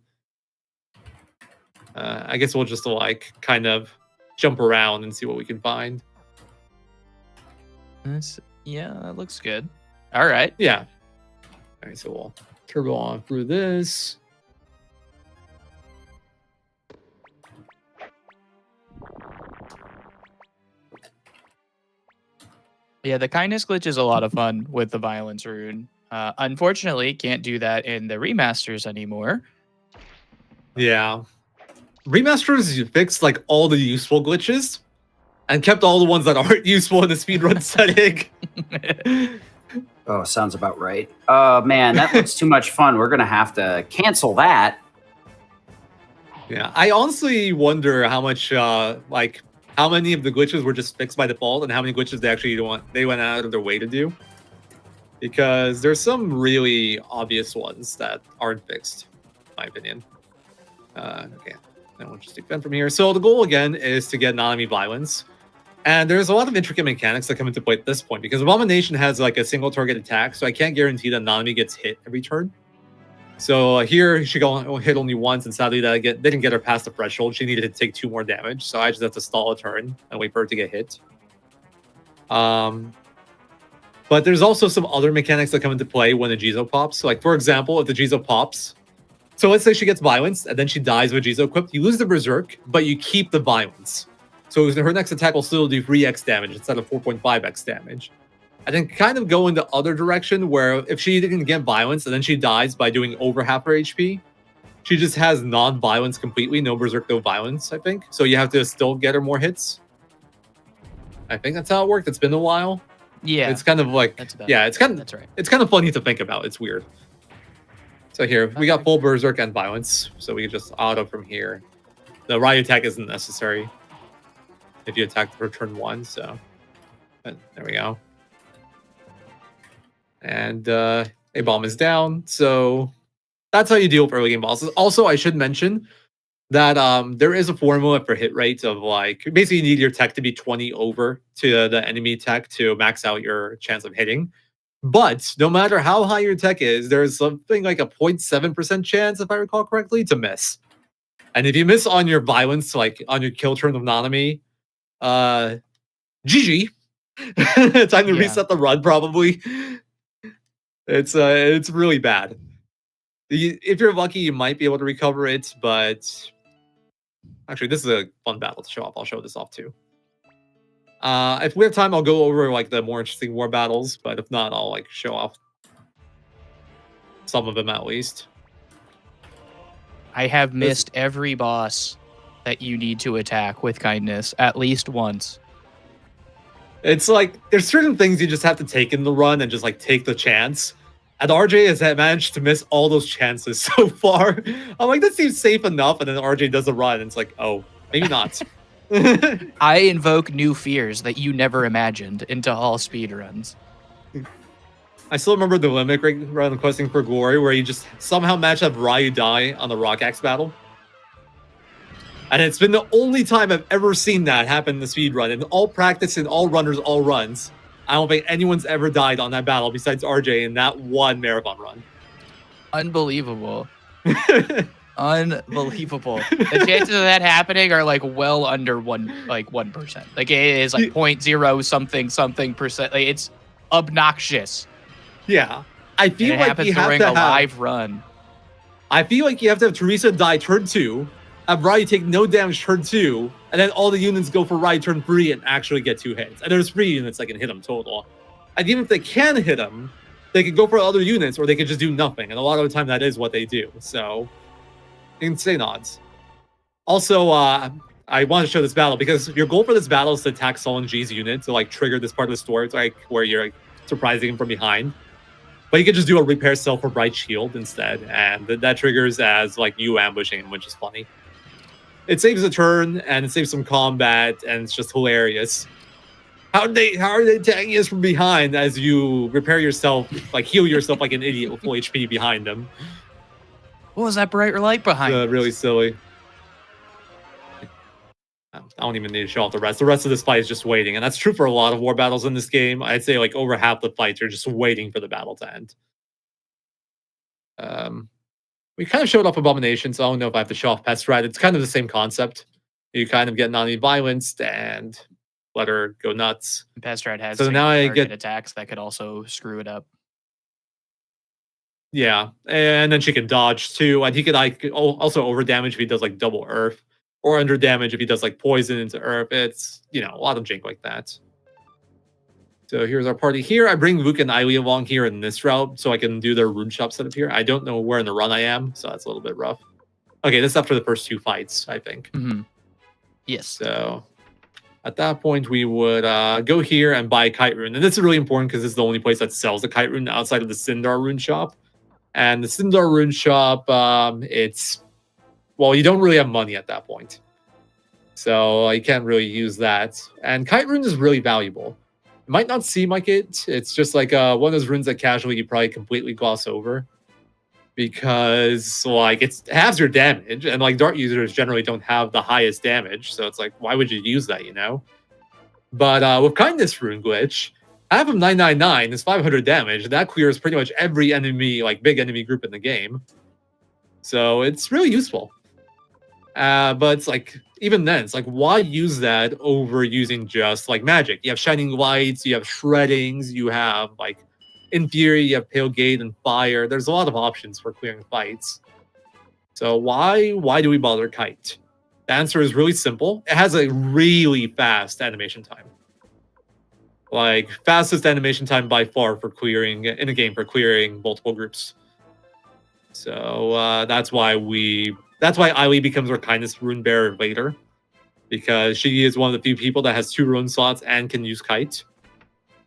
I guess we'll just like kind of jump around and see what we can find. Yeah, that looks good. All right. Yeah. All right, so we'll turbo on through this. Yeah, the kindness glitch is a lot of fun with the violence rune. Unfortunately, can't do that in the remasters anymore. Yeah. Remasters fixed like all the useful glitches and kept all the ones that aren't useful in the speedrun setting. Oh, sounds about right. Oh, man, that looks too much fun. We're going to have to cancel that. Yeah, I honestly wonder how much, like, how many of the glitches were just fixed by default and how many glitches they went out of their way to do. Because there's some really obvious ones that aren't fixed, in my opinion. Okay, then we'll just defend from here. So the goal, again, is to get Nanami violence. And there's a lot of intricate mechanics that come into play at this point, because Abomination has like a single target attack, so I can't guarantee that Nanami gets hit every turn. So here she got hit only once, and sadly that didn't get her past the threshold. She needed to take 2 more damage, so I just have to stall a turn and wait for her to get hit. But there's also some other mechanics that come into play when the Jizo pops. So like, for example, if the Jizo pops, so let's say she gets violence and then she dies with Jizo equipped, you lose the Berserk, but you keep the violence. So her next attack will still do 3x damage instead of 4.5x damage. And then kind of go in the other direction where if she didn't get violence and then she dies by doing over half her HP, she just has non-violence completely, no Berserk, no violence, I think. So you have to still get her more hits. I think that's how it worked. It's been a while. Yeah. It's kind of like, that's right. It's kind of funny to think about. It's weird. So here, we got full Berserk and violence, so we can just auto from here. The Ryu attack isn't necessary if you attack for turn 1, so but there we go. And a bomb is down, so that's how you deal with early game bosses. Also, I should mention that there is a formula for hit rate of like, basically you need your tech to be 20 over to the enemy tech to max out your chance of hitting. But no matter how high your tech is, there's something like a 0.7% chance, if I recall correctly, to miss. And if you miss on your violence, like on your kill turn of Nanami, GG. Time to reset the run, probably. It's really bad. If you're lucky, you might be able to recover it, but actually, this is a fun battle to show off. I'll show this off too. If we have time, I'll go over like the more interesting war battles, but if not, I'll like show off some of them at least. I have missed every boss that you need to attack with kindness at least once. It's like there's certain things you just have to take in the run and just like take the chance. And RJ has managed to miss all those chances so far. I'm like, that seems safe enough. And then RJ does a run. And it's like, oh, maybe not. I invoke new fears that you never imagined into all speedruns. I still remember the Limit run Questing for Glory, where you just somehow match up Ryu die on the Rock Axe battle. And it's been the only time I've ever seen that happen in the speedrun. In all practice, in all runners, all runs, I don't think anyone's ever died on that battle besides RJ in that one marathon run. Unbelievable. Unbelievable. The chances of that happening are like well under 1%. Like it is like 0.0 something percent. Like it's obnoxious. Yeah. I feel And it like happens you have during to a live run. I feel like you have to have Teresa die turn 2, have Ryu take no damage turn 2, and then all the units go for Ryu turn 3 and actually get 2 hits. And there's 3 units that can hit him total. And even if they can hit him, they could go for other units or they could just do nothing. And a lot of the time that is what they do. So, insane odds. Also, I want to show this battle because your goal for this battle is to attack Solon G's unit to like trigger this part of the story. It's like where you're like, surprising him from behind. But you can just do a repair cell for Bright Shield instead, and that triggers as like you ambushing him, which is funny. It saves a turn and it saves some combat, and it's just hilarious. How are they attacking us from behind as you repair yourself, like heal yourself like an idiot with full HP behind them? What was that bright light behind? Really silly. I don't even need to show off the rest. The rest of this fight is just waiting, and that's true for a lot of war battles in this game. I'd say like over half the fights are just waiting for the battle to end. We kind of showed off Abomination, so I don't know if I have to show off Pest Rat. It's kind of the same concept. You kind of get non-violenced and let her go nuts. Pestrat has So now I get attacks that could also screw it up. Yeah, and then she can dodge too, and he could like also over damage if he does like double Earth, or under damage if he does like poison into Earth. It's, you know, a lot of jank like that. So here's our party here. I bring Luke and Eileen along here in this route so I can do their rune shop setup here. I don't know where in the run I am, so that's a little bit rough. Okay, this is after the first 2 fights, I think. Mm-hmm. Yes. So at that point, we would go here and buy Kite Rune. And this is really important because this is the only place that sells the Kite Rune outside of the Sindar Rune Shop. And the Sindar Rune Shop, it's... Well, you don't really have money at that point. So you can't really use that. And Kite Rune is really valuable. It might not seem like it. It's just like one of those runes that casually you probably completely gloss over. Because, like, it halves your damage. And, like, Dart users generally don't have the highest damage. So it's like, why would you use that, you know? But with Kindness Rune Glitch, half of 999 is 500 damage. And that clears pretty much every enemy, like, big enemy group in the game. So it's really useful. But it's like, even then, it's like, why use that over using just like magic? You have Shining Lights, you have Shreddings, you have like, in theory, you have Pale Gate and Fire. There's a lot of options for clearing fights. So why do we bother Kite? The answer is really simple. It has a really fast animation time. Like, fastest animation time by far for clearing, in a game, for clearing multiple groups. So that's why Eileen becomes our Kindness Rune Bearer later, because she is one of the few people that has 2 rune slots and can use Kite.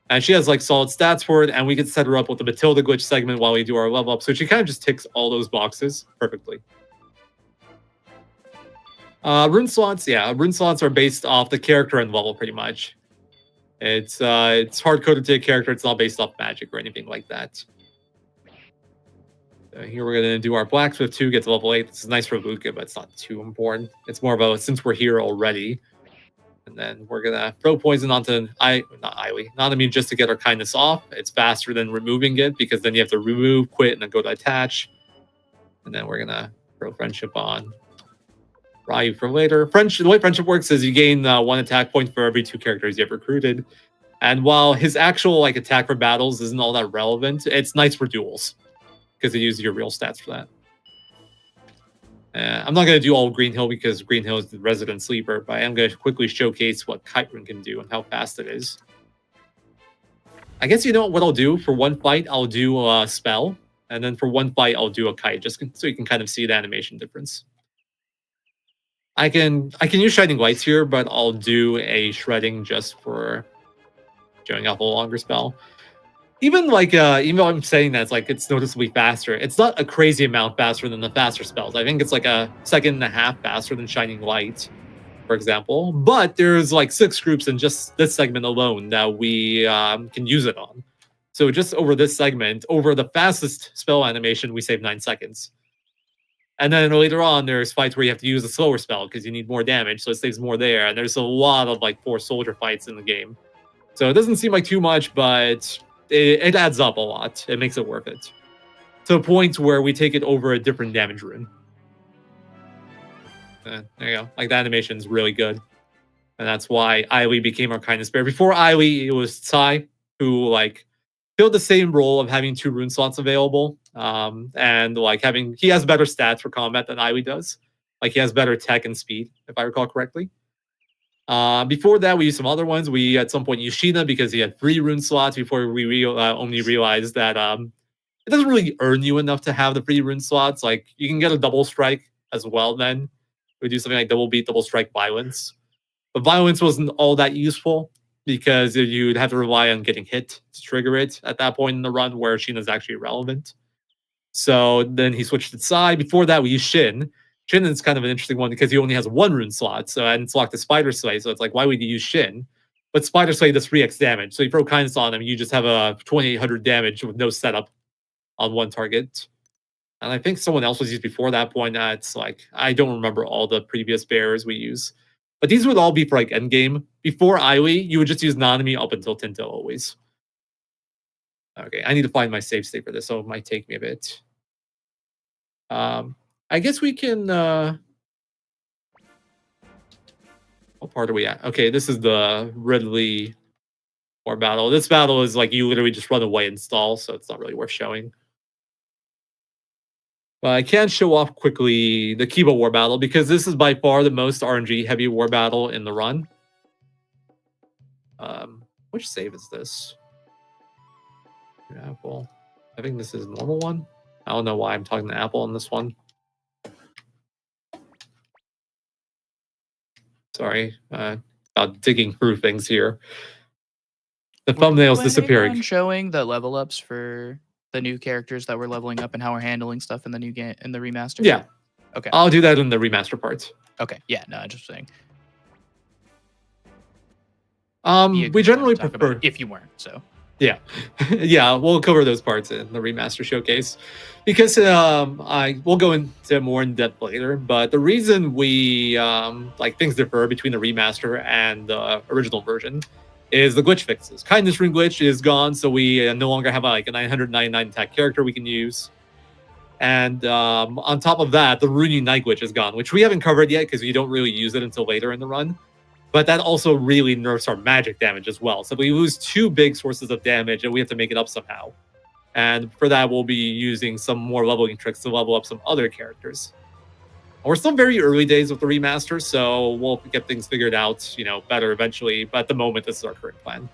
And she has like solid stats for it, and we can set her up with the Matilda glitch segment while we do our level up. So she kind of just ticks all those boxes perfectly. Rune slots, yeah, rune slots are based off the character and level pretty much. It's hard coded to a character. It's not based off magic or anything like that. Here we're going to do our Blacksmith 2, get to level 8. This is nice for Luca, but it's not too important. It's more about since we're here already. And then we're going to throw poison onto not immune, just to get our kindness off. It's faster than removing it, because then you have to remove, quit, and then go to attach. And then we're going to throw friendship on Ryu for later. The way friendship works is you gain 1 attack point for every 2 characters you have recruited. And while his actual like attack for battles isn't all that relevant, it's nice for duels, because it uses your real stats for that. I'm not going to do all Green Hill because Green Hill is the resident sleeper, but I am going to quickly showcase what Kite Rune can do and how fast it is. I guess you know what I'll do? For 1 fight, I'll do a spell, and then for 1 fight, I'll do a kite, just so you can kind of see the animation difference. I can use Shining Lights here, but I'll do a Shredding just for showing off a longer spell. even like even though I'm saying that it's noticeably faster, it's not a crazy amount faster than the faster spells. I think it's like a second and a half faster than Shining Light, for example. But there's like 6 groups in just this segment alone that we can use it on. So just over this segment, over the fastest spell animation, we save 9 seconds. And then later on, there's fights where you have to use a slower spell because you need more damage, so it saves more there. And there's a lot of like 4 soldier fights in the game. So it doesn't seem like too much, but it adds up a lot. It makes it worth it. To a point where we take it over a different damage rune. There you go. Like, the animation is really good. And that's why Ailey became our kindness bearer. Before Ailey, it was Tsai, who like filled the same role of having 2 rune slots available. And like he has better stats for combat than Ailey does. Like, he has better tech and speed, if I recall correctly. Before that, we used some other ones. We at some point used Sheena because he had 3 rune slots before we only realized that it doesn't really earn you enough to have the 3 rune slots. Like, you can get a double strike as well then. We do something like double beat, double strike, violence. But violence wasn't all that useful because you'd have to rely on getting hit to trigger it at that point in the run where Sheena's actually relevant. So then he switched to Tsai. Before that, we used Shin. Shin is kind of an interesting one because he only has 1 rune slot, and it's locked to Spider Slay, so it's like, why would you use Shin? But Spider Slay does 3x damage, so you throw kindness on him, you just have a 2800 damage with no setup on 1 target. And I think someone else was used before that point. It's like, I don't remember all the previous bearers we use. But these would all be for like endgame. Before Ailey, you would just use Nanami up until Tinto always. Okay, I need to find my save state for this, so it might take me a bit. I guess we can... what part are we at? Okay, this is the Ridley War battle. This battle is like you literally just run away and stall, so it's not really worth showing. But I can show off quickly the Kiba War battle because this is by far the most RNG heavy war battle in the run. Which save is this? Apple. I think this is a normal one. I don't know why I'm talking to Apple on this one. Sorry, about digging through things here. The thumbnail's disappearing. Showing the level ups for the new characters that we're leveling up and how we're handling stuff in the new game, in the remaster. Yeah. Okay. I'll do that in the remaster parts. Okay. Yeah. No, just saying. We generally prefer if you weren't, so. Yeah, yeah, we'll cover those parts in the remaster showcase because we'll go into more in depth later. But the reason we like things differ between the remaster and the original version is the glitch fixes. Kindness rune glitch is gone, so we no longer have like a 999 attack character we can use. And on top of that, the Rune Unite glitch is gone, which we haven't covered yet because you don't really use it until later in the run. But that also really nerfs our magic damage as well. So we lose 2 big sources of damage, and we have to make it up somehow. And for that, we'll be using some more leveling tricks to level up some other characters. We're still very early days with the remaster, so we'll get things figured out, better eventually. But at the moment, this is our current plan.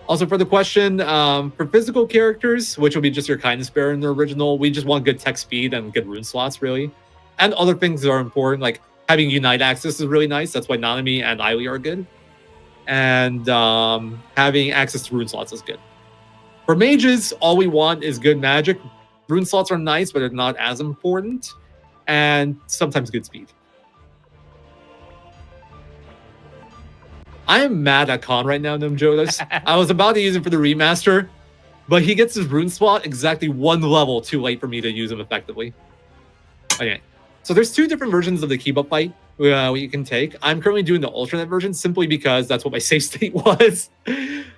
Also, for the question, for physical characters, which will be just your kindness bearer in the original, we just want good tech speed and good rune slots, really. And other things that are important, like having Unite access is really nice. That's why Nanami and Ailey are good. And having access to rune slots is good. For mages, all we want is good magic. Rune slots are nice, but they're not as important. And sometimes good speed. I am mad at Khan right now, Nimjodas. I was about to use him for the remaster, but he gets his rune slot exactly 1 level too late for me to use him effectively. Okay. So there's 2 different versions of the Kiba fight you can take. I'm currently doing the alternate version simply because that's what my save state was.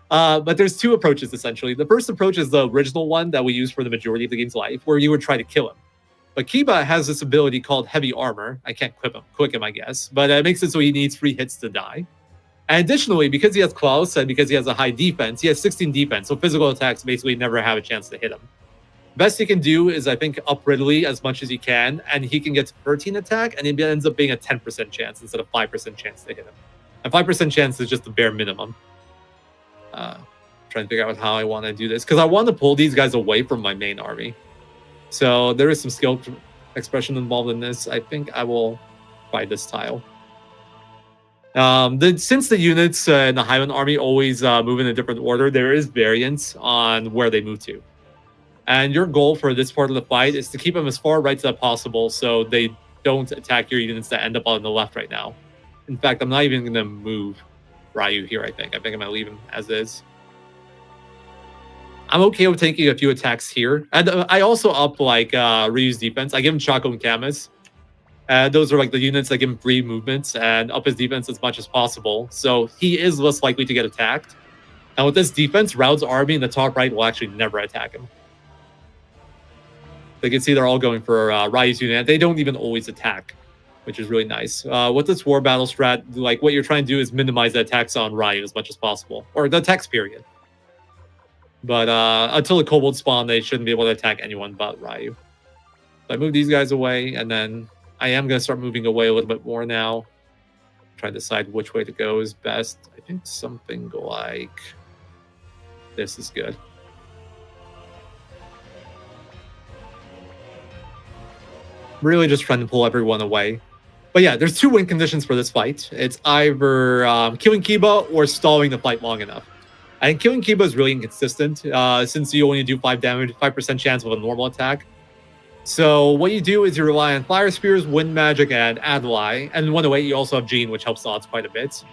But there's 2 approaches, essentially. The first approach is the original one that we use for the majority of the game's life, where you would try to kill him. But Kiba has this ability called Heavy Armor. I can't quick him, I guess. But it makes it so he needs 3 hits to die. And additionally, because he has Klaus and because he has a high defense, he has 16 defense. So physical attacks basically never have a chance to hit him. Best he can do is, I think, up Ridley as much as he can, and he can get to 13 attack, and it ends up being a 10% chance instead of 5% chance to hit him. And 5% chance is just the bare minimum. Trying to figure out how I want to do this, because I want to pull these guys away from my main army. So there is some skill expression involved in this. I think I will buy this tile. Since the units in the Highland Army always move in a different order, there is variance on where they move to. And your goal for this part of the fight is to keep them as far right as possible so they don't attack your units that end up on the left right now. In fact, I'm not even going to move Ryu here, I think. I think I'm going to leave him as is. I'm okay with taking a few attacks here. And I also up like Ryu's defense. I give him Chaco and Camus. Those are like the units that give him free movements and up his defense as much as possible. So he is less likely to get attacked. And with this defense, Rao's army in the top right will actually never attack him. They can see they're all going for Ryu's unit. They don't even always attack, which is really nice. With this war battle strat, like what you're trying to do is minimize the attacks on Ryu as much as possible, or the attacks period. But until the kobold spawn, they shouldn't be able to attack anyone but Ryu. So I move these guys away, and then I am going to start moving away a little bit more now. Try to decide which way to go is best. I think something like this is good. Really just trying to pull everyone away. But yeah, there's two win conditions for this fight. It's either killing Kiba or stalling the fight long enough. I think killing Kiba is really inconsistent since you only do 5 damage, 5% chance of a normal attack. So what you do is you rely on Fire Spears, Wind Magic, and Adlai. And in 108, you also have Gene, which helps the odds quite a bit.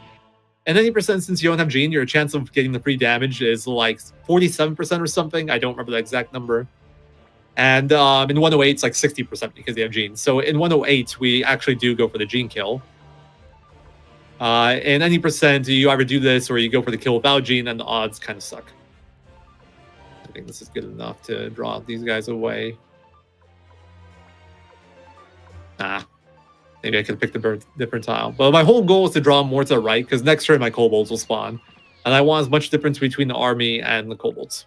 And 90% since you don't have Gene, your chance of getting the free damage is like 47% or something. I don't remember the exact number. And in 108, it's like 60% because they have Gene. So in 108, we actually do go for the Gene kill. And any percent, you either do this or you go for the kill without Gene, and the odds kind of suck. I think this is good enough to draw these guys away. Maybe I could have picked a different tile. But my whole goal is to draw more to the right, because next turn my kobolds will spawn. And I want as much difference between the army and the kobolds.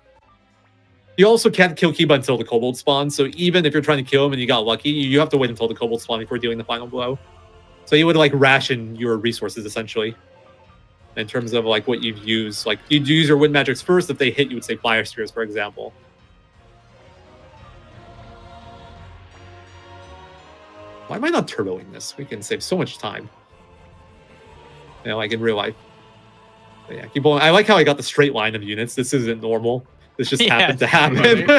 You also can't kill Kiba until the kobold spawns, so even if you're trying to kill him and you got lucky, you have to wait until the kobold spawn before doing the final blow. So you would like ration your resources essentially. In terms of like what you've used. Like you'd use your wind magics first. If they hit, you would say Fire Spears, for example. Why am I not turboing this? We can save so much time. You know, like in real life. But yeah, keep going. I like how I got the straight line of units. This isn't normal. This just happened to happen.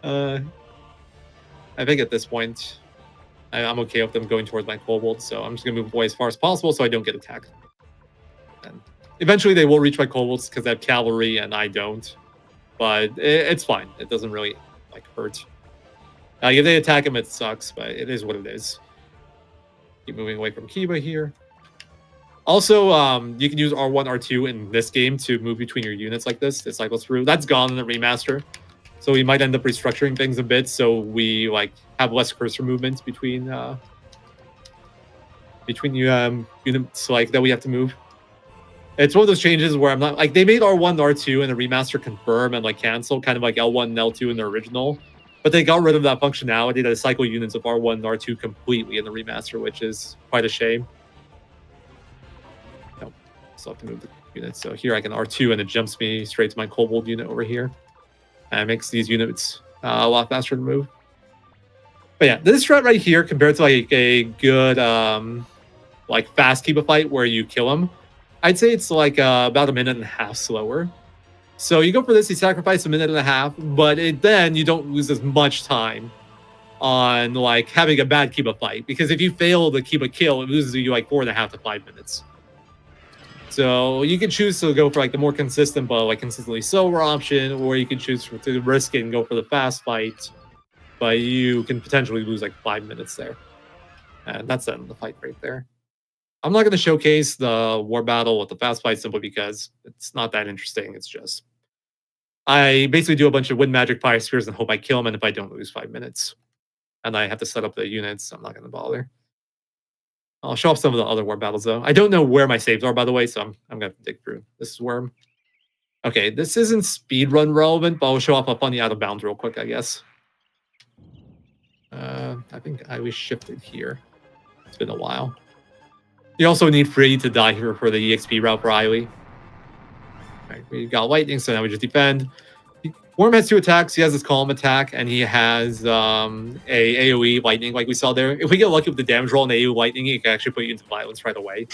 I think at this point, I'm okay with them going towards my kobold, so I'm just going to move away as far as possible so I don't get attacked. And eventually they will reach my kobolds because they have cavalry and I don't. But it's fine. It doesn't really like hurt. If they attack him, it sucks, but it is what it is. Keep moving away from Kiba here. Also, you can use R1, R2 in this game to move between your units like this. It cycles through. That's gone in the remaster. So we might end up restructuring things a bit so we like have less cursor movements between units like that we have to move. It's one of those changes where I'm not like they made R1 and R2 in the remaster confirm and like cancel, kind of like L1 and L2 in the original. But they got rid of that functionality that cycle units of R1 and R2 completely in the remaster, which is quite a shame. Nope. So I have to move the units. So here I can R2 and it jumps me straight to my kobold unit over here. And it makes these units a lot faster to move. But yeah, this strat right here compared to like a good like fast Kiba fight where you kill him, I'd say it's like about 1.5 minutes slower. So you go for this, you sacrifice 1.5 minutes, but then you don't lose as much time on like having a bad Kiba fight. Because if you fail the Kiba kill, it loses you like 4.5 to 5 minutes. So you can choose to go for like the more consistent, but like consistently slower option, or you can choose to risk it and go for the fast fight. But you can potentially lose like 5 minutes there. And that's the end of the fight right there. I'm not going to showcase the war battle with the fast fight simply because it's not that interesting. It's just I basically do a bunch of wind magic fire spears and hope I kill him, and if I don't, lose 5 minutes. And I have to set up the units, so I'm not going to bother. I'll show off some of the other war battles though. I don't know where my saves are, by the way, so I'm going to dig through. This is Worm. Okay, this isn't speedrun relevant, but I'll show off a funny out of bounds real quick, I guess. I think I was shifted here. It's been a while. You also need free to die here for the EXP route for Eiley. Alright, we got lightning, so now we just defend. Worm has 2 attacks. He has his column attack, and he has a AoE lightning, like we saw there. If we get lucky with the damage roll and AoE lightning, he can actually put you into violence right away.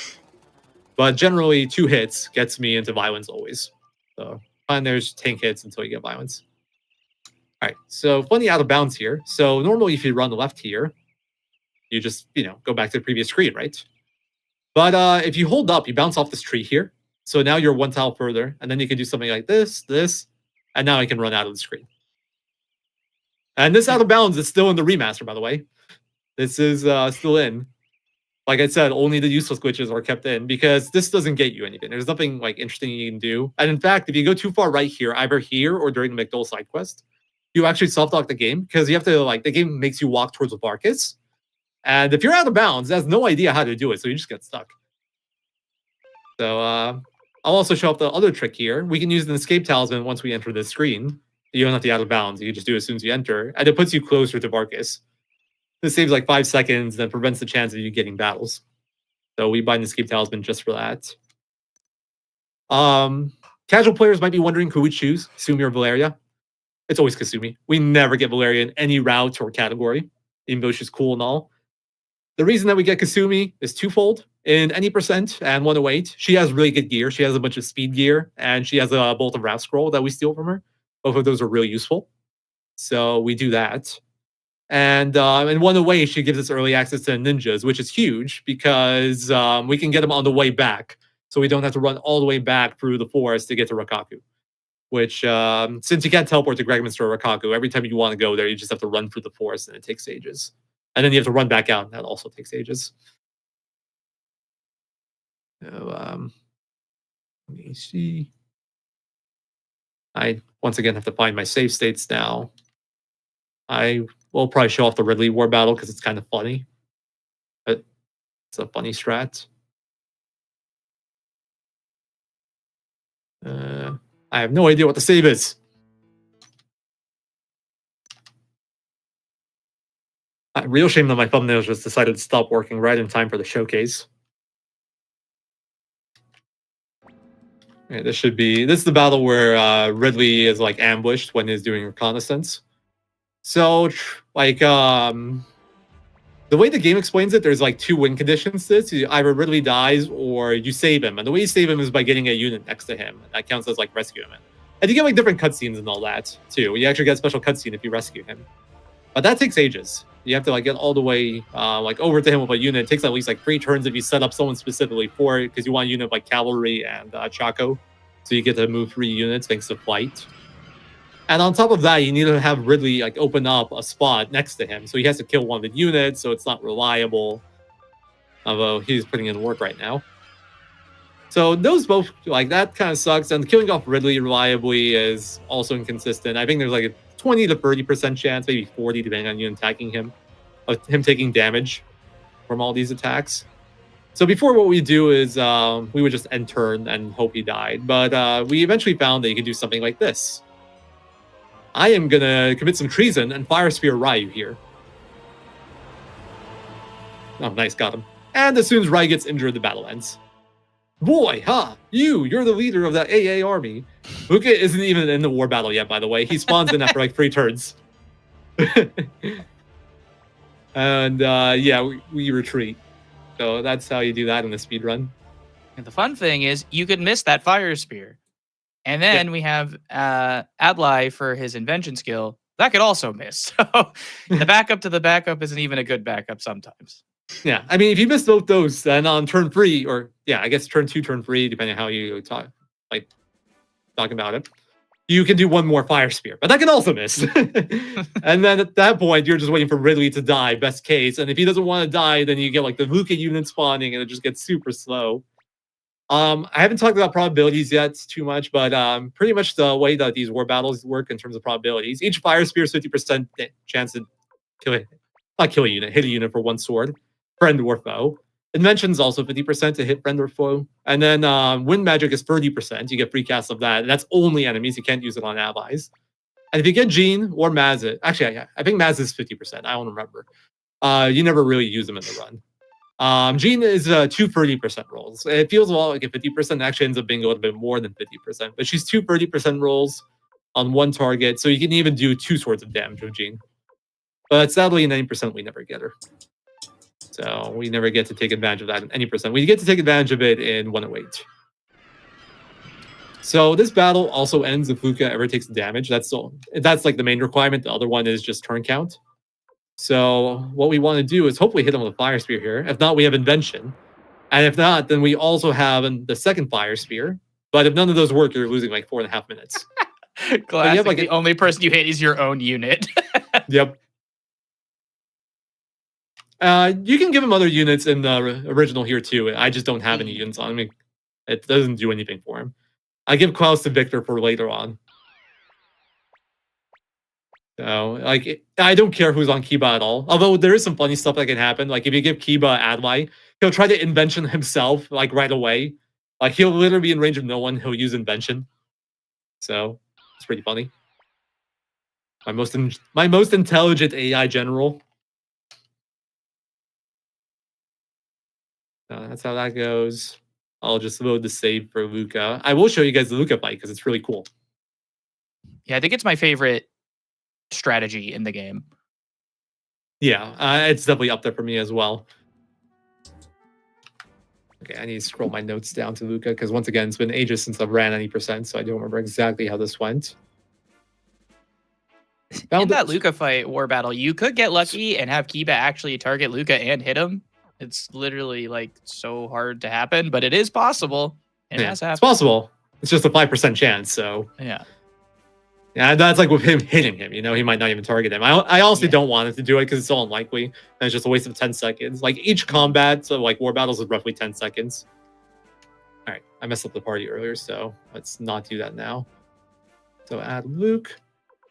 But generally, 2 hits gets me into violence always. So and there's tank hits until you get violence. All right, so plenty out of bounds here. So normally, if you run left here, you just go back to the previous screen, right? But if you hold up, you bounce off this tree here. So now you're 1 tile further, and then you can do something like this, and now I can run out of the screen. And this out of bounds is still in the remaster, by the way. This is still in. Like I said, only the useless glitches are kept in because this doesn't get you anything. There's nothing like interesting you can do. And in fact, if you go too far right here, either here or during the McDowell side quest, you actually soft-lock the game because you have to the game makes you walk towards the Barcus. And if you're out of bounds, it has no idea how to do it, so you just get stuck. So I'll also show up the other trick here. We can use an escape talisman once we enter this screen. You don't have to be out of bounds. You can just do it as soon as you enter, and it puts you closer to Barcus. This saves like 5 seconds and prevents the chance of you getting battles. So we buy an escape talisman just for that. Casual players might be wondering who we choose, Kasumi or Valeria. It's always Kasumi. We never get Valeria in any route or category, even though she's cool and all. The reason that we get Kasumi is twofold. In any percent and 108, she has really good gear. She has a bunch of speed gear, and she has a Bolt of Wrath scroll that we steal from her. Both of those are really useful. So we do that. And in 108, she gives us early access to ninjas, which is huge because we can get them on the way back. So we don't have to run all the way back through the forest to get to Rakaku. Which, since you can't teleport to Gregminster or Rakaku, every time you want to go there, you just have to run through the forest, and it takes ages. And then you have to run back out, and that also takes ages. So, let me see. I, once again, have to find my save states now. I will probably show off the Ridley War battle because it's kind of funny. But it's a funny strat. I have no idea what the save is. Real shame that my thumbnails just decided to stop working right in time for the showcase. Okay, this is the battle where Ridley is like ambushed when he's doing reconnaissance. So the way the game explains it, there's like 2 win conditions to this. Either Ridley dies or you save him. And the way you save him is by getting a unit next to him. That counts as like rescue him. And you get like different cutscenes and all that too. You actually get a special cutscene if you rescue him. But that takes ages. You have to like get all the way over to him with a unit. It takes at least like 3 turns if you set up someone specifically for it, because you want a unit like cavalry and Chaco. So you get to move 3 units thanks to flight. And on top of that, you need to have Ridley like open up a spot next to him. So he has to kill one of the units, so it's not reliable. Although he's putting in work right now. So those both, like, that kind of sucks. And killing off Ridley reliably is also inconsistent. I think there's like a 20 to 30% chance, maybe 40 depending on you attacking him, of him taking damage from all these attacks. So before, what we do is we would just end turn and hope he died. But we eventually found that you could do something like this. I am going to commit some treason and Fire Spear Ryu here. Oh, nice, got him. And as soon as Ryu gets injured, the battle ends. Boy, you're the leader of that AA army. Luca isn't even in the war battle yet, by the way. He spawns in after like 3 turns. And yeah, we retreat. So that's how you do that in the speedrun. And the fun thing is you could miss that Fire Spear. And then we have Adlai for his invention skill. That could also miss. So the backup to the backup isn't even a good backup sometimes. Yeah, I mean, if you miss both those, then on turn 3, or yeah, I guess turn 2, turn 3, depending on how you talk about it, you can do 1 more Fire Spear, but that can also miss. And then at that point, you're just waiting for Ridley to die, best case. And if he doesn't want to die, then you get like the Luca unit spawning, and it just gets super slow. I haven't talked about probabilities yet too much, but pretty much the way that these war battles work in terms of probabilities, each Fire Spear is 50% chance to hit a unit for 1 sword. Friend or foe. Invention's also 50% to hit friend or foe. And then Wind Magic is 30%. You get free casts of that. And that's only enemies. You can't use it on allies. And if you get Jean or Maz, actually, I think Maz is 50%. I don't remember. You never really use them in the run. Jean is 2 30% rolls. It feels a lot like a 50%. It actually ends up being a little bit more than 50%. But she's 2 30% rolls. on one target, so you can even do 2 swords of damage with Jean. But sadly, 90% we never get her. So we never get to take advantage of that in any percent. We get to take advantage of it in 108. So this battle also ends if Luca ever takes damage. That's like the main requirement. The other one is just turn count. So what we want to do is hopefully hit him with a fire spear here. If not, we have invention. And if not, then we also have the second fire spear. But if none of those work, you're losing like 4.5 minutes. Classic, like the only person you hit is your own unit. Yep. You can give him other units in the original here too. I just don't have any units on me. It doesn't do anything for him. I give Klaus to Victor for later on. So, like, I don't care who's on Kiba at all. Although there is some funny stuff that can happen. Like, if you give Kiba Adlai, he'll try to invention himself, like, right away. Like, he'll literally be in range of no one. He'll use invention. So, it's pretty funny. My most intelligent AI general. That's how that goes. I'll just load the save for Luca. I will show you guys the Luca fight because it's really cool. Yeah, I think it's my favorite strategy in the game. Yeah, it's definitely up there for me as well. Okay, I need to scroll my notes down to Luca because once again, it's been ages since I've ran any percent, so I don't remember exactly how this went. In that Luca fight, war battle, you could get lucky and have Kiba actually target Luca and hit him. It's literally like so hard to happen, but it is possible. It has happened. It's possible. It's just a 5% chance, so yeah. Yeah, that's like with him hitting him, you know, he might not even target him. I honestly don't want him to do it because it's so unlikely. And it's just a waste of 10 seconds. Like each combat, so like war battles is roughly 10 seconds. All right, I messed up the party earlier, so let's not do that now. So add Luke.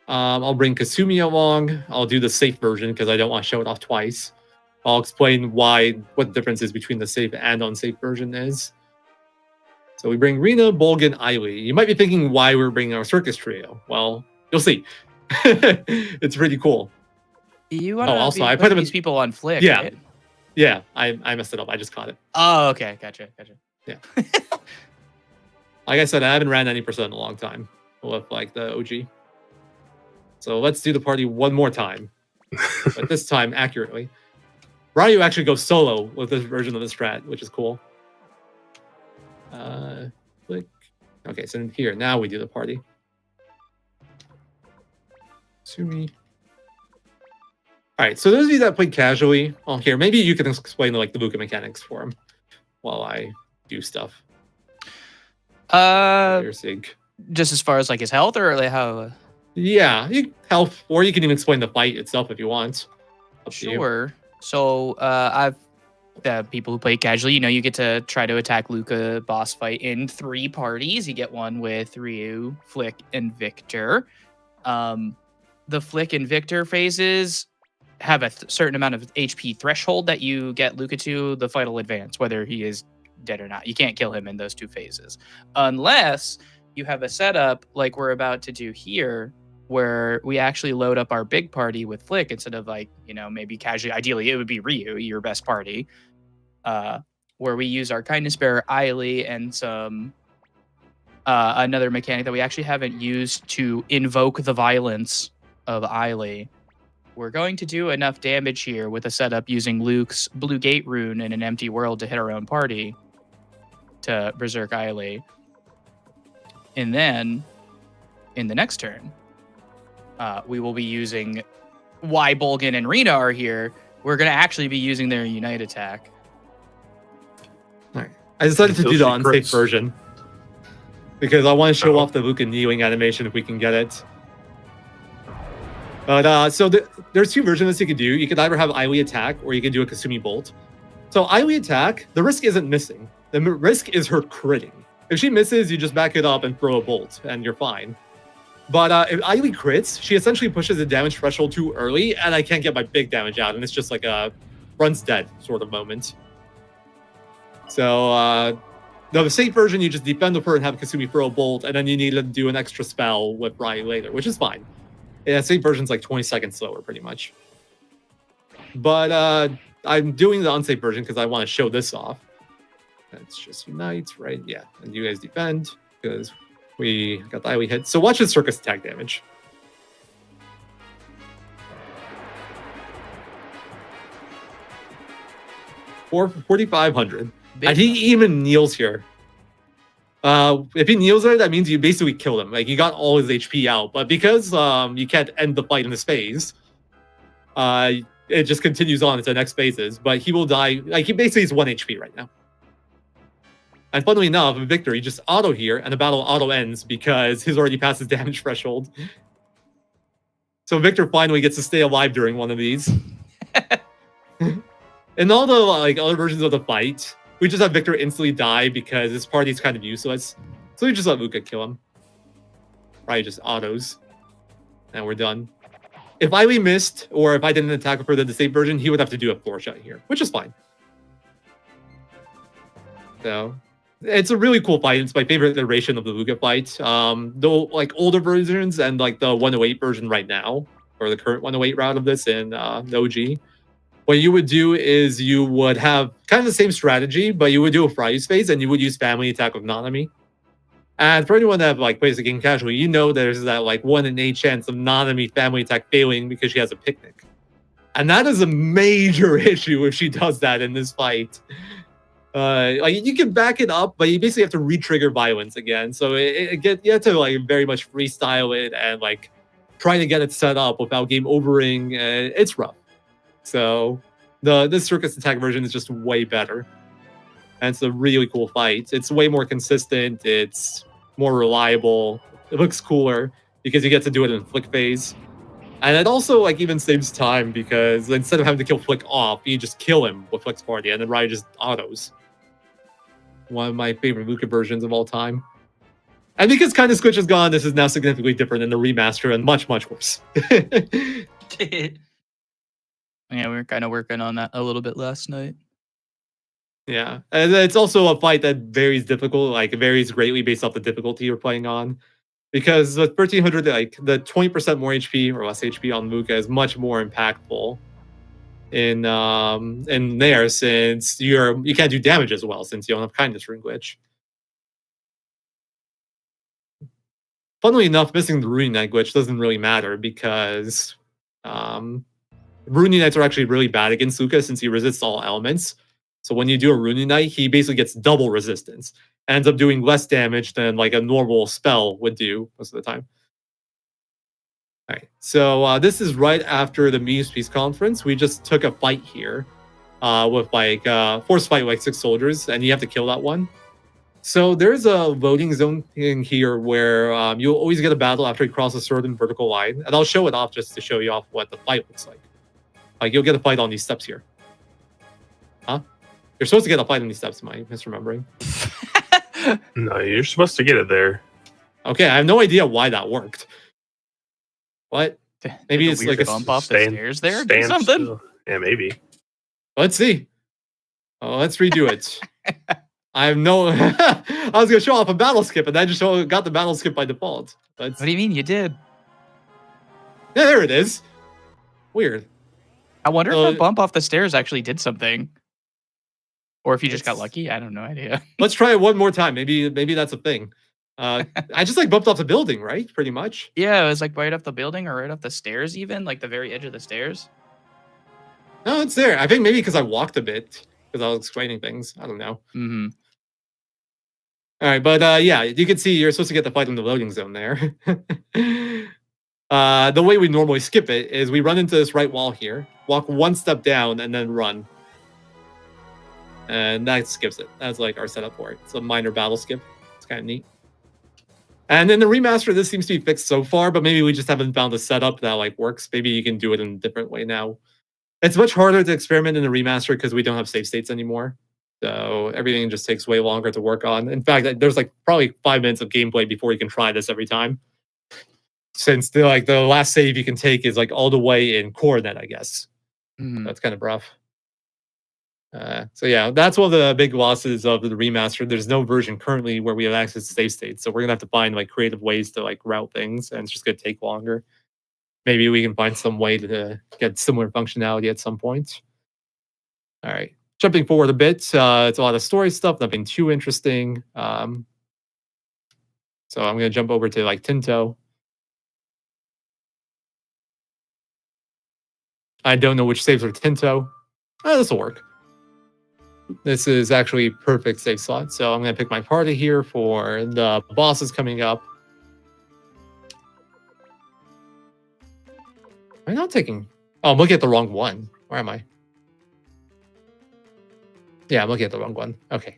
I'll bring Kasumi along. I'll do the safe version because I don't want to show it off twice. I'll explain what the difference is between the safe and unsafe version is. So we bring Rena, Bolgan, Eiley. You might be thinking why we're bringing our circus trio. Well, you'll see. It's pretty cool. You want to put these people on Flick, yeah. right? Yeah, I messed it up. I just caught it. Oh, okay. Gotcha. Yeah. Like I said, I haven't ran any percent in a long time with like the OG. So let's do the party one more time. But this time accurately. Ryu actually goes solo with this version of the strat, which is cool. Click. Okay, so in here, now we do the party. Sumi. Alright, so those of you that played casually on here, maybe you can explain like the Luca mechanics for him while I do stuff. Just as far as like his health or like how yeah, health, or you can even explain the fight itself if you want. Sure. So I've people who play casually, you know, you get to try to attack Luca boss fight in 3 parties. You get one with Ryu, Flick, and Victor. The Flick and Victor phases have a certain amount of HP threshold that you get Luca to the final advance, whether he is dead or not. You can't kill him in those 2 phases. Unless you have a setup like we're about to do here, where we actually load up our big party with Flick instead of like, you know, maybe casually, ideally it would be Ryu, your best party, where we use our kindness bearer, Eiley, and some another mechanic that we actually haven't used to invoke the violence of Eiley. We're going to do enough damage here with a setup using Luke's Blue Gate rune in an empty world to hit our own party to berserk Eiley. And then in the next turn, we will be using why Bolgan and Rena are here. We're going to actually be using their Unite attack. All right. I decided to do the unsafe version because I want to show off the Luca kneeling animation if we can get it. But so there's 2 versions you can do. You can either have Eiley attack or you can do a Kasumi bolt. So Eiley attack, the risk isn't missing. The risk is her critting. If she misses, you just back it up and throw a bolt and you're fine. But if Eiley crits, she essentially pushes the damage threshold too early, and I can't get my big damage out, and it's just like a runs dead sort of moment. So the safe version, you just defend with her and have Kasumi throw a bolt, and then you need to do an extra spell with Ryu later, which is fine. Yeah, safe version's like 20 seconds slower, pretty much. But I'm doing the unsafe version because I want to show this off. That's just Unite, right? Yeah, and you guys defend, because We got the highly hit. So watch his circus attack damage. For 4,500. And he even kneels here. If he kneels there, that means you basically killed him. Like, you got all his HP out. But because you can't end the fight in this phase, it just continues on into the next phases. But he will die. Like, he basically is 1 HP right now. And funnily enough, Victor, he just auto here, and the battle auto ends because he's already past his damage threshold. So Victor finally gets to stay alive during one of these. In all the like other versions of the fight, we just have Victor instantly die because his party's kind of useless. So we just let Luca kill him. Probably just autos. And we're done. If Eileen missed, or if I didn't attack for the saved version, he would have to do a 4-shot here, which is fine. So it's a really cool fight. It's my favorite iteration of the Luca fight. The like older versions and like the 108 version right now, or the current 108 route of this in the OG. What you would do is you would have kind of the same strategy, but you would do a Fry's phase and you would use family attack with Nanami. And for anyone that like plays the game casually, you know there's that like 1 in 8 chance of Nanami family attack failing because she has a picnic. And that is a major issue if she does that in this fight. Like you can back it up, but you basically have to re-trigger violence again. So you have to like very much freestyle it and like try to get it set up without game overing. It's rough. So this circus attack version is just way better. And it's a really cool fight. It's way more consistent. It's more reliable. It looks cooler because you get to do it in Flick phase. And it also like even saves time because instead of having to kill Flick off, you just kill him with Flick's party and then Ryan just autos. One of my favorite Luca versions of all time. And because Kind of Squitch is gone, this is now significantly different in the remaster and much, much worse. Yeah, we were kind of working on that a little bit last night. Yeah, and it's also a fight that varies it varies greatly based off the difficulty you're playing on. Because with 1300, like the 20% more HP or less HP on Luca is much more impactful in there since you can't do damage as well since you don't have kindness ring glitch. Funnily enough, missing the Rune Knight glitch doesn't really matter because Rune Knights are actually really bad against Luca since he resists all elements. So when you do a Rune Knight, he basically gets double resistance. Ends up doing less damage than like a normal spell would do most of the time. All right, so this is right after the Muse Peace Conference. We just took a fight here with like force fight with like 6 soldiers, and you have to kill that one. So there's a loading zone in here where you'll always get a battle after you cross a certain vertical line, and I'll show it off just to show you off what the fight looks like. Like you'll get a fight on these steps here. Huh? You're supposed to get a fight on these steps. Am I misremembering? No, you're supposed to get it there. Okay, I have no idea why that worked. What? Maybe it's like a bump off the stairs there. Do something. Still. Yeah, maybe. Let's see. Oh, let's redo it. I have no. I was gonna show off a battle skip, and I just got the battle skip by default. What do you mean you did? Yeah, there it is. Weird. I wonder if the bump off the stairs actually did something, or if you just got lucky. I have no idea. Let's try it one more time. Maybe that's a thing. I just like bumped off the building, right? Pretty much. Yeah, it was like right off the building or right off the stairs, even like the very edge of the stairs. No, it's there. I think maybe because I walked a bit because I was explaining things. I don't know. Mm-hmm. All right, but yeah, you can see you're supposed to get the fight in the loading zone there. The way we normally skip it is we run into this right wall here, walk 1 step down, and then run. And that skips it. That's like our setup for it. It's a minor battle skip. It's kind of neat. And in the remaster, this seems to be fixed so far, but maybe we just haven't found a setup that like works. Maybe you can do it in a different way now. It's much harder to experiment in the remaster because we don't have save states anymore. So everything just takes way longer to work on. In fact, there's like probably 5 minutes of gameplay before you can try this every time. Since the last save you can take is like all the way in Coronet, I guess. That's kind of rough. So yeah, that's one of the big losses of the remaster. There's no version currently where we have access to save states, so we're gonna have to find like creative ways to like route things, and it's just gonna take longer. Maybe we can find some way to get similar functionality at some point. All right, jumping forward a bit, it's a lot of story stuff, nothing too interesting. So I'm going to jump over to like Tinto. I don't know which saves are Tinto. This will work. This is actually perfect save slot. So I'm going to pick my party here for the bosses coming up. Am I not taking... Oh, I'm looking at the wrong one. Where am I? Yeah, I'm looking at the wrong one. Okay.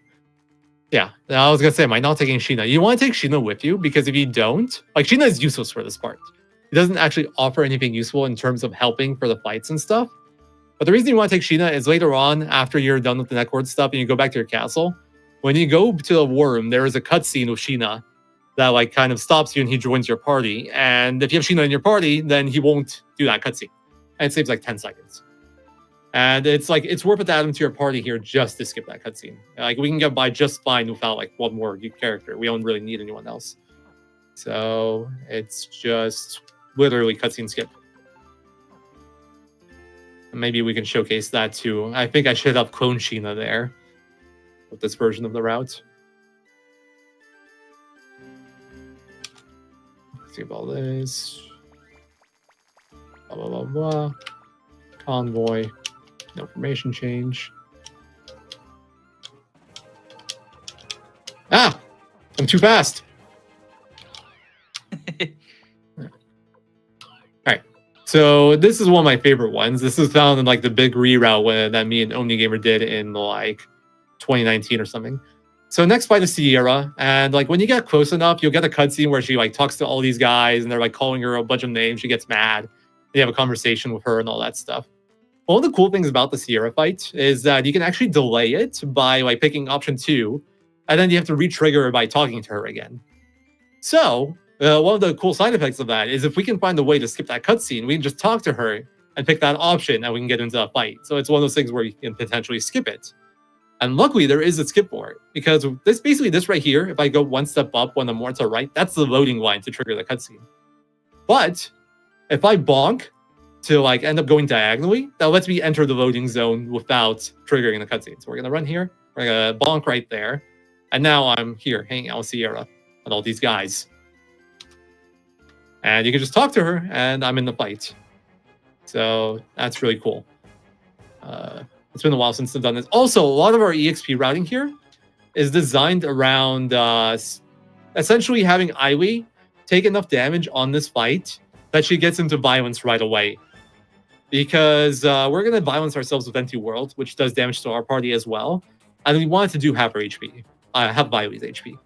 Yeah, I was going to say, am I not taking Sheena? You want to take Sheena with you, because if you don't... Like, Sheena is useless for this part. It doesn't actually offer anything useful in terms of helping for the fights and stuff. But the reason you want to take Sheena is later on, after you're done with the Neckward stuff and you go back to your castle, when you go to the war room, there is a cutscene with Sheena that like kind of stops you and he joins your party. And if you have Sheena in your party, then he won't do that cutscene. And it saves like 10 seconds. And it's like, it's worth it to add him to your party here just to skip that cutscene. Like, we can get by just fine without like one more character. We don't really need anyone else. So it's just literally cutscene skip. Maybe we can showcase that too. I think I should have cloned Sheena there with this version of the route. Let's see about this. Blah, blah, blah, blah. Convoy. No formation change. Ah! I'm too fast! So this is one of my favorite ones. This is found in like the big reroute that me and OmniGamer did in like 2019 or something. So next fight is Sierra, and like when you get close enough, you'll get a cutscene where she like talks to all these guys and they're like calling her a bunch of names. She gets mad. They have a conversation with her and all that stuff. One of the cool things about the Sierra fight is that you can actually delay it by like picking option 2, and then you have to re-trigger by talking to her again. So one of the cool side effects of that is if we can find a way to skip that cutscene, we can just talk to her and pick that option and we can get into a fight. So it's one of those things where you can potentially skip it. And luckily there is a skip for it, because this right here, if I go one step up when I'm more to the right, that's the loading line to trigger the cutscene. But if I bonk to like end up going diagonally, that lets me enter the loading zone without triggering the cutscene. So we're gonna run here, we're gonna bonk right there, and now I'm here hanging out with Sierra and all these guys. And you can just talk to her, and I'm in the fight. So that's really cool. It's been a while since I've done this. Also, a lot of our EXP routing here is designed around essentially having Ailee take enough damage on this fight that she gets into violence right away. Because we're going to violence ourselves with Empty World, which does damage to our party as well. And we want it to do half her HP. Half Ailee's HP.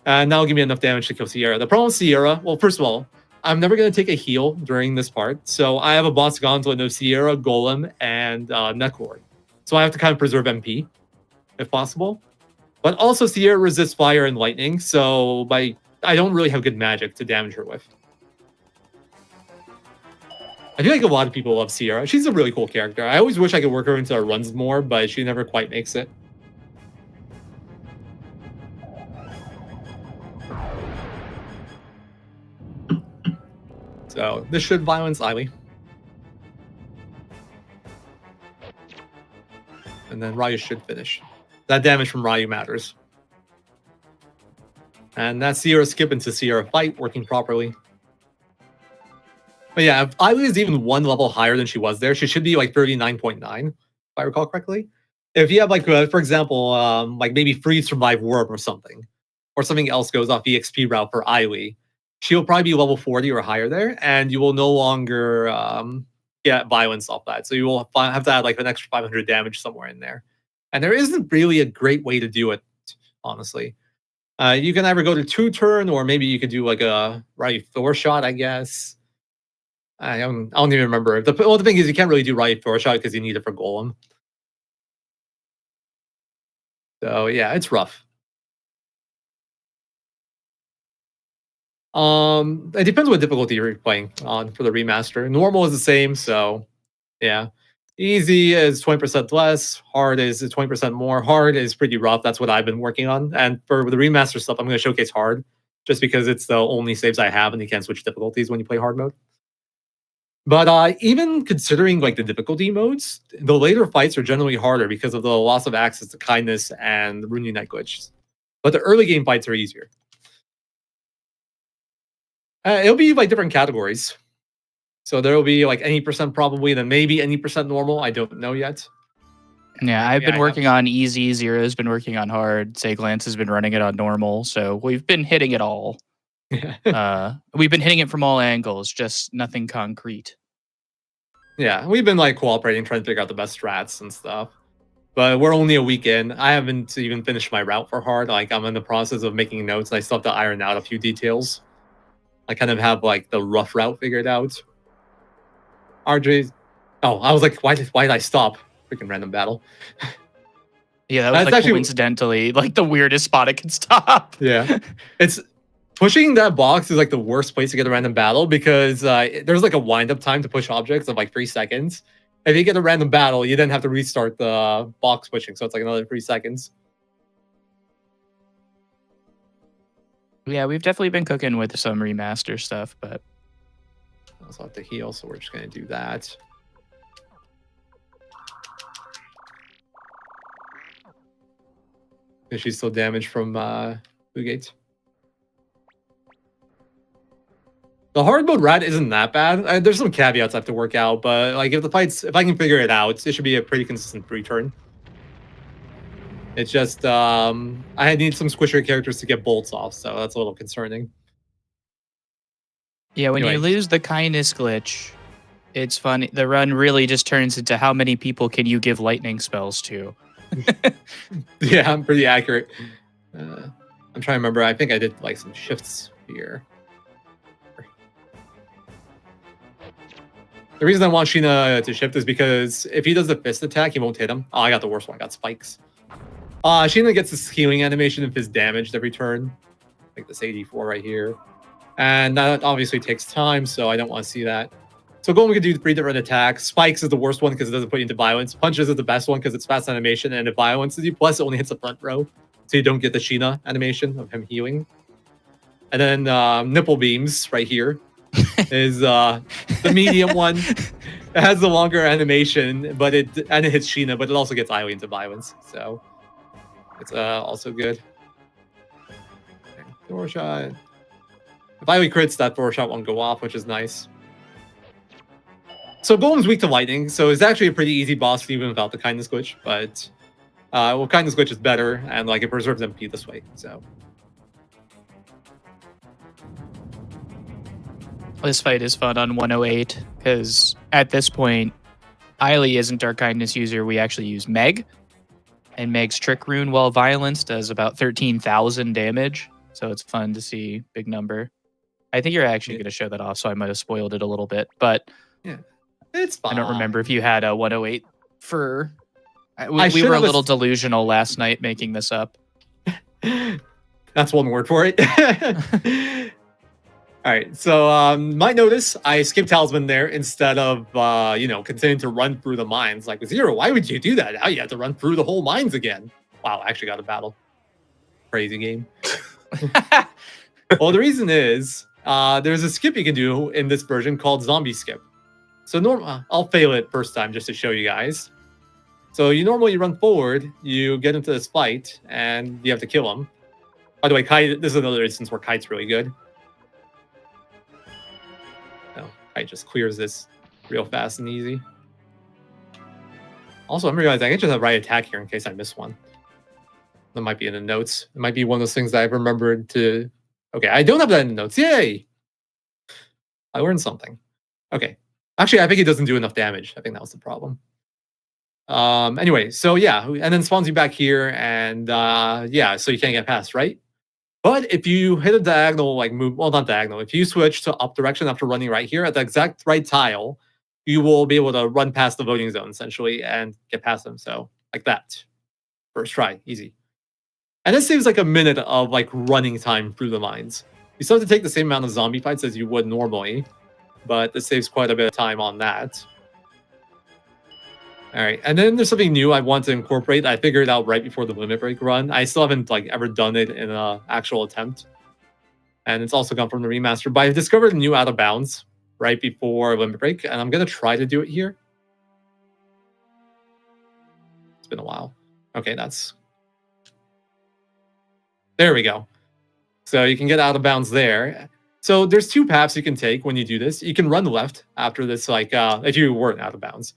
And that'll give me enough damage to kill Sierra. The problem with Sierra, well, first of all, I'm never going to take a heal during this part. So I have a boss gauntlet of Sierra, Golem, and Necklord. So I have to kind of preserve MP, if possible. But also Sierra resists fire and lightning, so I don't really have good magic to damage her with. I feel like a lot of people love Sierra. She's a really cool character. I always wish I could work her into our runs more, but she never quite makes it. So this should violence Ailee. And then Ryu should finish. That damage from Ryu matters. And that's Sierra skip into Sierra fight working properly. But yeah, if Ailee is even one level higher than she was there, she should be like 39.9, if I recall correctly. If you have like, for example, like maybe Freeze Survive Worm or something else goes off EXP route for Ailee, she'll probably be level 40 or higher there, and you will no longer get violence off that. So you will have to add like an extra 500 damage somewhere in there. And there isn't really a great way to do it, honestly. You can either go to 2-turn, or maybe you could do like a Ryu Thor shot, I guess. I don't even remember. The thing is, you can't really do Ryu Thor shot because you need it for Golem. So yeah, it's rough. It depends what difficulty you're playing on for the remaster. Normal is the same, so yeah. Easy is 20% less. Hard is 20% more. Hard is pretty rough. That's what I've been working on. And for the remaster stuff, I'm going to showcase hard, just because it's the only saves I have, and you can't switch difficulties when you play hard mode. But even considering like the difficulty modes, the later fights are generally harder because of the loss of access to kindness and Rooney Night glitches. But the early game fights are easier. It'll be like different categories. So there will be like any percent probably, then maybe any percent normal. I don't know yet. Yeah, I've Yeah, been working on easy. Zero's been working on hard. Seiglance has been running it on normal. So we've been hitting it all. We've been hitting it from all angles, just nothing concrete. Yeah, we've been like cooperating, trying to figure out the best strats and stuff. But we're only a week in. I haven't even finished my route for hard. Like I'm in the process of making notes, and I still have to iron out a few details. I kind of have like the rough route figured out. RJ, oh, I was like, why did I stop? Freaking random battle. Yeah, that was That's like actually- coincidentally like the weirdest spot it could stop. Yeah, it's pushing that box is like the worst place to get a random battle because there's like a wind up time to push objects of like 3 seconds. If you get a random battle, you then have to restart the box pushing, so it's like another 3 seconds. Yeah, we've definitely been cooking with some remaster stuff, but I also have to heal, so we're just gonna do that. Is she still damaged from Bugate? The hard mode rat isn't that bad. There's some caveats I have to work out, but like if I can figure it out, it should be a pretty consistent return. It's just I need some squishier characters to get bolts off, so that's a little concerning. yeah, when Anyway. you lose the kindness glitch, it's funny. The run really just turns into how many people can you give lightning spells to? Yeah, I'm pretty accurate. I'm trying to remember. I think I did like some shifts here. The reason I want Sheena to shift is because if he does the fist attack, he won't hit him. Oh, I got the worst one. I got spikes. Sheena gets this healing animation if he's damaged every turn. Like this 84 right here. And that obviously takes time, so I don't want to see that. So Golem can do 3 different attacks. Spikes is the worst one because it doesn't put you into violence. Punches is the best one because it's fast animation and it violences you. Plus, it only hits the front row, so you don't get the Sheena animation of him healing. And then nipple beams right here is the medium one. It has the longer animation, but it hits Sheena, but it also gets Aoi into violence, so it's also good. Thor shot. If Aoi crits, that Thor shot won't go off, which is nice. So Golem's weak to lightning, so it's actually a pretty easy boss even without the kindness glitch, but well, kindness glitch is better, and like it preserves MP this way, so. This fight is fun on 108 because at this point, Eiley isn't our kindness user. We actually use Meg, and Meg's Trick Rune, while violence, does about 13,000 damage. So it's fun to see big number. I think you're actually going to show that off, so I might have spoiled it a little bit, but Yeah, it's fine. I don't remember if you had a 108 for. We should were a have a little s- delusional last night making this up. That's one word for it. All right, so might notice I skipped Talisman there instead of continuing to run through the mines. Like with Zero, why would you do that? Now you have to run through the whole mines again. Wow, I actually got a battle. Crazy game. Well, the reason is there's a skip you can do in this version called Zombie Skip. So I'll fail it first time just to show you guys. So you normally run forward, you get into this fight, and you have to kill him. By the way, Kite, this is another instance where Kite's really good. No, Kite just clears this real fast and easy. Also, I'm realizing I can just have right attack here in case I miss one. That might be in the notes. It might be one of those things that I've remembered to... Okay, I don't have that in the notes. Yay! I learned something. Okay. Actually, I think it doesn't do enough damage. I think that was the problem. Anyway, so yeah, and then spawns you back here, and yeah, so you can't get past, right? But if you hit a diagonal, like move, well, not diagonal, if you switch to up direction after running right here at the exact right tile, you will be able to run past the voting zone, essentially, and get past them. So, like that. First try, easy. And this saves like a minute of like running time through the mines. You still have to take the same amount of zombie fights as you would normally, but this saves quite a bit of time on that. All right, and then there's something new I want to incorporate. I figured it out right before the Limit Break run. I still haven't like ever done it in an actual attempt, and it's also come from the remaster. But I've discovered a new out of bounds right before Limit Break, and I'm gonna try to do it here. It's been a while. Okay, that's... There we go. So you can get out of bounds there. So there's two paths you can take when you do this. You can run left after this, like if you weren't out of bounds.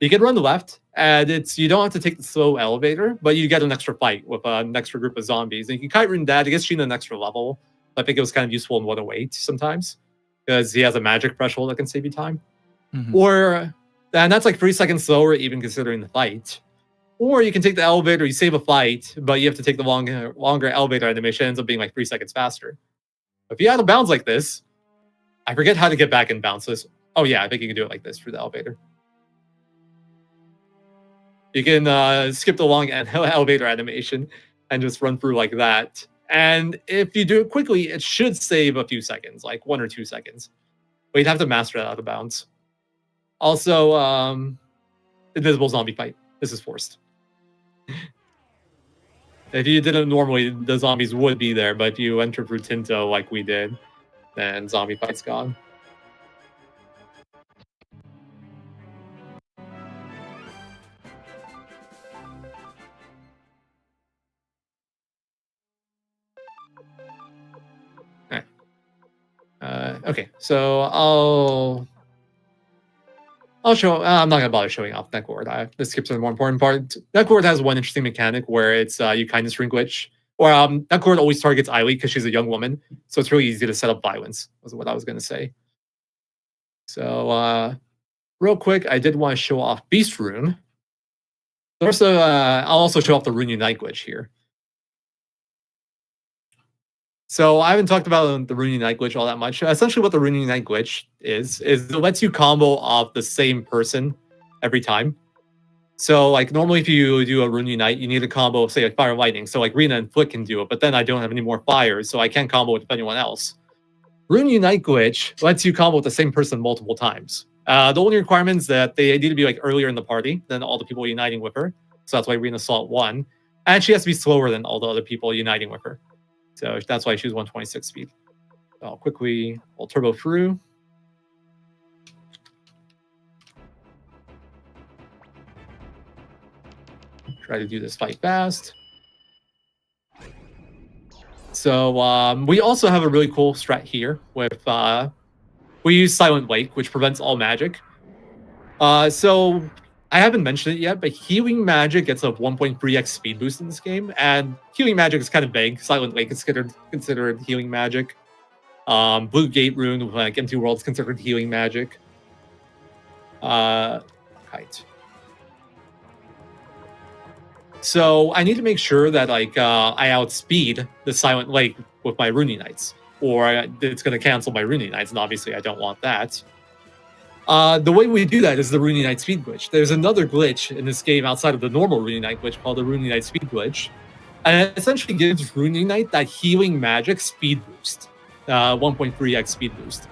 You can run left, and you don't have to take the slow elevator, but you get an extra fight with an extra group of zombies. And you can kite rune that. It gets you to an extra level. I think it was kind of useful in 108 sometimes, because he has a magic threshold that can save you time. And that's like 3 seconds slower, even considering the fight. Or you can take the elevator, you save a fight, but you have to take the longer elevator animation. It ends up being like 3 seconds faster. If you out of bounds like this, I forget how to get back in bounds. Oh yeah, I think you can do it like this through the elevator. You can skip the long elevator animation and just run through like that. And if you do it quickly, it should save a few seconds, like 1 or 2 seconds. But you'd have to master that out of bounds. Also, invisible zombie fight. This is forced. If you did it normally, the zombies would be there, but if you enter through Tinto like we did, then zombie fight's gone. Okay, so I'll show. I'm not gonna bother showing off Netcord. This skips to the more important part. Netcord has one interesting mechanic where it's you kindness ring glitch. Or Netcord always targets Eileen because she's a young woman, so it's really easy to set up violence. Was what I was gonna say. So real quick, I did want to show off Beast Rune. Also, I'll also show off the Rune Unite glitch here. So I haven't talked about the Rune Unite glitch all that much. Essentially what the Rune Unite glitch is it lets you combo off the same person every time. So like normally if you do a Rune Unite, you need a combo of say like Fire and Lightning. So like Rena and Flick can do it, but then I don't have any more fires, so I can't combo with anyone else. Rune Unite glitch lets you combo with the same person multiple times. The only requirement is that they need to be like earlier in the party than all the people uniting with her. So that's why Rena saw it 1. And she has to be slower than all the other people uniting with her. So that's why she was 126 speed. I'll quickly turbo through. Try to do this fight fast. So we also have a really cool strat here with we use Silent Wake, which prevents all magic. So I haven't mentioned it yet, but healing magic gets a 1.3x speed boost in this game, and healing magic is kind of vague. Silent Lake is considered healing magic. Blue Gate Rune with like Empty World is considered healing magic. Kite. So I need to make sure that like I outspeed the Silent Lake with my Rune Knights, or it's going to cancel my Rune Knights, and obviously I don't want that. The way we do that is the Rune Unite speed glitch. There's another glitch in this game outside of the normal Rune Unite glitch called the Rune Unite speed glitch. And it essentially gives Rune Unite that healing magic speed boost. 1.3x speed boost.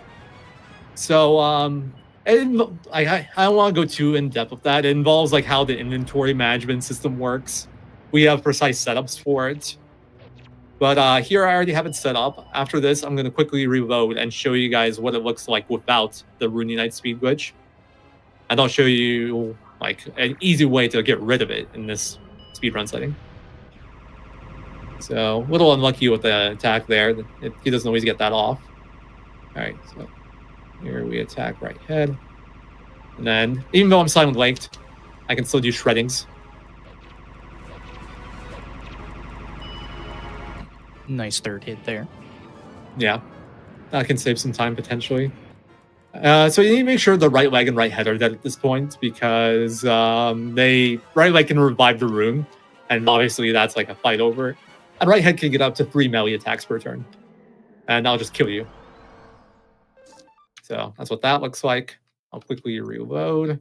So I don't want to go too in depth with that. It involves like how the inventory management system works. We have precise setups for it. But here I already have it set up. After this, I'm going to quickly reload and show you guys what it looks like without the Rune Unite speed glitch. And I'll show you like an easy way to get rid of it in this speedrun setting. So a little unlucky with the attack there. He doesn't always get that off. All right, so here we attack right head. And then, even though I'm silent laked, I can still do shreddings. Nice third hit there. Yeah, that can save some time potentially. So you need to make sure the right leg and right head are dead at this point, because right leg can revive the rune, and obviously that's like a fight over it. And right head can get up to 3 melee attacks per turn, and I'll just kill you. So that's what that looks like. I'll quickly reload,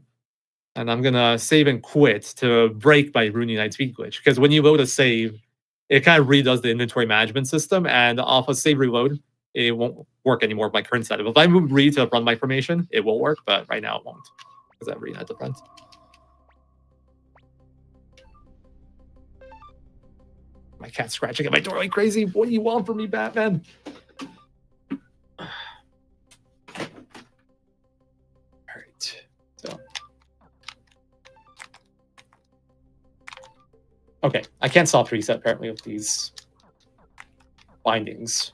and I'm gonna save and quit to break my Rune Unite speed glitch, because when you load a save, it kind of redoes the inventory management system, and off a save reload, it won't work anymore with my current setup. If I move Re to run my formation, it will work, but right now it won't, because I have Re at the front. My cat's scratching at my door like crazy. What do you want from me, Batman? All right, so. Okay, I can't soft reset apparently with these bindings.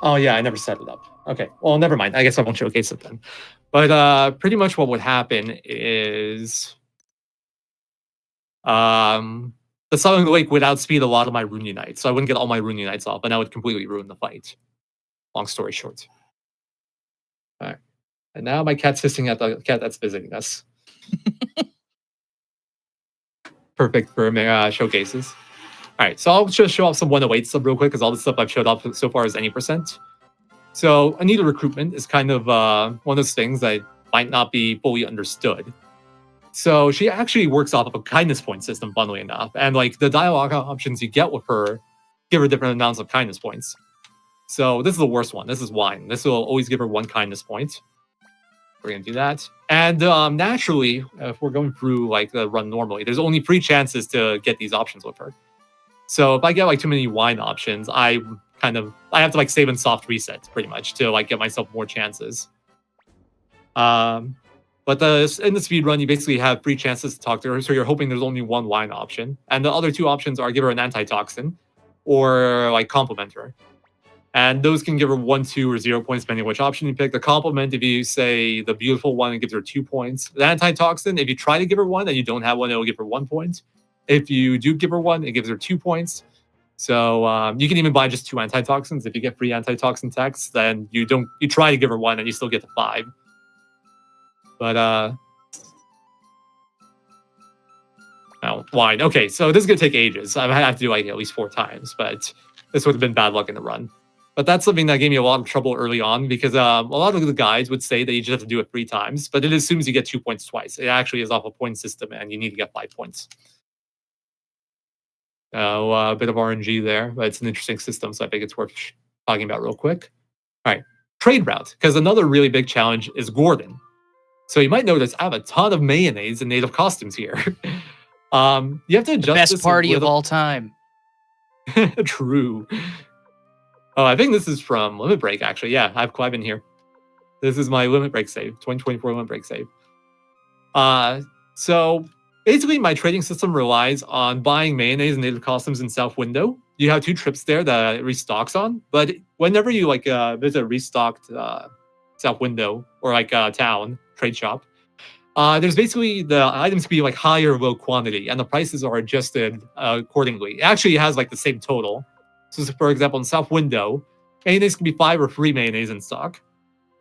Oh yeah, I never set it up. Okay, well, never mind. I guess I won't showcase it then. But pretty much what would happen is the Southern Lake would outspeed a lot of my Rune Unites, so I wouldn't get all my Rune Unites off, and that would completely ruin the fight. Long story short. All right, and now my cat's hissing at the cat that's visiting us. Perfect for showcases. All right, so I'll just show off some 108 stuff real quick because all the stuff I've showed off so far is any %. So Anita recruitment is kind of one of those things that might not be fully understood. So she actually works off of a kindness point system, funnily enough, and like the dialogue options you get with her give her different amounts of kindness points. So this is the worst one. This is wine. This will always give her 1 kindness point. We're gonna do that. And naturally, if we're going through like the run normally, there's only 3 chances to get these options with her. So if I get like too many wine options, I have to like save and soft reset pretty much to like get myself more chances. But in the speed run, you basically have 3 chances to talk to her. So you're hoping there's only 1 wine option, and the other 2 options are give her an antitoxin or like compliment her. And those can give her 1, 2, or 0 points depending on which option you pick. The compliment, if you say the beautiful one, it gives her 2 points. The antitoxin, if you try to give her 1 and you don't have 1, it will give her 1 point. If you do give her 1, it gives her 2 points. So you can even buy just 2 antitoxins. If you get free antitoxin text, then you try to give her 1 and you still get the 5. But oh, wine. Okay, so this is gonna take ages. I have to do like at least 4 times, but this would have been bad luck in the run. But that's something that gave me a lot of trouble early on because a lot of the guides would say that you just have to do it 3 times, but it assumes you get 2 points twice. It actually is off a point system, and you need to get 5 points. A bit of RNG there, but it's an interesting system, so I think it's worth talking about real quick. All right, trade route, because another really big challenge is Gordon. So you might notice I have a ton of mayonnaise and native costumes here. You have to adjust Best this party of all time. True. Oh, I think this is from Limit Break, actually. Yeah, I have Clive in here. This is my Limit Break save, 2024 Limit Break save. So basically, my trading system relies on buying mayonnaise and native costumes in South Window. You have 2 trips there that it restocks on, but whenever you like visit a restocked South Window or like town trade shop, there's basically the items can be like high or low quantity, and the prices are adjusted accordingly. It actually has like the same total. So, for example, in South Window, mayonnaise can be 5 or 3 mayonnaise in stock.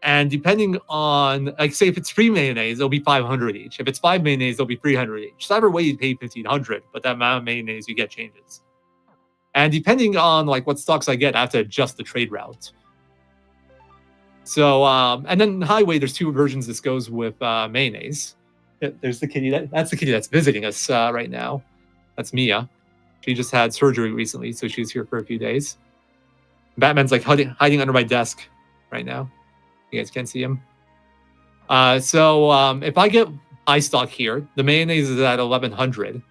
And depending on, like, say if it's 3 mayonnaise, it'll be 500 each. If it's 5 mayonnaise, it'll be 300 each. So either way, you pay 1,500, but that amount of mayonnaise you get changes. And depending on like what stocks I get, I have to adjust the trade route. So, and then highway, there's 2 versions this goes with mayonnaise. There's the kitty that's the kitty that's visiting us right now. That's Mia. She just had surgery recently, so she's here for a few days. Batman's like hiding under my desk right now. You guys can't see him. So if I get high stock here, the mayonnaise is at 1,100,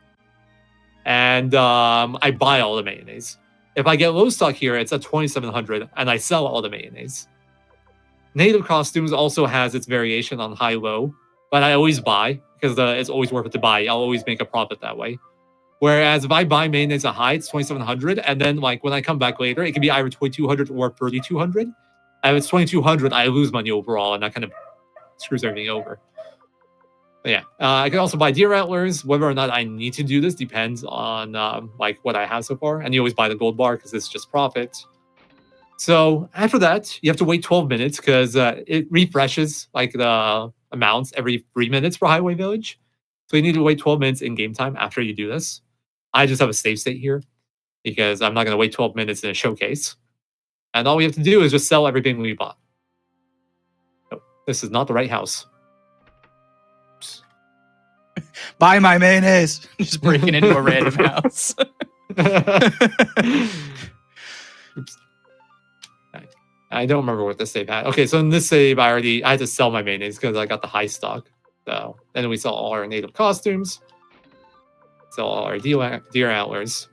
and I buy all the mayonnaise. If I get low stock here, it's at 2,700, and I sell all the mayonnaise. Native costumes also has its variation on high-low, but I always buy because it's always worth it to buy. I'll always make a profit that way. Whereas if I buy mayonnaise at high, it's 2,700, and then like when I come back later, it can be either 2,200 or 3,200. And if it's 2,200, I lose money overall, and that kind of screws everything over. But yeah, I can also buy deer antlers. Whether or not I need to do this depends on like what I have so far. And you always buy the gold bar because it's just profit. So after that, you have to wait 12 minutes because it refreshes like the amounts every 3 minutes for Highway Village. So you need to wait 12 minutes in game time after you do this. I just have a save state here because I'm not going to wait 12 minutes in a showcase. And all we have to do is just sell everything we bought. No, this is not the right house. Oops. Buy my mayonnaise. Just breaking into a random house. Oops. I don't remember what this save had. Okay, so in this save, I had to sell my mayonnaise because I got the high stock. So then we sell all our native costumes, sell all our deer antlers,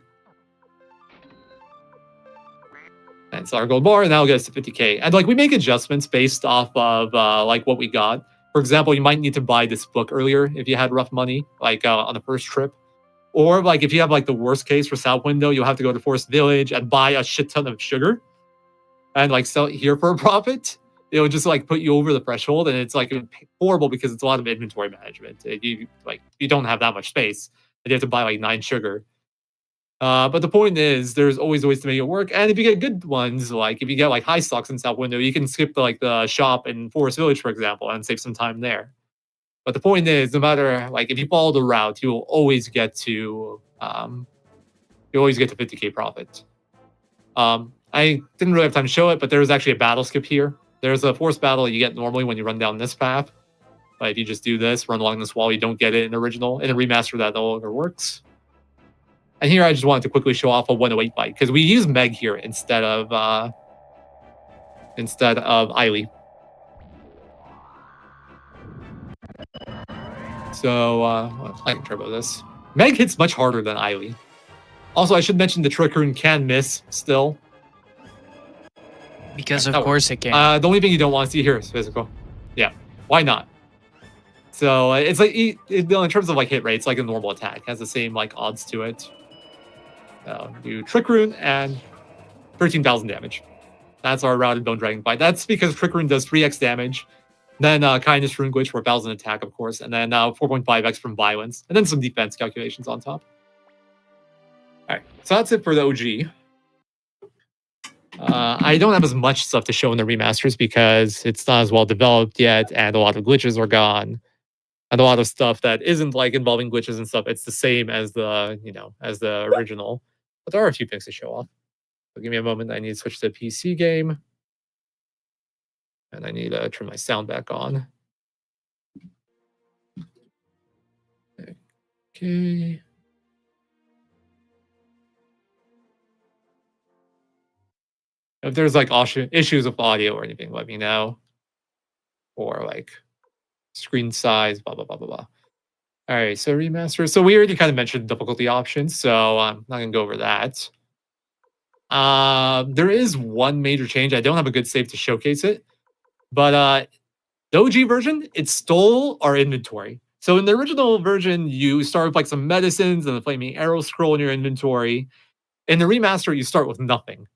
and sell our gold bar, and that'll get us to 50k. And like we make adjustments based off of like what we got. For example, you might need to buy this book earlier if you had rough money, like on the first trip. Or like if you have like the worst case for South Window, you'll have to go to Forest Village and buy a shit ton of sugar. and like sell it here for a profit, it'll just like put you over the threshold, and it's like horrible because it's a lot of inventory management. You don't have that much space, and you have to buy like 9 sugar. But the point is, there's always ways to make it work. And if you get good ones, like if you get like high stocks in South Window, you can skip the shop in Forest Village, for example, and save some time there. But the point is, no matter like if you follow the route, you will always get to 50k profit. I didn't really have time to show it, but there was actually a battle skip here. There's a force battle you get normally when you run down this path. But if you just do this, run along this wall, you don't get it in original. In a remaster, that no longer works. And here I just wanted to quickly show off a 108 fight, because we use Meg here instead of Eiley. So I can turbo this. Meg hits much harder than Eiley. Also, I should mention the Trick Rune can miss still. Because of course it can. The only thing you don't want to see here is physical. Yeah, why not? So it's like in terms of like hit rates, like a normal attack, it has the same like odds to it. Do Trick Rune and 13,000 damage. That's our routed Bone Dragon fight. That's because Trick Rune does 3x damage. Then Kindness Rune Glitch for 1,000 attack, of course, and then 4.5x from violence, and then some defense calculations on top. All right, so that's it for the OG. I don't have as much stuff to show in the remasters because it's not as well developed yet, and a lot of glitches are gone, and a lot of stuff that isn't like involving glitches and stuff. It's the same as the original, but there are a few things to show off. So give me a moment. I need to switch to a PC game, and I need to turn my sound back on. Okay. If there's like issues with audio or anything, let me know. Or like screen size, blah, blah, blah, blah, blah. All right, so remaster. So we already kind of mentioned difficulty options, so I'm not going to go over that. There is one major change. I don't have a good save to showcase it. But the OG version, it stole our inventory. So in the original version, you start with like some medicines and the flaming arrow scroll in your inventory. In the remaster, you start with nothing.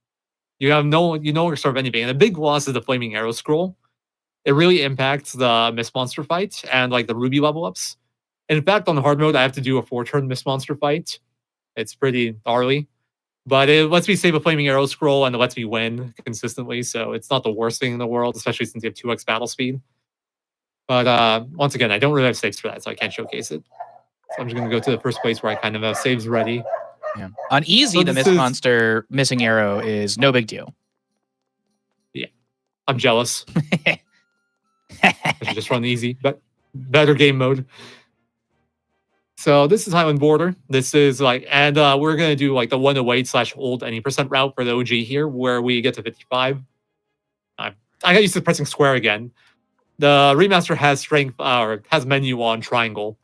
You no longer start with anything. And the big loss is the flaming arrow scroll. It really impacts the Mist Monster fight and like the Ruby level ups. In fact, on the hard mode, I have to do a 4-turn Mist Monster fight. It's pretty gnarly. But it lets me save a flaming arrow scroll and it lets me win consistently. So it's not the worst thing in the world, especially since you have 2x battle speed. But once again, I don't really have saves for that, so I can't showcase it. So I'm just going to go to the first place where I kind of have saves ready. Yeah. On easy, so the Mist Monster missing arrow is no big deal. Yeah. I'm jealous. I should just run easy, but better game mode. So this is Highland Border. This is like, and we're going to do like the 108/old any % route for the OG here, where we get to 55. I got used to pressing square again. The remaster has strength, or has menu on triangle.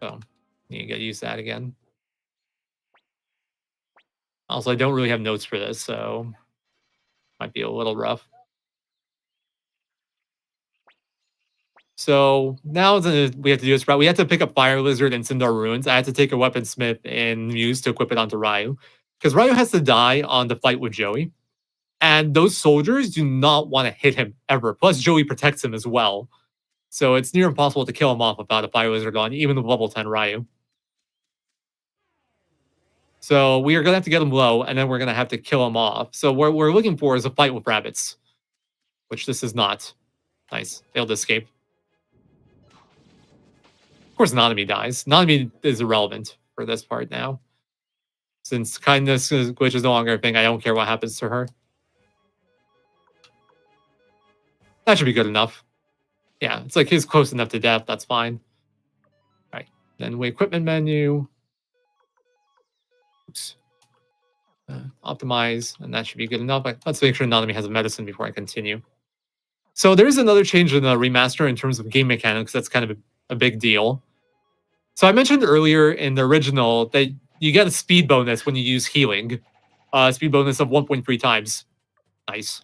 So you get used to that again. Also, I don't really have notes for this, so might be a little rough. So now we have to do this route. We have to pick up Fire Lizard and Sindar Ruins. I had to take a Weaponsmith in Muse to equip it onto Ryu. Because Ryu has to die on the fight with Joey. And those soldiers do not want to hit him ever. Plus, Joey protects him as well. So it's near impossible to kill him off without a Fire Lizard on, even with level 10 Ryu. So we are going to have to get him low, and then we're going to have to kill him off. So what we're looking for is a fight with rabbits. Which this is not. Nice. Failed to escape. Of course, Nanami dies. Nanami is irrelevant for this part now. Since kindness glitch is no longer a thing, I don't care what happens to her. That should be good enough. Yeah, it's like he's close enough to death. That's fine. All right. Then we equipment menu. Oops. Optimize, and that should be good enough. Let's make sure Nanami has a medicine before I continue. So there is another change in the remaster in terms of game mechanics. That's kind of a big deal. So I mentioned earlier in the original that you get a speed bonus when you use healing. Speed bonus of 1.3 times. Nice.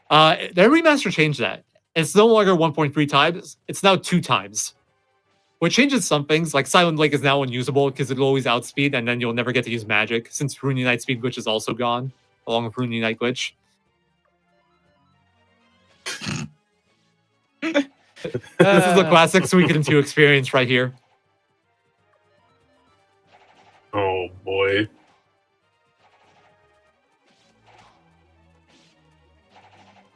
The remaster changed that. It's no longer 1.3 times. It's now 2 times. What changes some things, like Silent Lake is now unusable because it'll always outspeed, and then you'll never get to use magic, since Rune Unite speed glitch is also gone, along with Rune Unite glitch. This is a classic Suikoden 2 experience right here. Oh boy.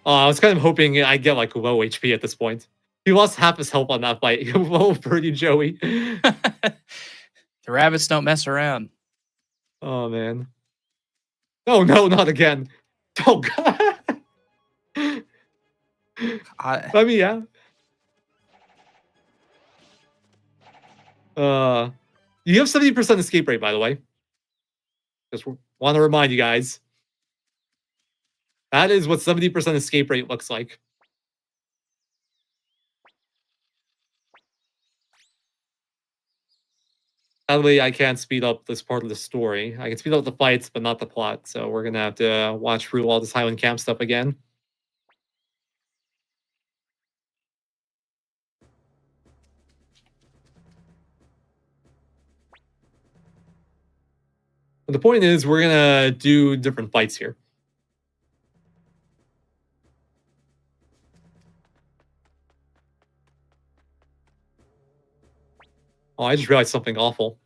I was kind of hoping I'd get like low HP at this point. He lost half his health on that fight. Well, pretty Joey. The rabbits don't mess around. Oh man. Oh no, not again. Oh god. I mean, yeah. You have 70% escape rate, by the way. Just want to remind you guys. That is what 70% escape rate looks like. Sadly, I can't speed up this part of the story. I can speed up the fights, but not the plot. So we're gonna have to watch through all this Highland Camp stuff again. But the point is, we're gonna do different fights here. Oh, I just realized something awful.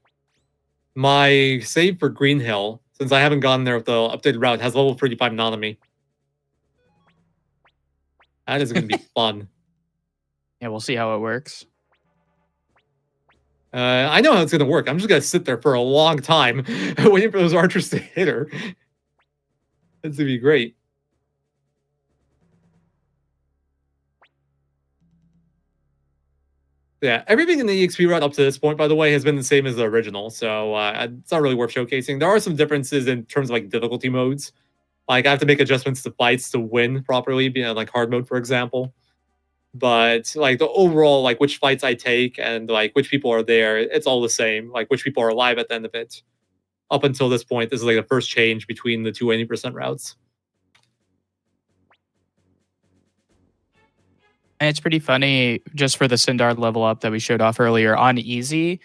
My save for Green Hill, since I haven't gone there with the updated route, has level 35 Nanami. That is going to be fun. Yeah, we'll see how it works. I know how it's going to work. I'm just going to sit there for a long time waiting for those archers to hit her. That's going to be great. Yeah, everything in the EXP route up to this point, by the way, has been the same as the original, so it's not really worth showcasing. There are some differences in terms of like difficulty modes. Like I have to make adjustments to fights to win properly, like hard mode, for example. But like the overall, like which fights I take and like which people are there, it's all the same. Like which people are alive at the end of it. Up until this point, this is like the first change between the two 80% routes. And it's pretty funny, just for the Sindar level up that we showed off earlier, on easy,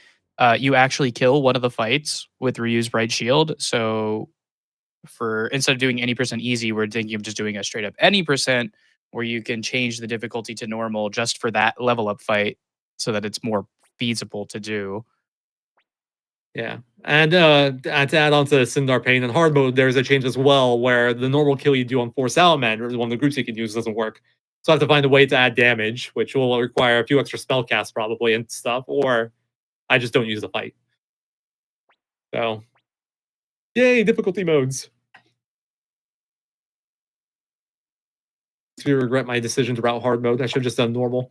you actually kill one of the fights with Ryu's Bright Shield. So for instead of doing any percent easy, we're thinking of just doing a straight up any percent where you can change the difficulty to normal just for that level up fight so that it's more feasible to do. Yeah, and to add on to Sindar Pain and hard mode, there's a change as well where the normal kill you do on 4 Salamanders, one of the groups you can use, doesn't work. So I have to find a way to add damage, which will require a few extra spell casts probably and stuff, or I just don't use the fight. So, yay, difficulty modes. I regret my decision to route hard mode. I should have just done normal.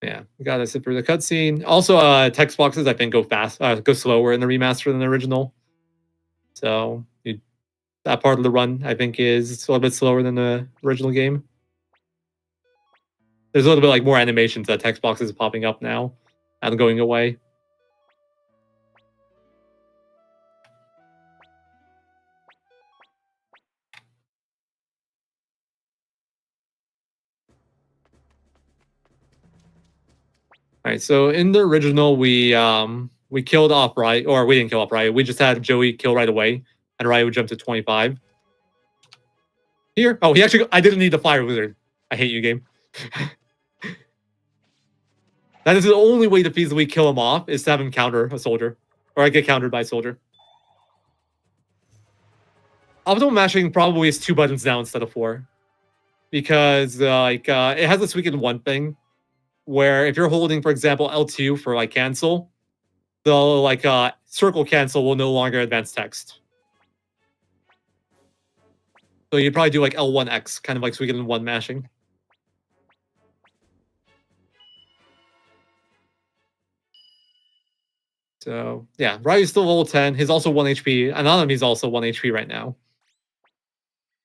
Yeah, we gotta sit through the cutscene. Also, text boxes I think go slower in the remaster than the original. So that part of the run I think is a little bit slower than the original game. There's a little bit like more animations that text boxes popping up now and going away. All right, so in the original, we killed off Ryu, or we didn't kill off Ryu. We just had Joey kill right away, and Ryu jumped to 25. Here, oh, I didn't need the Fire Wizard. I hate you, game. That is the only way to feasibly kill him off, is to have him counter a soldier, or I get countered by a soldier. Optimal mashing probably is 2 buttons down instead of 4, because it has this Suikoden 1 thing, where if you're holding, for example, L2 for like cancel, the circle cancel will no longer advance text. So you probably do like L1X, kind of like Suikoden 1 mashing. So yeah, Ryu's still level 10. He's also 1 HP. Anonymi's also 1 HP right now.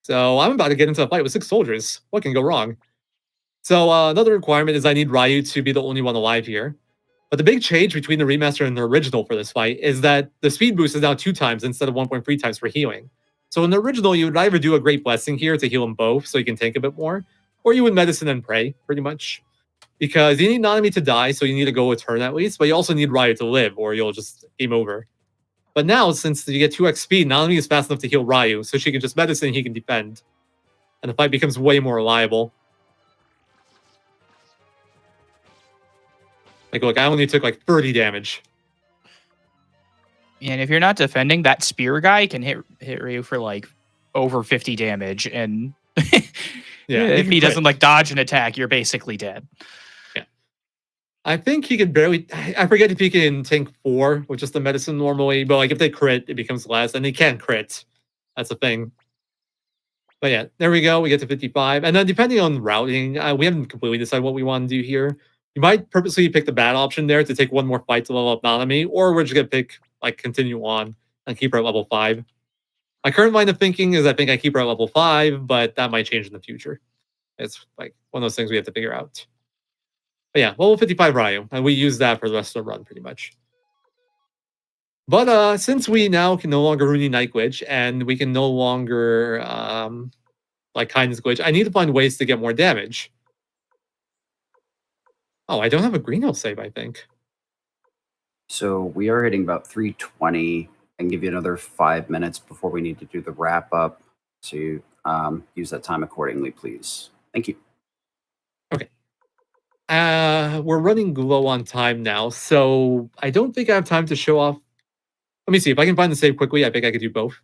So I'm about to get into a fight with 6 soldiers. What can go wrong? So another requirement is I need Ryu to be the only one alive here. But the big change between the remaster and the original for this fight is that the speed boost is now 2 times instead of 1.3 times for healing. So in the original, you would either do a Great Blessing here to heal them both so you can tank a bit more, or you would Medicine and Pray, pretty much. because you need Nanami to die, so you need to go a turn at least, but you also need Ryu to live, or you'll just game over. But now, since you get 2x speed, Nanami is fast enough to heal Ryu, so she can just medicine, he can defend. And the fight becomes way more reliable. Like, look, I only took like 30 damage. And if you're not defending, that spear guy can hit Ryu for like over 50 damage, and Yeah, if he crit. doesn't like dodge an attack, you're basically dead. Yeah, I think he can barely. I forget if he can tank 4 with just the medicine normally, but like if they crit, it becomes less, and they can't crit. That's the thing. But yeah, there we go. We get to 55, and then depending on routing, we haven't completely decided what we want to do here. You might purposely pick the bad option there to take one more fight to level up Nanami, or we're just gonna pick like continue on and keep her at level 5. My current line of thinking is I think I keep her at level 5, but that might change in the future. It's like one of those things we have to figure out. But yeah, level 55 Ryu, and we use that for the rest of the run pretty much. But since we now can no longer Rooney Night Glitch, and we can no longer like Kindness Glitch, I need to find ways to get more damage. Oh, I don't have a green hill save, I think. So we are hitting about 320 and give you another 5 minutes before we need to do the wrap up. So you use that time accordingly, please. Thank you. Okay. We're running low on time now, so I don't think I have time to show off. Let me see if I can find the save quickly. I think I could do both.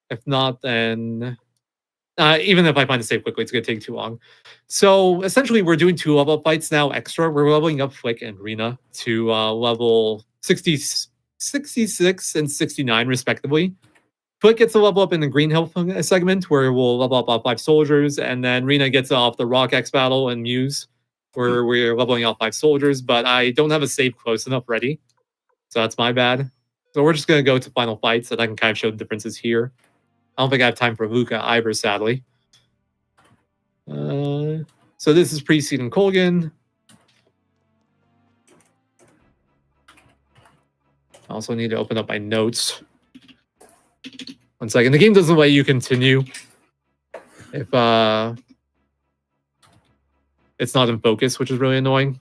If not, then even if I find the save quickly, it's going to take too long. So essentially, we're doing 2 level up fights now extra. We're leveling up Flick and Rina to level 66 and 69 respectively. Flick gets a level up in the Green Hill segment where we'll level up all 5 soldiers, and then Rina gets off the Rock X battle and Muse where we're leveling all 5 soldiers, but I don't have a save close enough ready. So that's my bad. So we're just going to go to final fights and I can kind of show the differences here. I don't think I have time for Luca either, sadly. So this is pre-season Colgan. I also need to open up my notes. 1 second. The game doesn't let you continue if it's not in focus, which is really annoying.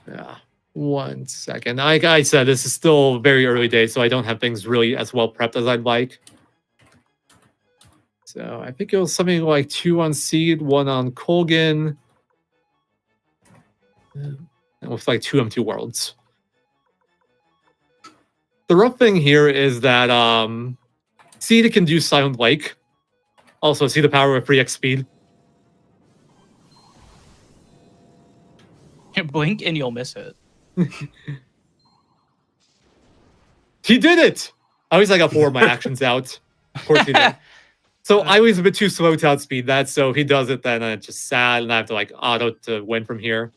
Yeah, 1 second. Like I said, this is still very early days, so I don't have things really as well prepped as I'd like. So I think it was something like 2 on Seed, 1 on Colgan, and with like 2 M2 Worlds. The rough thing here is that Seed can do Silent Lake. Also, see the power of 3x speed. Blink and you'll miss it. He did it! At least I got 4 of my actions out. Of course he did. So I was a bit too slow to outspeed that, so if he does it, then it's just sad, and I have to like auto to win from here.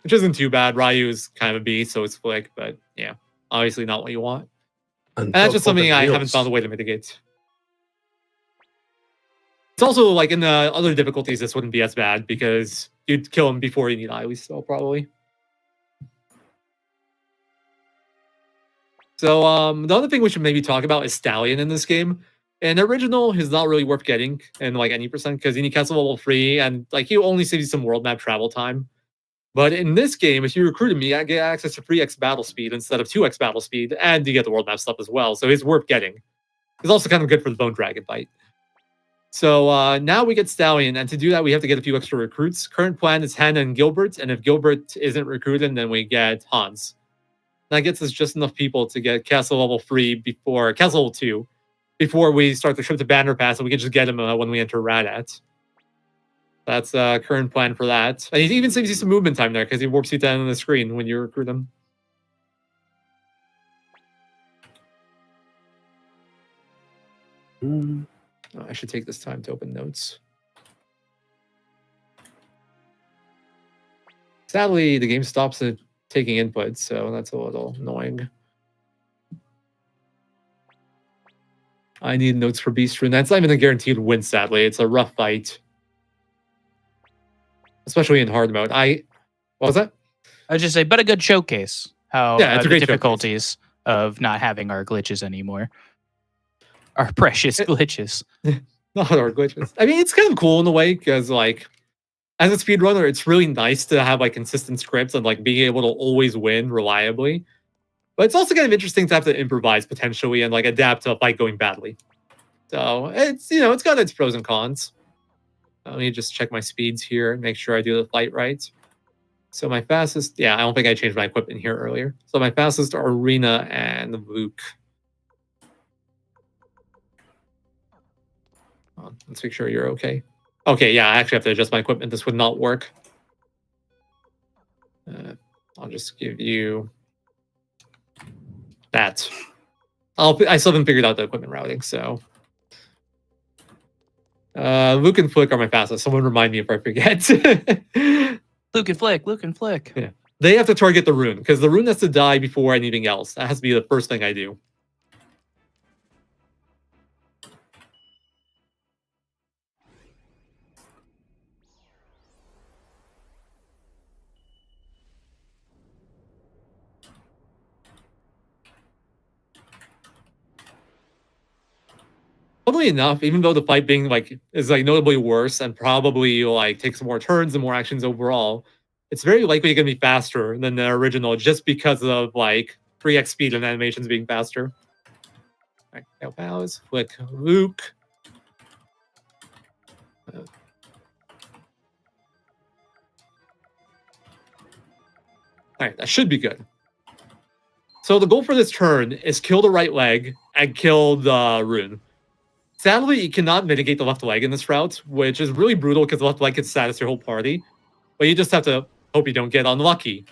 Which isn't too bad. Ryu is kind of a beast, so it's Flick, but yeah, obviously not what you want. And that's just something I haven't found a way to mitigate. It's also like in the other difficulties, this wouldn't be as bad because you'd kill him before you need Ivy still, probably. So the other thing we should maybe talk about is Stallion in this game. And the original is not really worth getting in like any percent because you need castle level 3 and like he only saves you some world map travel time. But in this game, if you recruited me, I get access to 3x battle speed instead of 2x battle speed, and you get the world map stuff as well. So it's worth getting. It's also kind of good for the Bone Dragon fight. So now we get Stallion, and to do that, we have to get a few extra recruits. Current plan is Hannah and Gilbert, and if Gilbert isn't recruited, then we get Hans. That gets us just enough people to get Castle level 3 before Castle level 2, before we start the trip to Banner Pass, and we can just get him when we enter Radat. That's current plan for that. And he even saves you some movement time there because he warps you down on the screen when you recruit him. Oh, I should take this time to open notes. Sadly, the game stops at taking input, so that's a little annoying. I need notes for Beast Rune. That's not even a guaranteed win, sadly. It's a rough fight. Especially in hard mode. What was that? I would just say, but a good showcase. How Yeah, it's a the great difficulties of not having our glitches anymore. Our precious glitches. Not our glitches. I mean, it's kind of cool in a way because, like, as a speedrunner, it's really nice to have like consistent scripts and like being able to always win reliably. But it's also kind of interesting to have to improvise potentially and like adapt to a fight going badly. So it's, you know, it's got its pros and cons. Let me just check my speeds here and make sure I do the fight right. So my fastest, yeah, I don't think I changed my equipment here earlier. So my fastest are Arena and Luke. Let's make sure you're okay. Okay, yeah, I actually have to adjust my equipment. This would not work. I'll just give you that. I still haven't figured out the equipment routing, so. Luke and Flick are my fastest. Someone remind me if I forget. Luke and Flick. Yeah. They have to target the rune, because the rune has to die before anything else. That has to be the first thing I do. Funnily enough, even though the fight being like is like notably worse and probably like takes more turns and more actions overall, it's very likely going to be faster than the original just because of like 3x speed and animations being faster. All right, Bows, Flick, Luke. All right, that should be good. So the goal for this turn is kill the right leg and kill the rune. Sadly, you cannot mitigate the left leg in this route, which is really brutal because the left leg can status your whole party. But you just have to hope you don't get unlucky.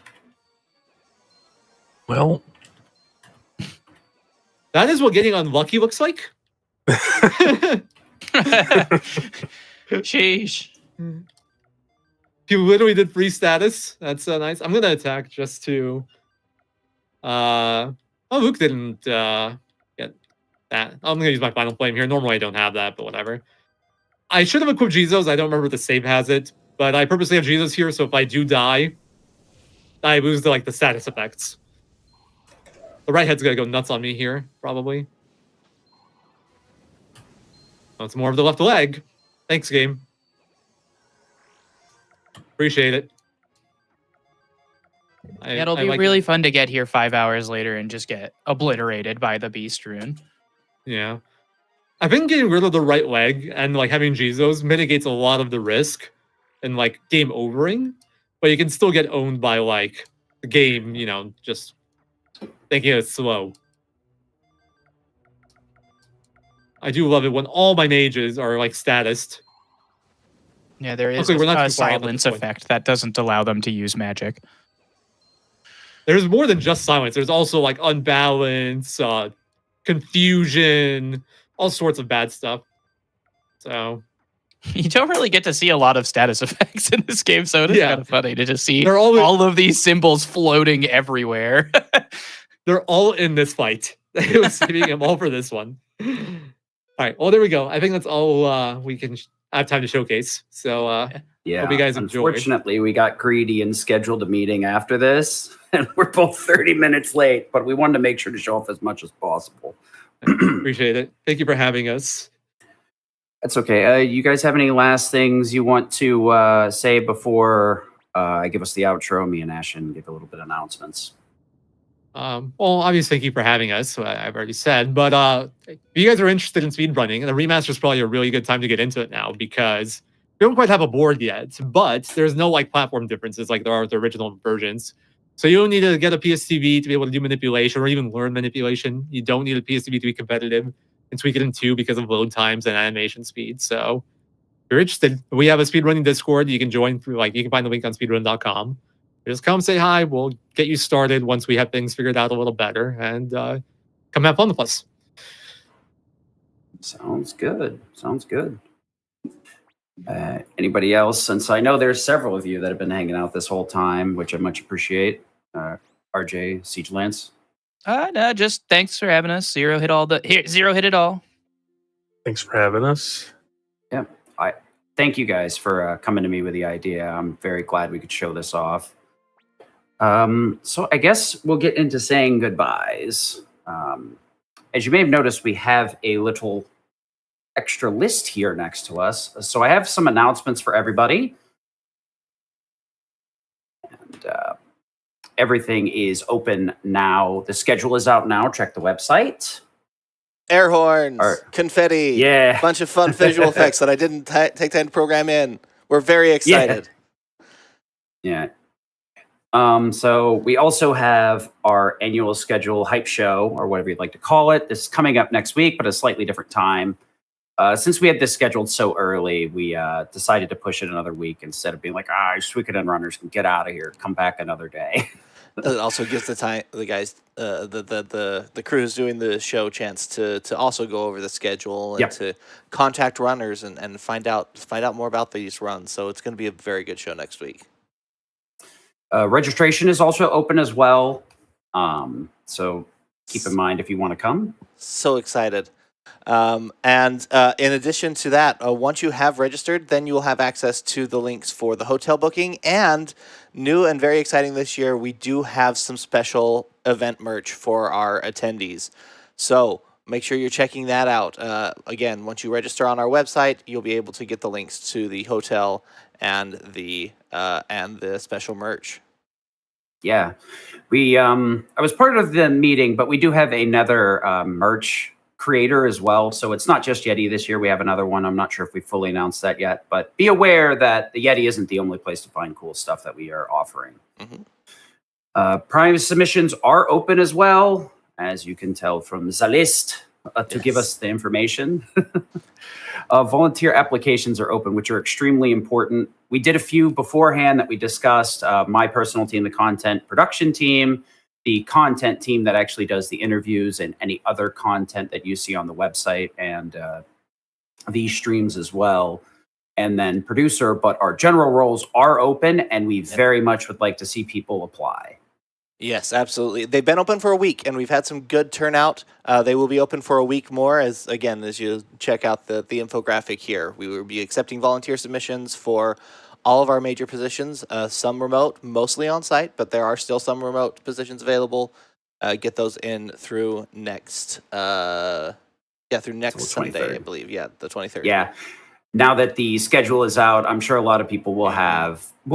Well, that is what getting unlucky looks like. Sheesh. You literally did free status. That's nice. I'm gonna attack just to. Oh, Luke didn't get that. I'm gonna use my final flame here. Normally I don't have that, but whatever. I should have equipped Jesus. I don't remember if the save has it, but I purposely have Jesus here, so if I do die, I lose the the status effects. The right head's gonna go nuts on me here, probably. Oh, it's more of the left leg. Thanks, game. Appreciate it. It'll be really fun to get here 5 hours later and just get obliterated by the beast rune. Yeah. I think getting rid of the right leg and having Jesus mitigates a lot of the risk and game overing, but you can still get owned by the game, just thinking it's slow. I do love it when all my mages are statused. Yeah, there is we're not a silence effect that doesn't allow them to use magic. There's more than just silence. There's also unbalance, confusion, all sorts of bad stuff. So you don't really get to see a lot of status effects in this game, so it is kind of funny to just see all of these symbols floating everywhere. They're all in this fight. I was saving them all for this one. All right, well, there we go. I think that's all we can have time to showcase. So yeah, hope you guys enjoyed. Unfortunately, we got greedy and scheduled a meeting after this, and we're both 30 minutes late, but we wanted to make sure to show off as much as possible. Appreciate it. Thank you for having us. That's okay. You guys have any last things you want to say before I give us the outro? Me and Ashen give a little bit of announcements. Well, obviously, thank you for having us. I've already said, but if you guys are interested in speedrunning, the remaster is probably a really good time to get into it now because we don't quite have a board yet, but there's no platform differences like there are with the original versions. So you don't need to get a PSTV to be able to do manipulation or even learn manipulation. You don't need a PSTV to be competitive in Suikoden 2 because of load times and animation speed. So if you're interested, we have a speedrunning Discord. You can join through you can find the link on speedrun.com. Just come say hi. We'll get you started once we have things figured out a little better and come have fun with us. Sounds good. Sounds good. Anybody else? Since I know there's several of you that have been hanging out this whole time, which I much appreciate. RJ, Seiglance. No, just thanks for having us. Z3ro hit it all. Thanks for having us. Yeah, I thank you guys for coming to me with the idea. I'm very glad we could show this off. So I guess we'll get into saying goodbyes. As you may have noticed, we have a little extra list here next to us. So I have some announcements for everybody. And everything is open now. The schedule is out now. Check the website. Air horns, confetti, Yeah. bunch of fun visual effects that I didn't take time to program in. We're very excited. Yeah. So we also have our annual schedule hype show, or whatever you'd like to call it. This is coming up next week, but a slightly different time. Since we had this scheduled so early, we decided to push it another week instead of being like, Suikoden runners can get out of here, come back another day. It also gives the guys, the crew who's doing the show, chance to also go over the schedule and to contact runners and find out more about these runs. So it's going to be a very good show next week. Registration is also open as well. So keep in mind if you want to come. So excited. And in addition to that, once you have registered, then you will have access to the links for the hotel booking. And new and very exciting this year, we do have some special event merch for our attendees. So make sure you're checking that out. Again, once you register on our website, you'll be able to get the links to the hotel and the special merch. Yeah, I was part of the meeting, but we do have another merch creator as well. So it's not just Yeti this year. We have another one. I'm not sure if we fully announced that yet, but be aware that the Yeti isn't the only place to find cool stuff that we are offering. Prime submissions are open as well, as you can tell from the list to give us the information. Volunteer applications are open, which are extremely important. We did a few beforehand that we discussed. My personal team, the content production team, the content team that actually does the interviews and any other content that you see on the website and these streams as well. And then producer, but our general roles are open and we very much would like to see people apply. Yes, absolutely. They've been open for a week and we've had some good turnout. They will be open for a week more as you check out the infographic here. We will be accepting volunteer submissions for all of our major positions, some remote, mostly on site, but there are still some remote positions available. Get those in through next Sunday, I believe. Yeah, the 23rd. Yeah. Now that the schedule is out, I'm sure a lot of people will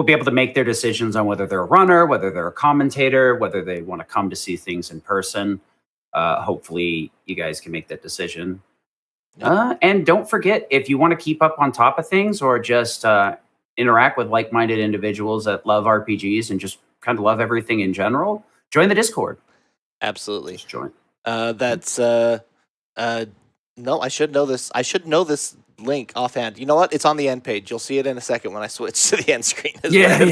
be able to make their decisions on whether they're a runner, whether they're a commentator, whether they want to come to see things in person. Hopefully you guys can make that decision. And don't forget, if you want to keep up on top of things or just interact with like-minded individuals that love RPGs and just kind of love everything in general, join the Discord. Absolutely. Just join. No, I should know this. I should know this link offhand. You know what? It's on the end page. You'll see it in a second when I switch to the end screen. Yeah.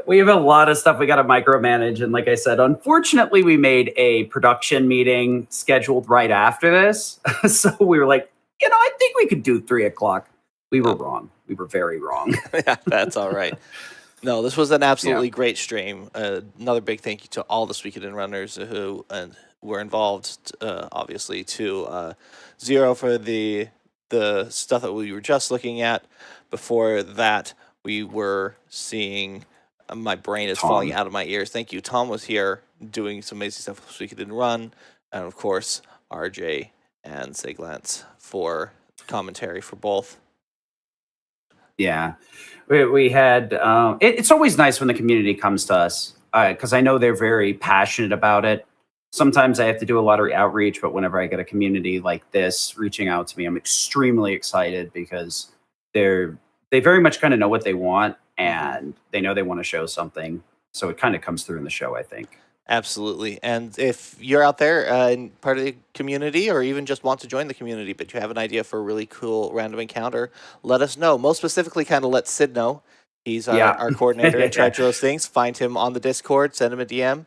We have a lot of stuff we got to micromanage. And like I said, unfortunately, we made a production meeting scheduled right after this. So we were like, I think we could do 3:00. We were wrong. We were very wrong. Yeah, that's all right. No, this was an absolutely great stream. Another big thank you to all the Suikoden runners who were involved, obviously, to z3ro for the stuff that we were just looking at. Before that, we were seeing, my brain is falling out of my ears. Thank you. Tom was here doing some amazing stuff with Suikoden Run. And, of course, RJ and Seiglance for commentary for both. Yeah, we had, it's always nice when the community comes to us because I know they're very passionate about it. Sometimes I have to do a lot of outreach, but whenever I get a community like this reaching out to me, I'm extremely excited because they very much kind of know what they want and they know they want to show something. So it kind of comes through in the show, I think. Absolutely. And if you're out there in part of the community or even just want to join the community, but you have an idea for a really cool random encounter, let us know. Most specifically, kind of let Sid know. He's our coordinator in charge of those things. Find him on the Discord, send him a DM.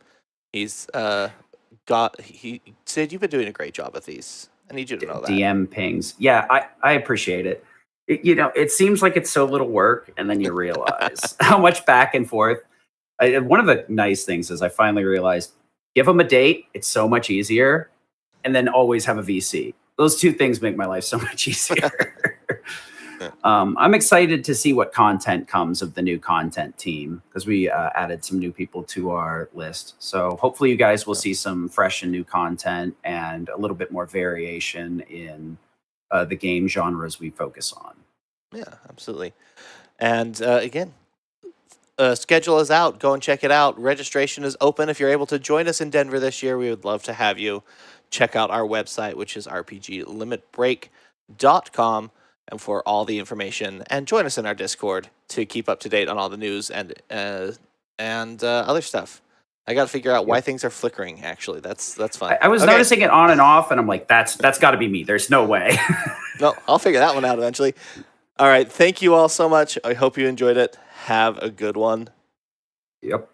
Sid, you've been doing a great job with these. I need you to know that. DM pings. Yeah, I appreciate it. It seems like it's so little work, and then you realize how much back and forth. One of the nice things is I finally realized, give them a date. It's so much easier. And then always have a VC. Those two things make my life so much easier. I'm excited to see what content comes of the new content team because we added some new people to our list. So hopefully you guys will see some fresh and new content and a little bit more variation in the game genres we focus on. Yeah, absolutely. And again, schedule is out. Go and check it out. Registration is open. If you're able to join us in Denver this year, we would love to have you. Check out our website, which is rpglimitbreak.com, and for all the information. And join us in our Discord to keep up to date on all the news and other stuff. I got to figure out why things are flickering. Actually, that's fun. I was noticing it on and off, and I'm like, that's got to be me. There's no way. No, I'll figure that one out eventually. All right, thank you all so much. I hope you enjoyed it. Have a good one. Yep.